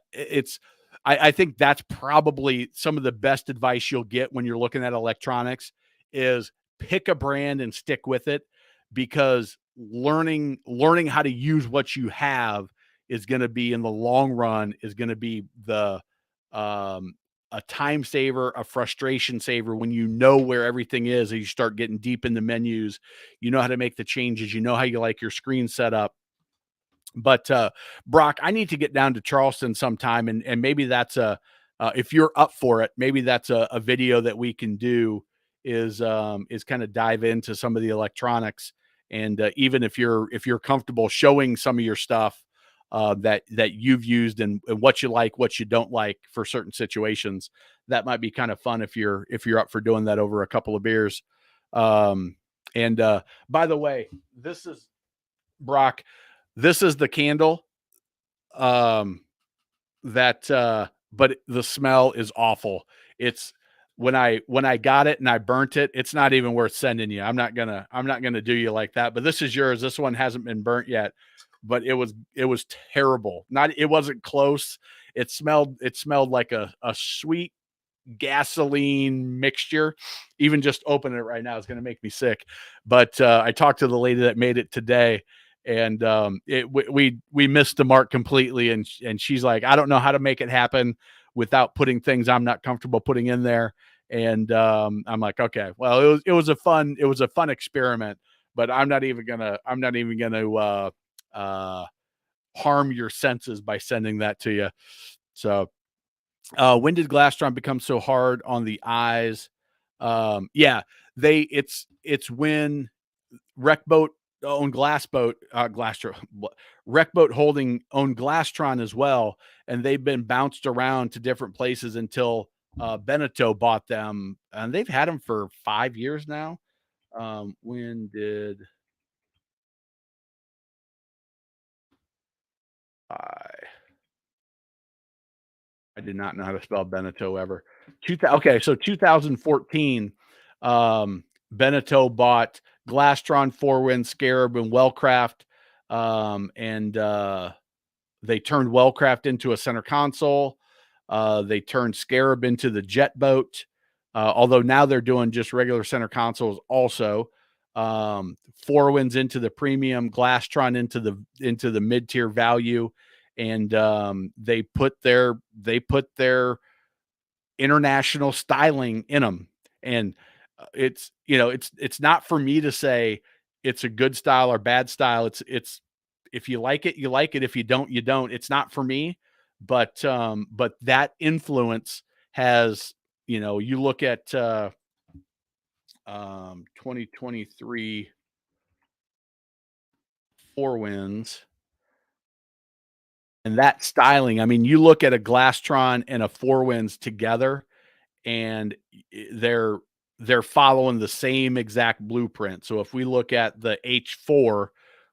I think that's probably some of the best advice you'll get when you're looking at electronics is pick a brand and stick with it, because learning how to use what you have is going to be, in the long run, is going to be the um a time saver, a frustration saver, when you know where everything is and you start getting deep in the menus, you know how to make the changes, you know how you like your screen set up. But Brock, I need to get down to Charleston sometime, and maybe that's a if you're up for it, maybe that's a video that we can do, is kind of dive into some of the electronics, and even if you're comfortable showing some of your stuff that you've used, and what you like, what you don't like for certain situations, that might be kind of fun if you're up for doing that over a couple of beers. Um, and by the way, this is Brock. This is the candle, um, that, but the smell is awful. It's when I got it and I burnt it, it's not even worth sending you. I'm not gonna do you like that. But this is yours. This one hasn't been burnt yet, but it was terrible. Not it wasn't close. It smelled like a sweet gasoline mixture. Even just opening it right now is going to make me sick. But I talked to the lady that made it today, and we missed the mark completely. And she's like, I don't know how to make it happen without putting things I'm not comfortable putting in there. And I'm like, okay, well, it was a fun experiment, but I'm not even gonna harm your senses by sending that to you. So when did Glastron become so hard on the eyes? Yeah, it's when Recboat owned Recboat Holding owned Glastron as well, and they've been bounced around to different places until Beneteau bought them, and they've had them for 5 years now. When did I? I did not know how to spell Beneteau ever. Okay, so 2014, Beneteau bought Glastron, Four Scarab, and Wellcraft, and they turned Wellcraft into a center console. They turned Scarab into the jet boat, although now they're doing just regular center consoles also. Four into the premium, Glastron into the mid tier value, and they put their international styling in them. And it's it's not for me to say it's a good style or bad style. It's if you like it, you like it. If you don't, you don't. It's not for me. But that influence has, you look at 2023 Four Winds and that styling. I mean, you look at a Glastron and a Four Winds together, and they're following the same exact blueprint. So if we look at the H4,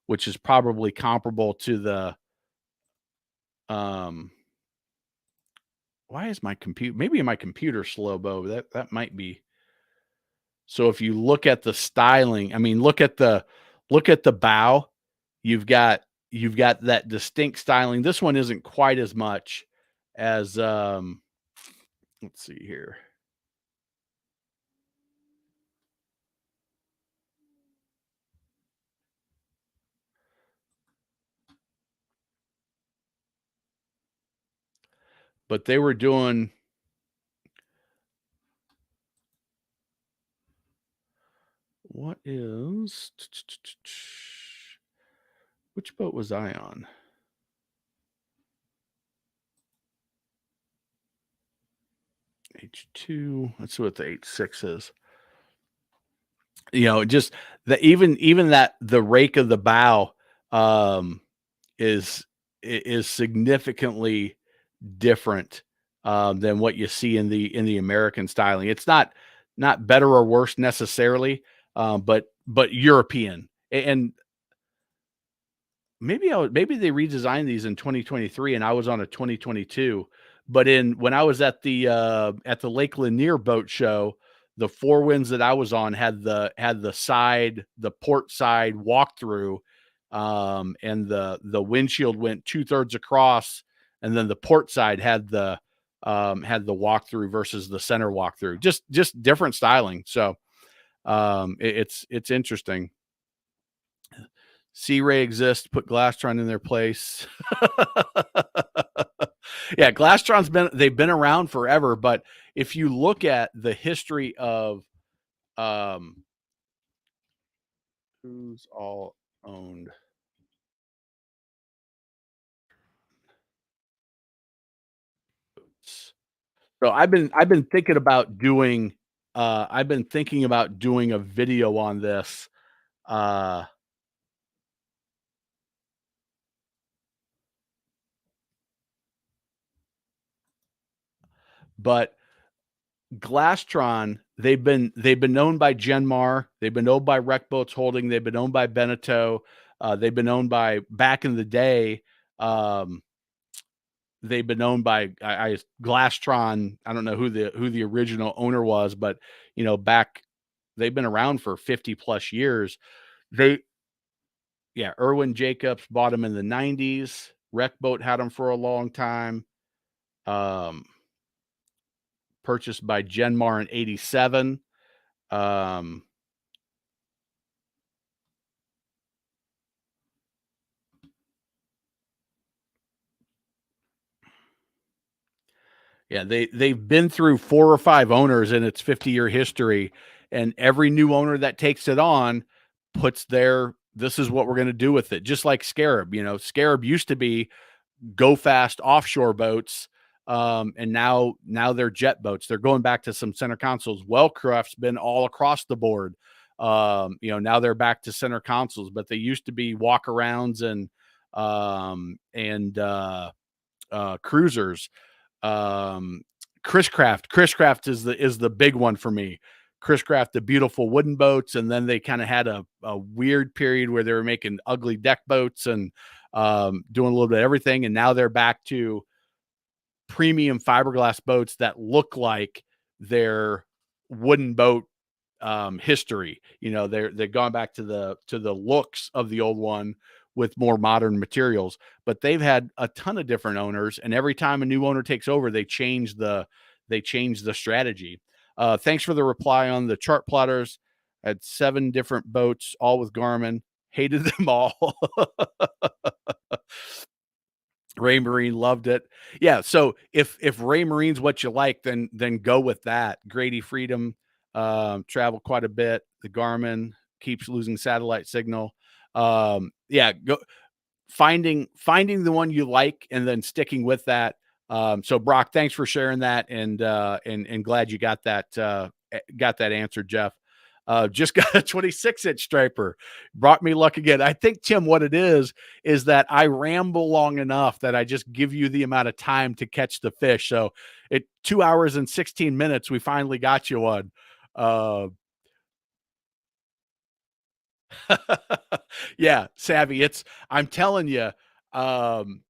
which is probably comparable to the why is my computer, maybe my computer's slow, Bo. That might be. So if you look at the styling, I mean, look at the bow. You've got that distinct styling. This one isn't quite as much as let's see here. But they were doing what is which boat was I on? H2. Let's see what the H6 is. Just the even that the rake of the bow um is significantly different than what you see in the American styling. It's not better or worse necessarily, but European. And maybe they redesigned these in 2023 and I was on a 2022. But when I was at the Lake Lanier boat show, the Four Winds that I was on had the port side walkthrough, and the windshield went 2/3 across, and then the port side had the walkthrough versus the center walkthrough. Just different styling. So it's interesting. Sea Ray exists, put Glastron in their place. Yeah, they've been around forever, but if you look at the history of um who's all owned. So I've been thinking about doing a video on this. Uh but Glastron, they've been owned by Genmar, they've been owned by Rec Boats Holding, they've been owned by Beneteau, they've been owned by back in the day, um, they've been owned by Glastron. I don't know who the original owner was, but back they've been around for 50 plus years. They Yeah, Irwin Jacobs bought them in the 90s. Rec Boat had them for a long time. Um, Purchased by Genmar in 87. Um, Yeah, they've been through 4 or 5 owners in its 50-year history, and every new owner that takes it on puts their, "This is what we're gonna do with it." Just like Scarab, Scarab used to be go fast offshore boats, and now they're jet boats. They're going back to some center consoles. Wellcraft's been all across the board. Now they're back to center consoles, but they used to be walkarounds and cruisers. um Chris Craft is the big one for me. Chris Craft, the beautiful wooden boats, and then they kind of had a weird period where they were making ugly deck boats and doing a little bit of everything, and now they're back to premium fiberglass boats that look like their wooden boat history. They're gone back to the looks of the old one with more modern materials. But they've had a ton of different owners, and every time a new owner takes over, they change the strategy. Thanks for the reply on the chart plotters. I had 7 different boats, all with Garmin. Hated them all. Ray Marine loved it. Yeah, so if Ray Marine's what you like, then go with that. Grady Freedom, traveled quite a bit. The Garmin keeps losing satellite signal. Yeah, go finding the one you like and then sticking with that. So Brock, thanks for sharing that, and glad you got that answer, Jeff. Just got a 26-inch striper. Brought me luck again. I think, Tim, what it is that I ramble long enough that I just give you the amount of time to catch the fish. So at 2 hours and 16 minutes, we finally got you one. Uh, yeah, Savvy. I'm telling you, I'm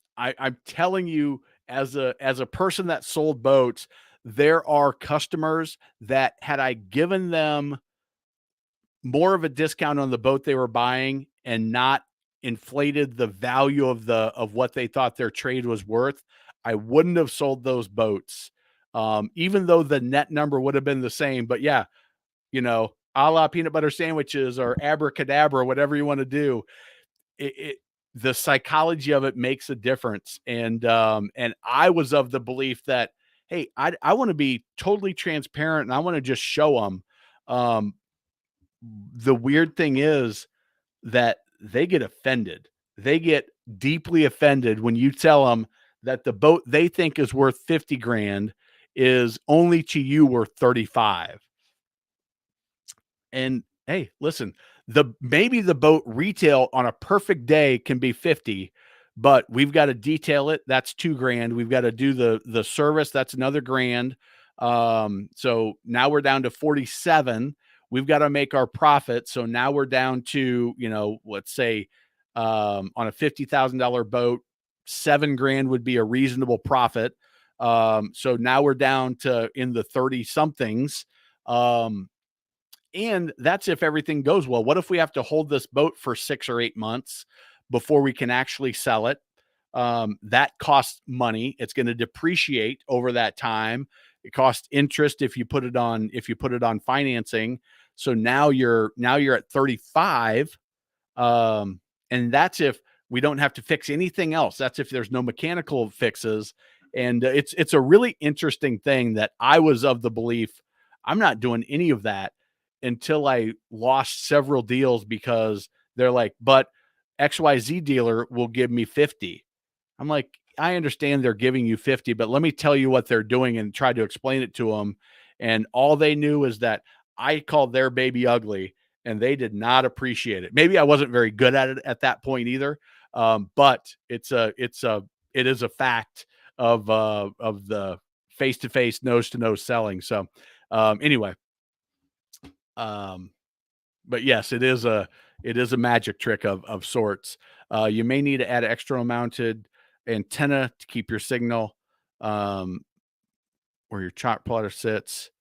telling you, as a person that sold boats, there are customers that had I given them more of a discount on the boat they were buying and not inflated the value of what they thought their trade was worth, I wouldn't have sold those boats. Even though the net number would have been the same. But yeah, a la peanut butter sandwiches or abracadabra, whatever you want to do, the psychology of it makes a difference. And I was of the belief that, hey, I want to be totally transparent and I want to just show them. Um, the weird thing is that they get offended. They get deeply offended when you tell them that the boat they think is worth 50 grand is only to you worth 35. And hey, listen, maybe the boat retail on a perfect day can be 50, but we've got to detail it. That's 2 grand. We've got to do the service. That's another grand. So now we're down to 47. We've got to make our profit. So now we're down to, let's say, on a $50,000 boat, 7 grand would be a reasonable profit. So now we're down to in the 30 somethings. And that's if everything goes well. What if we have to hold this boat for 6 or 8 months before we can actually sell it? That costs money. It's going to depreciate over that time. It costs interest if you put it on financing. So now you're at 35. And that's if we don't have to fix anything else. That's if there's no mechanical fixes. And it's a really interesting thing that I was of the belief I'm not doing any of that until I lost several deals because they're like, but XYZ dealer will give me 50. I'm like, I understand they're giving you 50, but let me tell you what they're doing and try to explain it to them. And all they knew is that I called their baby ugly and they did not appreciate it. Maybe I wasn't very good at it at that point either. But it is a fact of the face-to-face, nose-to-nose selling. So, anyway, um, but yes, it is a magic trick of sorts. You may need to add external mounted antenna to keep your signal um, where your chalk plotter sits.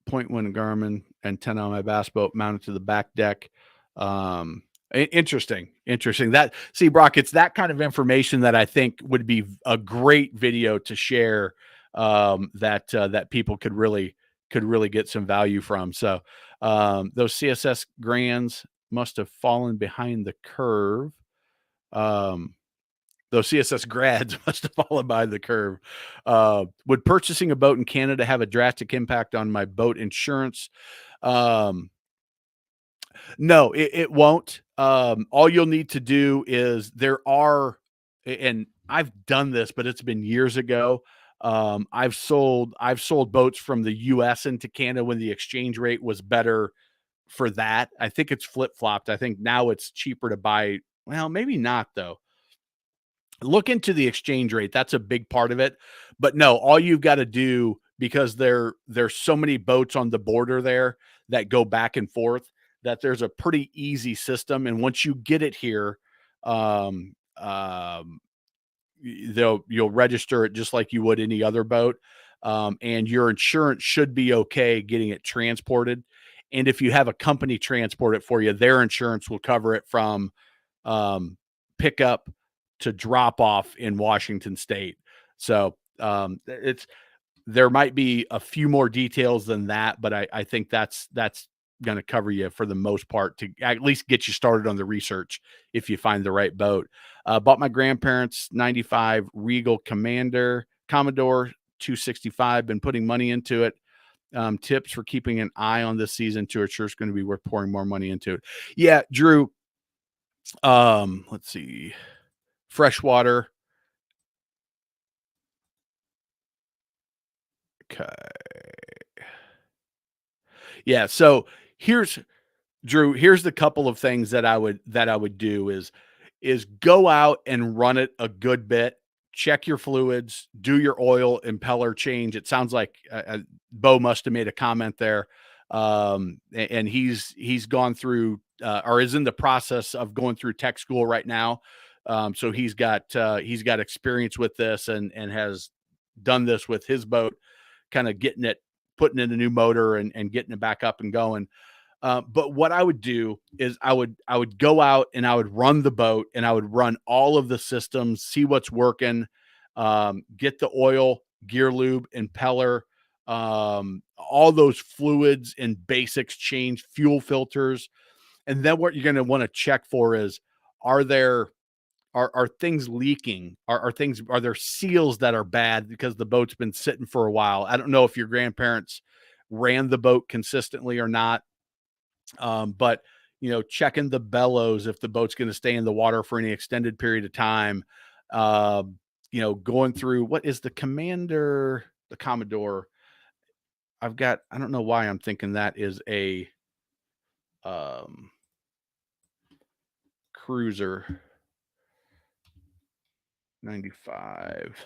Point one Garmin antenna on my bass boat mounted to the back deck. Interesting. That see, Brock, it's that kind of information that I think would be a great video to share that people could really get some value from. So those CSS grands must have fallen behind the curve. Those CSS grads must have fallen by the curve. Would purchasing a boat in Canada have a drastic impact on my boat insurance? No, it won't. All you'll need to do is and I've done this, but it's been years ago. I've sold boats from the US into Canada when the exchange rate was better for that. I think it's flip-flopped. I think now it's cheaper to buy. Well, maybe not though. Look into the exchange rate. That's a big part of it. But no, all you've got to do, because there's so many boats on the border there that go back and forth, that there's a pretty easy system. And once you get it here, um, um, you'll register it just like you would any other boat. And your insurance should be okay getting it transported. And if you have a company transport it for you, their insurance will cover it from pickup to drop off in Washington State. So there might be a few more details than that, but I think that's going to cover you for the most part to at least get you started on the research if you find the right boat. Bought my grandparents' 95 Regal Commodore 265, been putting money into it. Tips for keeping an eye on this season to ensure it's going to be worth pouring more money into it. Yeah, Drew. Let's see. Freshwater. Okay. Yeah. So here's Drew. Here's the couple of things that I would do is go out and run it a good bit. Check your fluids. Do your oil impeller change. It sounds like Bo must have made a comment there, and he's gone through or is in the process of going through tech school right now. So he's got experience with this and has done this with his boat, kind of putting in a new motor and getting it back up and going. But what I would do is I would go out and I would run the boat and I would run all of the systems, see what's working, get the oil, gear lube, impeller, all those fluids and basics change, fuel filters. And then what you're going to want to check for is, are things leaking? Are there seals that are bad because the boat's been sitting for a while? I don't know if your grandparents ran the boat consistently or not. But checking the bellows if the boat's going to stay in the water for any extended period of time. Going through what is the Commodore. I don't know why I'm thinking that is a cruiser 95.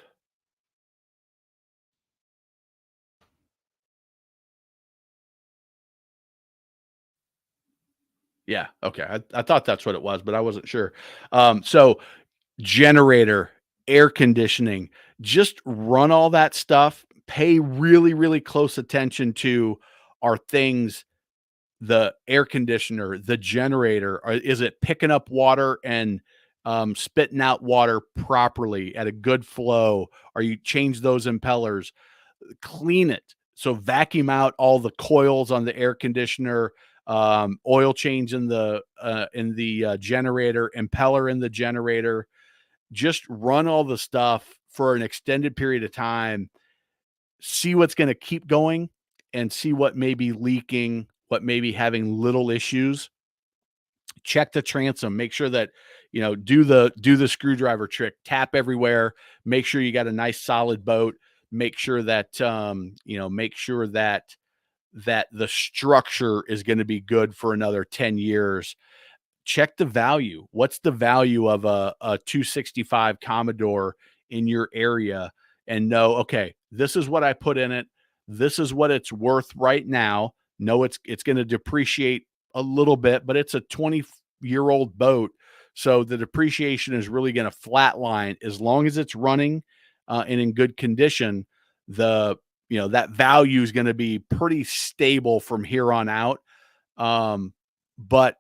Yeah. Okay. I thought that's what it was, but I wasn't sure. So generator, air conditioning, just run all that stuff. Pay really, really close attention to, are things, the air conditioner, the generator, is it picking up water and spitting out water properly at a good flow? Are you change those impellers, clean it. So vacuum out all the coils on the air conditioner, oil change in the generator, impeller in the generator. Just run all the stuff for an extended period of time, see what's going to keep going, and see what may be leaking, what may be having little issues. Check the transom, make sure that, do the screwdriver trick, tap everywhere, make sure you got a nice solid boat, make sure that, that the structure is going to be good for another 10 years. Check the value. What's the value of a 265 Commodore in your area, and know, okay, this is what I put in it. This is what it's worth right now. No, it's going to depreciate a little bit, but it's a 20-year-old boat. So the depreciation is really going to flatline as long as it's running and in good condition. That value is going to be pretty stable from here on out. But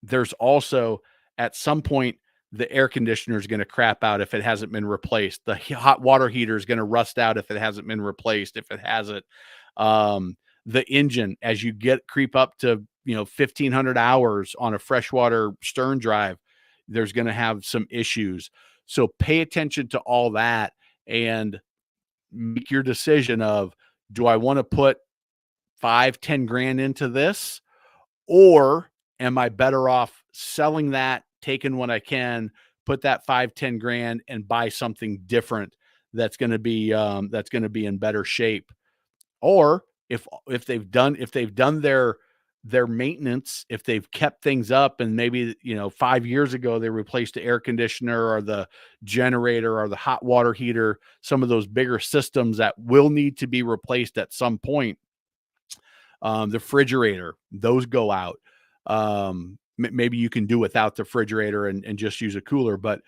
there's also, at some point, the air conditioner is going to crap out if it hasn't been replaced. The hot water heater is going to rust out if it hasn't been replaced. If it hasn't, the engine, as you creep up to 1,500 hours on a freshwater stern drive, there's going to have some issues. So pay attention to all that and make your decision of, do I want to put 5-10 grand into this, or am I better off selling that, taking what I can, put that 5-10 grand and buy something different that's going to be in better shape? Or if they've done their maintenance, if they've kept things up, and maybe 5 years ago they replaced the air conditioner or the generator or the hot water heater, some of those bigger systems that will need to be replaced at some point. The refrigerator, those go out. Maybe you can do without the refrigerator and just use a cooler, but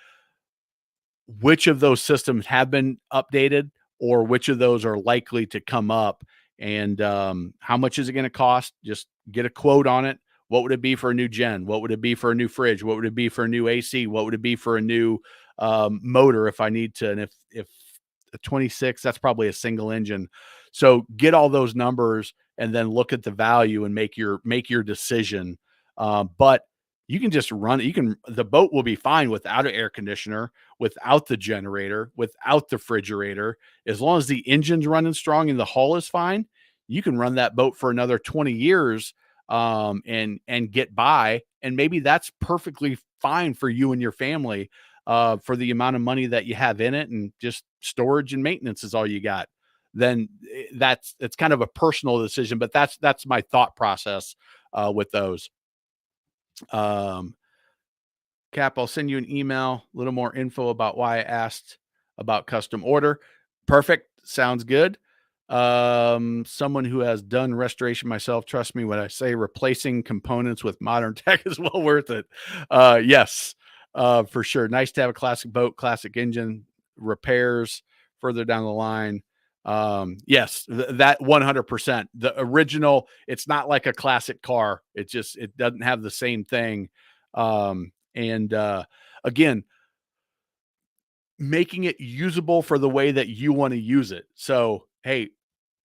which of those systems have been updated, or which of those are likely to come up, and how much is it going to cost? Just get a quote on it. What would it be for a new gen? What would it be for a new fridge? What would it be for a new AC? What would it be for a new motor if I need to? And if a 26, that's probably a single engine. So get all those numbers and then look at the value and make your decision. But you can just run it. The boat will be fine without an air conditioner, without the generator, without the refrigerator. As long as the engine's running strong and the hull is fine, you can run that boat for another 20 years and get by. And maybe that's perfectly fine for you and your family for the amount of money that you have in it, and just storage and maintenance is all you got. Then it's kind of a personal decision, but that's my thought process with those. Cap, I'll send you an email, a little more info about why I asked about custom order. Perfect. Sounds good. Someone who has done restoration myself, trust me when I say replacing components with modern tech is well worth it. Yes, for sure. Nice to have a classic boat, classic engine, repairs further down the line. Yes, that 100%. The original, it's not like a classic car. It doesn't have the same thing. Again, making it usable for the way that you want to use it. So, hey,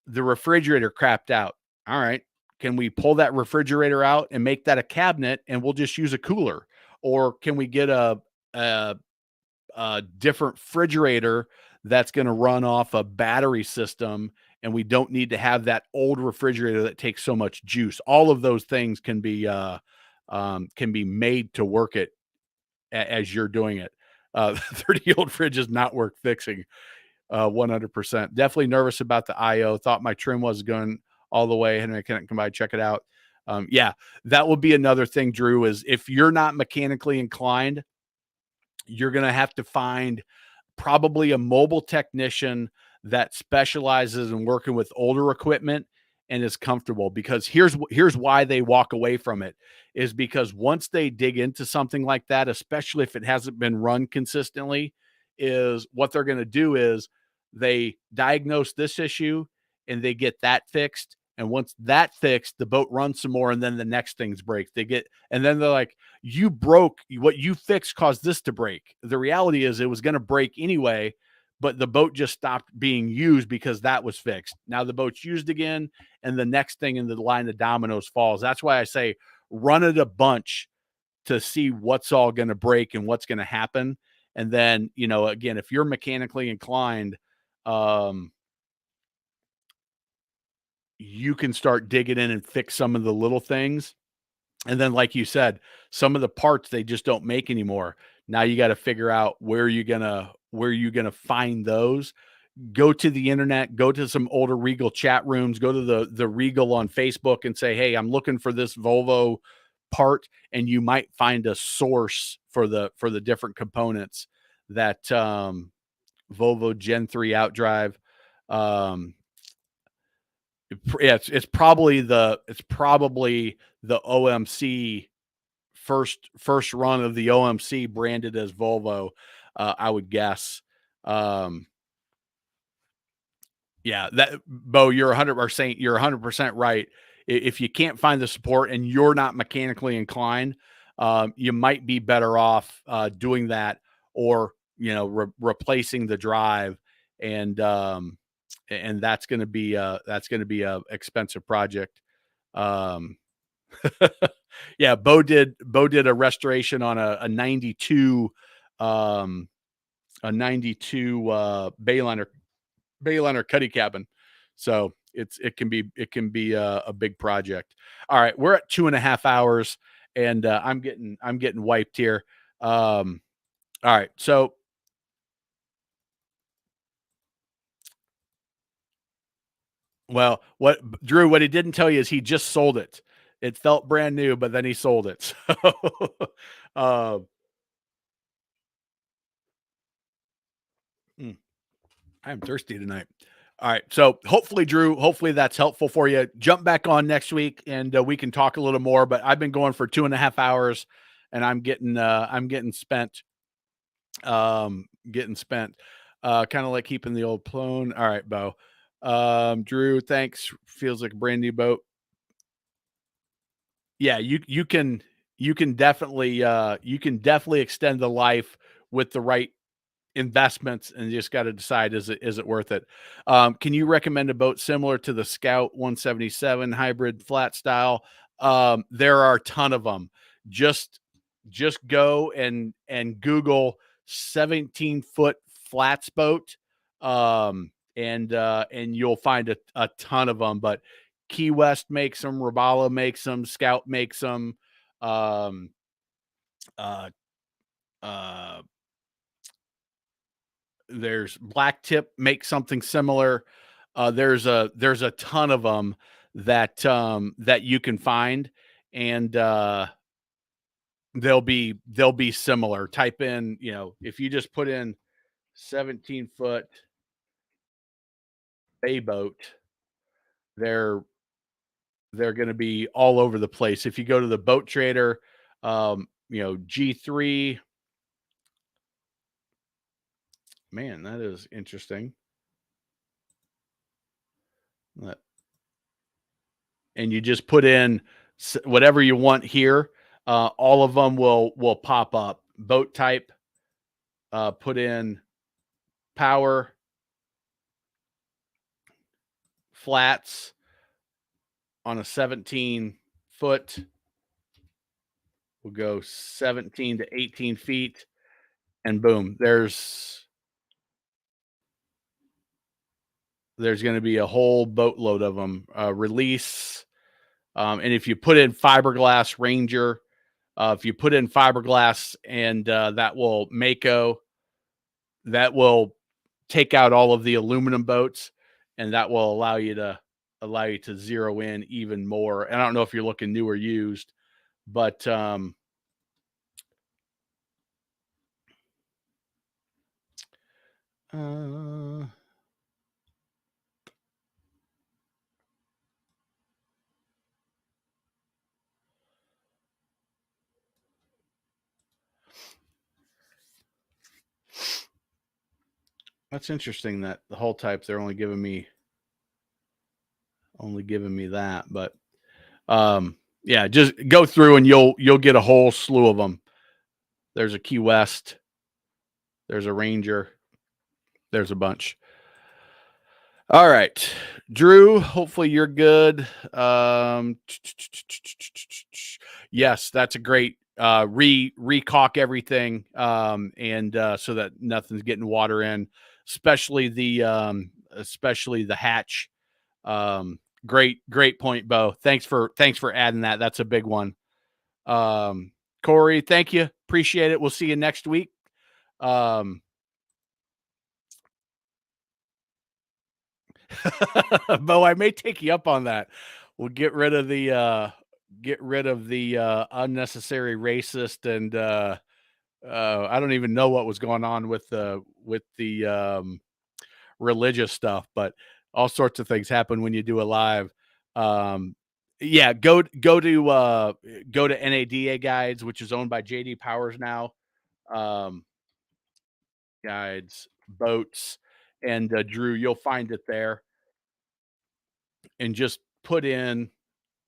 the refrigerator crapped out. All right. Can we pull that refrigerator out and make that a cabinet, and we'll just use a cooler? Or can we get a different refrigerator that's going to run off a battery system, and we don't need to have that old refrigerator that takes so much juice? All of those things can be made to work it as you're doing it. 30-year-old fridge is not worth fixing. 100%. Definitely nervous about the IO. Thought my trim was going all the way, and I can't come by, check it out. Yeah, that will be another thing, Drew, is if you're not mechanically inclined, you're going to have to find probably a mobile technician that specializes in working with older equipment and is comfortable, because here's why they walk away from it, is because once they dig into something like that, especially if it hasn't been run consistently, is what they're going to do is they diagnose this issue and they get that fixed. And once that fixed, the boat runs some more, and then the next things break. And then they're like, you broke, what you fixed caused this to break. The reality is it was going to break anyway, but the boat just stopped being used because that was fixed. Now the boat's used again, and the next thing in the line of dominoes falls. That's why I say run it a bunch to see what's all going to break and what's going to happen. And then, again, if you're mechanically inclined, you can start digging in and fix some of the little things. And then, like you said, some of the parts they just don't make anymore. Now you got to figure out where you're gonna find those. Go to the internet, go to some older Regal chat rooms, go to the Regal on Facebook and say, hey, I'm looking for this Volvo part, and you might find a source for the different components that Volvo Gen 3 outdrive. It's probably the OMC first run of the OMC branded as Volvo, I would guess. Yeah, that Bo, you're 100% right. If you can't find the support and you're not mechanically inclined, you might be better off doing that, or replacing the drive, and that's going to be a expensive project. Yeah, Bo did a restoration on a 92 Bayliner cuddy cabin. So it can be a big project. All right, we're at 2.5 hours, and I'm getting wiped here. All right, so well, what Drew, what he didn't tell you is he just sold it. It felt brand new, but then he sold it. So, I'm thirsty tonight. All right. So hopefully, Drew, that's helpful for you. Jump back on next week, and we can talk a little more. But I've been going for 2.5 hours, and I'm getting spent. Getting spent. Kind of like keeping the old plone. All right, Bo. Drew, thanks. Feels like a brand new boat. Yeah, you can definitely extend the life with the right investments, and you just got to decide, is it worth it? Can you recommend a boat similar to the Scout 177 hybrid flat style? There are a ton of them. Just go and Google 17-foot flats boat, and you'll find a ton of them. But Key West makes them, Robalo makes them, Scout makes them. Um, uh, uh, there's Blacktip makes something similar. There's a ton of them that you can find, and they'll be similar. Type in, if you just put in 17-foot bay boat, they're going to be all over the place. If you go to the Boat Trader, G3, man, that is interesting. And you just put in whatever you want here. All of them will pop up. Boat type, put in power, flats on a 17-foot. We'll go 17 to 18 feet, and boom, there's going to be a whole boatload of them. Release, and if you put in fiberglass Ranger, if you put in fiberglass, and that will Mako, that will take out all of the aluminum boats, and that will allow you to zero in even more. And I don't know if you're looking new or used, but that's interesting that the hull types, they're only giving me that. But yeah, just go through and you'll get a whole slew of them. There's a Key West, there's a Ranger, there's a bunch. All right, Drew, hopefully you're good. Yes, that's a great re-caulk everything, and so that nothing's getting water in, especially the hatch. Great point, Bo. Thanks for adding that. That's a big one. Corey, thank you. Appreciate it. We'll see you next week. Bo, I may take you up on that. We'll get rid of the unnecessary racist and I don't even know what was going on with the religious stuff, but all sorts of things happen when you do a live. Yeah, go to NADA Guides, which is owned by JD Powers now. Guides, boats, and Drew, you'll find it there. And just put in,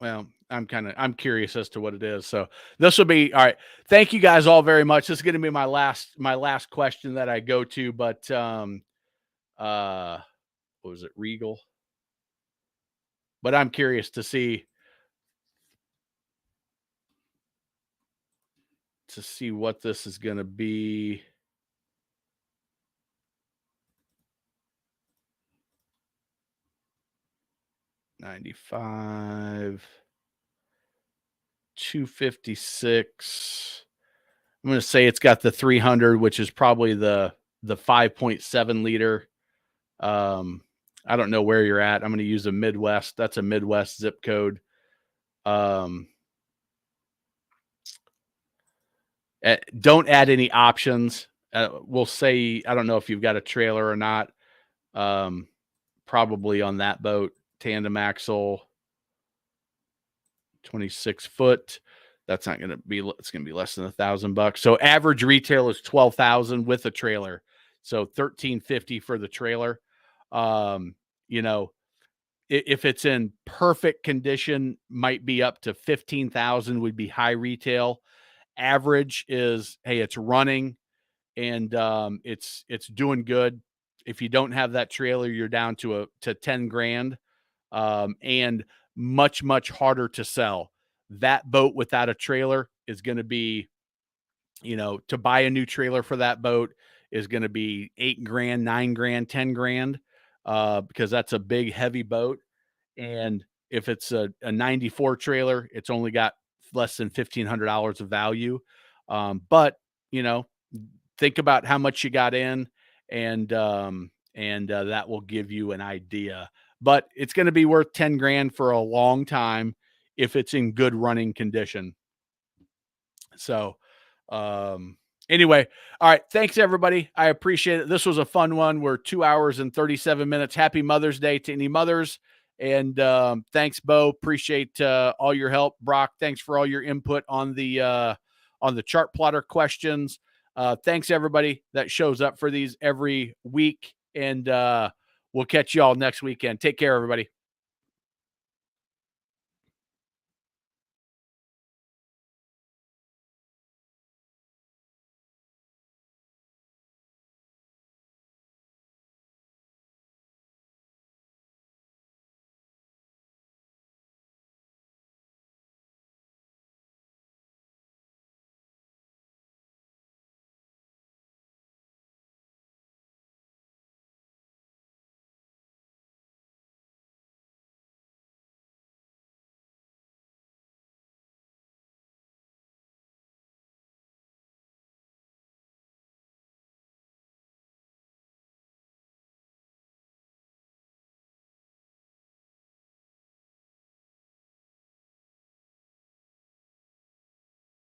well, I'm curious as to what it is. So this will be all right. Thank you guys all very much. This is going to be my last question that I go to, but what was it, Regal? But I'm curious to see what this is going to be. $95, $256. I'm going to say it's got the 300, which is probably the 5.7 liter. I don't know where you're at. I'm going to use a Midwest. That's a Midwest zip code. Don't add any options. We'll say, I don't know if you've got a trailer or not. Probably on that boat, tandem axle, 26 foot. That's not going to be, it's going to be less than $1,000. So average retail is 12,000 with a trailer. So 1350 for the trailer. You know, if it's in perfect condition, might be up to 15,000 would be high retail. Average is, hey, it's running and it's doing good. If you don't have that trailer, you're down to 10 grand, and much harder to sell. That boat without a trailer is going to be, to buy a new trailer for that boat is going to be 8 grand, 9 grand, 10 grand, because that's a big, heavy boat. And if it's a 94 trailer, it's only got less than $1,500 of value. But, think about how much you got in, and that will give you an idea. But it's going to be worth 10 grand for a long time if it's in good running condition. So, anyway, all right. Thanks everybody. I appreciate it. This was a fun one. We're 2 hours and 37 minutes. Happy Mother's Day to any mothers. And, thanks, Bo. Appreciate, all your help. Brock, thanks for all your input on the chart plotter questions. Thanks everybody that shows up for these every week, and, we'll catch you all next weekend. Take care, everybody.